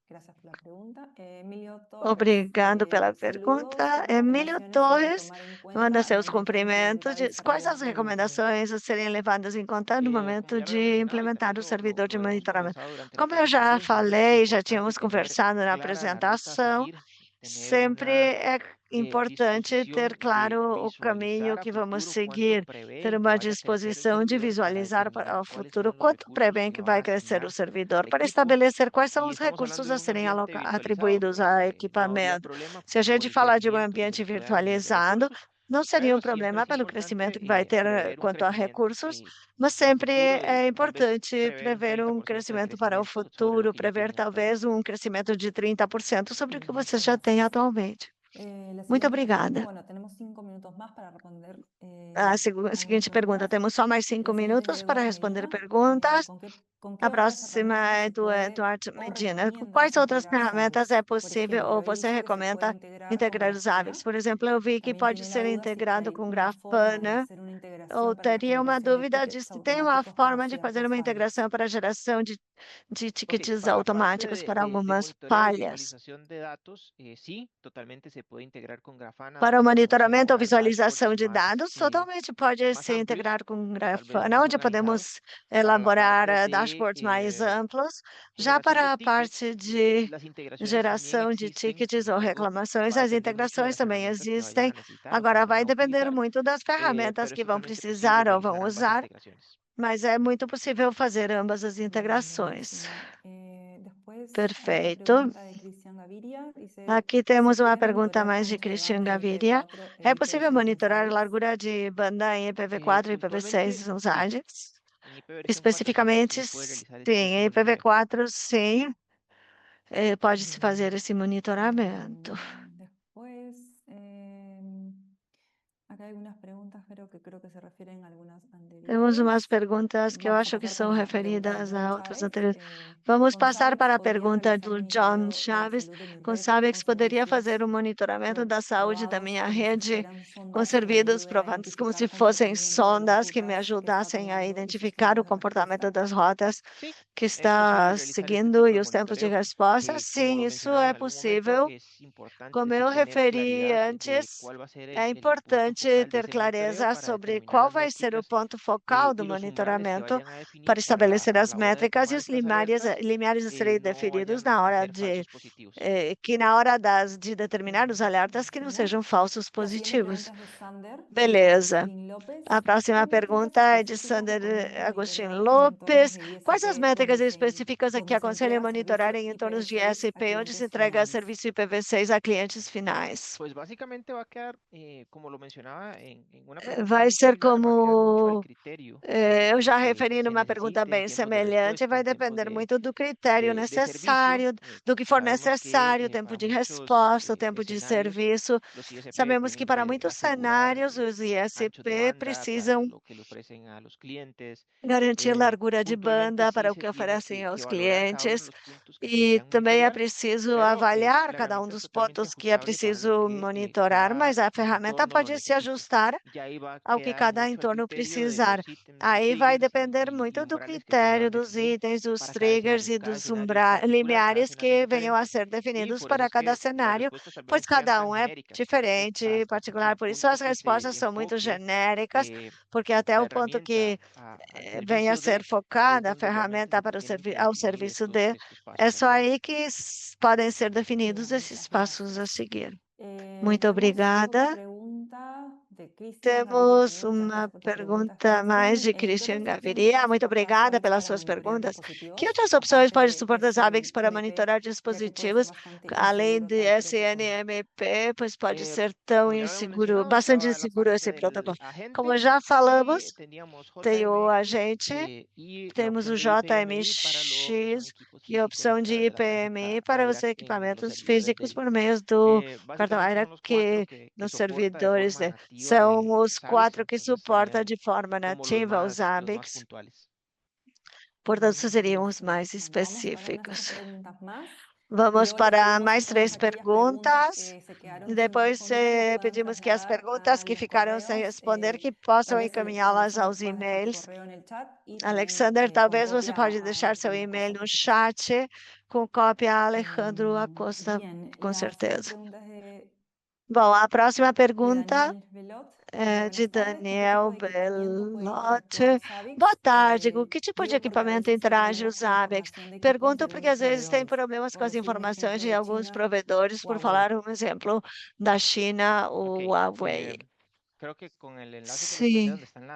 Gracias por la pregunta. Emilio Torres. Obrigado pela Saludos. pergunta. ¿Qué Emílio recomendaciones Torres tomar en cuenta manda al seus momento de cumprimentos. implementar el Diz, quais servidor as de monitoring? recomendações a serem levadas em conta no Como momento ya lo he de mencionado, y implementar también o servidor de lo hemos monitoramento? conversado durante la Como eu já presentación, siempre es falei, já importante tínhamos tener conversado na clara la ruta a apresentação, seguir sempre é importante ter claro o caminho que vamos seguir, ter uma disposição de visualizar para o futuro quanto prevê que vai crescer o servidor, para estabelecer quais são os recursos a serem atribuídos ao equipamento. Se a gente falar de um ambiente virtualizado, não seria um problema pelo crescimento que vai ter quanto a recursos, mas sempre é importante prever um crescimento para o futuro, prever talvez um crescimento de 30% sobre o que você já tem atualmente. Muito obrigada. A seguinte pergunta: temos só mais 5 minutos para responder perguntas. A próxima é do Eduardo Medina. Com quais outras ferramentas é possível ou você recomenda integrar os hábitos? Por exemplo, eu vi que pode ser integrado com Grafana, ou teria uma dúvida de se tem uma forma de fazer uma integração para a geração de tickets automáticos para algumas falhas. Para o monitoramento ou visualização de dados, totalmente pode ser integrado com Grafana, onde podemos elaborar dashboards mais amplos. Já para a parte de geração de tickets ou reclamações, as integrações também existem. Agora, vai depender muito das ferramentas que vão precisar ou vão usar, mas é muito possível fazer ambas as integrações. Perfeito. Aqui temos uma pergunta mais de Christian Gaviria. É possível monitorar a largura de banda em IPv4 e IPv6 nos ADIs? Especificamente, sim, em IPv4, sim, pode-se fazer esse monitoramento. Temos umas perguntas que eu acho que são referidas a outras anteriores. Vamos passar para a pergunta do John Chaves. Com Sabex, poderia fazer o monitoramento da saúde da minha rede com serviços provantes como se fossem sondas que me ajudassem a identificar o comportamento das rotas que está seguindo e os tempos de resposta? Sim, isso é possível. Como eu referi antes, é importante ter clareza sobre qual vai ser o ponto focal do monitoramento para estabelecer as métricas e os limiares a serem definidos na hora de determinar os alertas que não sejam falsos positivos. Beleza. A próxima pergunta é de Sander Agostinho Lopes. Quais as métricas específicas que aconselham monitorar em entornos de SP, onde se entrega serviço IPv6 a clientes finais? Vai ser como eu já referi numa pergunta bem semelhante, vai depender muito do critério necessário, do que for necessário, tempo de resposta, o tempo de serviço. Sabemos que para muitos cenários, os ISP precisam garantir largura de banda para o que oferecem aos clientes e também é preciso avaliar cada um dos pontos que é preciso monitorar, mas a ferramenta pode se ajustar ao que cada entorno precisar. Aí vai depender muito do critério, dos itens, dos triggers e dos limiares que venham a ser definidos para cada cenário, pois cada um é diferente, particular. Por isso, as respostas são muito genéricas, porque até o ponto que venha a ser focada a ferramenta para ao serviço de, é só aí que podem ser definidos esses passos a seguir. Muito obrigada. Temos uma pergunta mais de Christian Gaviria. Muito obrigada pelas suas perguntas. Que outras opções pode suportar Zabbix para monitorar dispositivos, além de SNMP, pois pode ser tão inseguro, bastante inseguro esse protocolo. Como já falamos, tem o agente, temos o JMX e a opção de IPMI para os equipamentos físicos por meio do cartão AIRA que nos servidores são os 4 que suportam de forma nativa os Zabbix. Portanto, seriam os mais específicos. Vamos para mais 3 perguntas. Depois pedimos que as perguntas que ficaram sem responder, que possam encaminhá-las aos e-mails. Alexander, talvez você pode deixar seu e-mail no chat com cópia a Alejandro Acosta, com certeza. Bom, a próxima pergunta de Daniel ¿Qué tipo de equipamiento puede Belotti. interactuar Zabbix? Boa tarde. Com que tipo de Digo porque a equipamento veces interage o tenemos Zabbix? información de equipos Pergunto de porque algunos às vezes tem proveedores. problemas com Por as decir un informações ejemplo de de alguns China, provedores, por Huawei. falar um exemplo da China, o Ok, Huawei. creo que con el enlace que les pasé Sim. donde están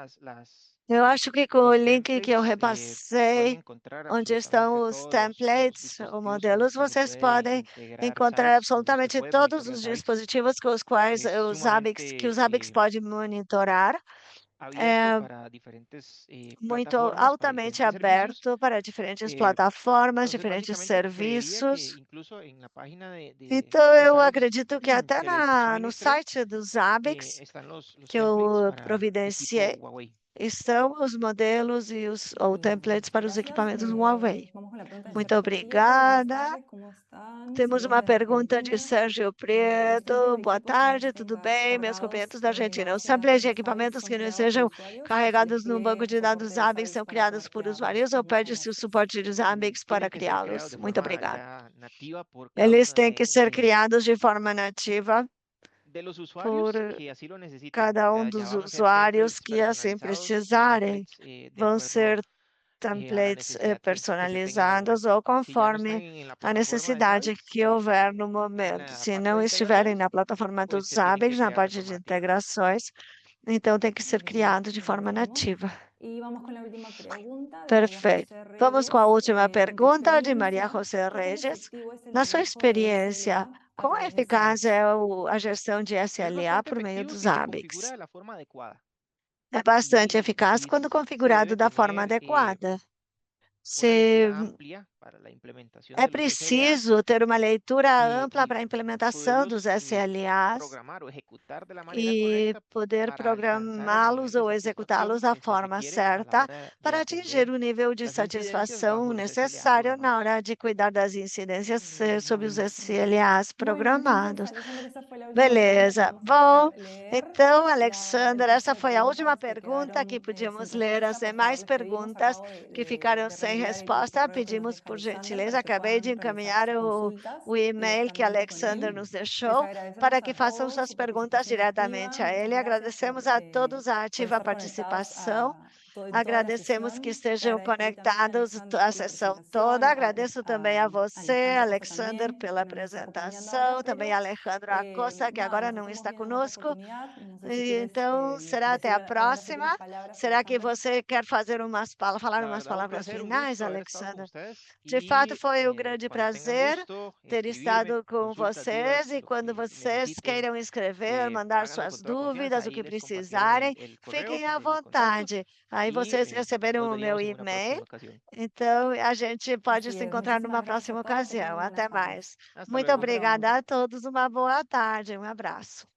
Eu acho que com o los link que eu templates, pueden repassei, encontrar onde estão absolutamente os todos los templates ou dispositivos con modelos, los que se vocês puede podem integrar encontrar Zabbix, donde se absolutamente puede todos monitorear os Zabbix. dispositivos com os quais Es o Zabbix, que o Zabbix sumamente pode monitorar. abierto É para diferentes muito plataformas, para altamente diferentes servicios. aberto para diferentes Eh, plataformas, Entonces, diferentes básicamente, creería que serviços. incluso en la página Então, de eu Zabbix acredito que até que les no suministré, site do Zabbix, están los que templates eu para equipo providenciei, Huawei. estão os modelos e ou Bien, templates para os gracias. equipamentos Huawei. Vamos con la pregunta de Muito Sergio Prieto. Buenas obrigada. tardes, ¿cómo están? Temos Saludos uma desde pergunta de Argentina. Sérgio Los Prieto. samples de Boa equipos que no tarde, estén tudo bem? Meus cargados clientes da Argentina. Os base de samples de datos Zabbix equipamentos son que não creados por estejam usuarios, o carregados no banco despliegue de dados soporte de Zabbix Zabbix são para criados poder por crearlos usuários ou mismos pede-se o nativos. suporte de Zabbix para Tienen que ser creados criá-los? de Muito forma obrigada. ya nativa por cada Eles uno têm que ser criados de forma nativa de los por usuarios que así lo necesiten. cada O sea, dos ya van a ser usuários templates que assim personalizados y precisarem. templates de Vão acuerdo ser a la templates necesidad que se tenga en el personalizados momento. ou Si ya no están conforme en la a plataforma de necessidade Zabbix, que houver no en momento. la Se parte não de estiverem integraciones, na plataforma do pues se tienen que Zabbix, na crear de parte forma de nativa. integrações, então tem que ser Bien, criado de forma buenísimo. nativa. Y vamos con la última pregunta de María Perfeito. José Vamos com a Reyes. última En tu pergunta de Maria experiencia, José ¿qué tan Regis. efectivo es el Na sua manejo de experiência, SLA a quão través de eficaz Zabbix? é a gestão de Es SLA bastante por meio efectivo do si se configura Zabbix? de la forma adecuada É bastante eficaz y quando se configurado debe da forma tener adequada. una Se lectura amplia para la implementación é de los SLA preciso ter uma leitura ampla y para a implementação dos poderlos SLAs programar o ejecutar de la manera e correcta poder para alcanzar el nivel programá-los de ou executá-los satisfacción da que se forma requiere a la certa hora de para atingir atender o nível de las incidencias satisfação bajo los SLA necessário na programados. hora de cuidar das incidências sobre os Buenísimo. SLAs Bueno, entonces, programados. Alexander, esa fue la última pregunta que Beleza. vamos a Bom, poder leer. então, El Alexander, resto essa de foi a última preguntas que pergunta que quedaron podíamos sin ler. respuesta, As por favor, demais les pedimos, perguntas acabo de, que ficaram de sem reenviar el resposta, correo que nos pedimos dejó por Alexander gentileza, para que acabei de puedan realizar encaminhar sus consultas o e-mail que directamente con Alexander él. nos Les deixou agradecemos para que a façam todos suas su perguntas participación diretamente activa. a Muchas ele. gracias Agradecemos a todos a por ativa estar conectados participação. toda la Agradecemos que sesión. Te estejam agradezco a ti también, conectados Alexander, a por la sessão presentación, toda. Agradeço também a você, Alejandro Acosta Alexander, también, pela que nos está acompañando ahora, apresentação, também pero Alejandro Acosta, que agora nada, nos não estamos está viendo en otra conosco. oportunidad. No sé si E quieres então, será até decir a algunas próxima. últimas palabras, Será que Alexander. você quer falar La umas verdad, un palavras placer, un finais, gusto haber estado con Alexander? ustedes De fato, y foi um grande cuando tengan prazer gusto, ter escribirme, estado com consultas, vocês dudas, e lo quando que vocês necesiten, queiram escrever, mandar háganlo suas con toda confianza. dúvidas, o Ahí que les compartieron precisarem, el correo fiquem à de mis contactos vontade. Aí y vocês nos receberam o meu veríamos en una e-mail, próxima ocasión. então a gente pode Así se es, encontrar muchísimas numa gracias a próxima todos, que tengan ocasião. buenas Até tardes. mais. Hasta Muito luego. Nos vemos. obrigada a todos, uma boa tarde, um abraço.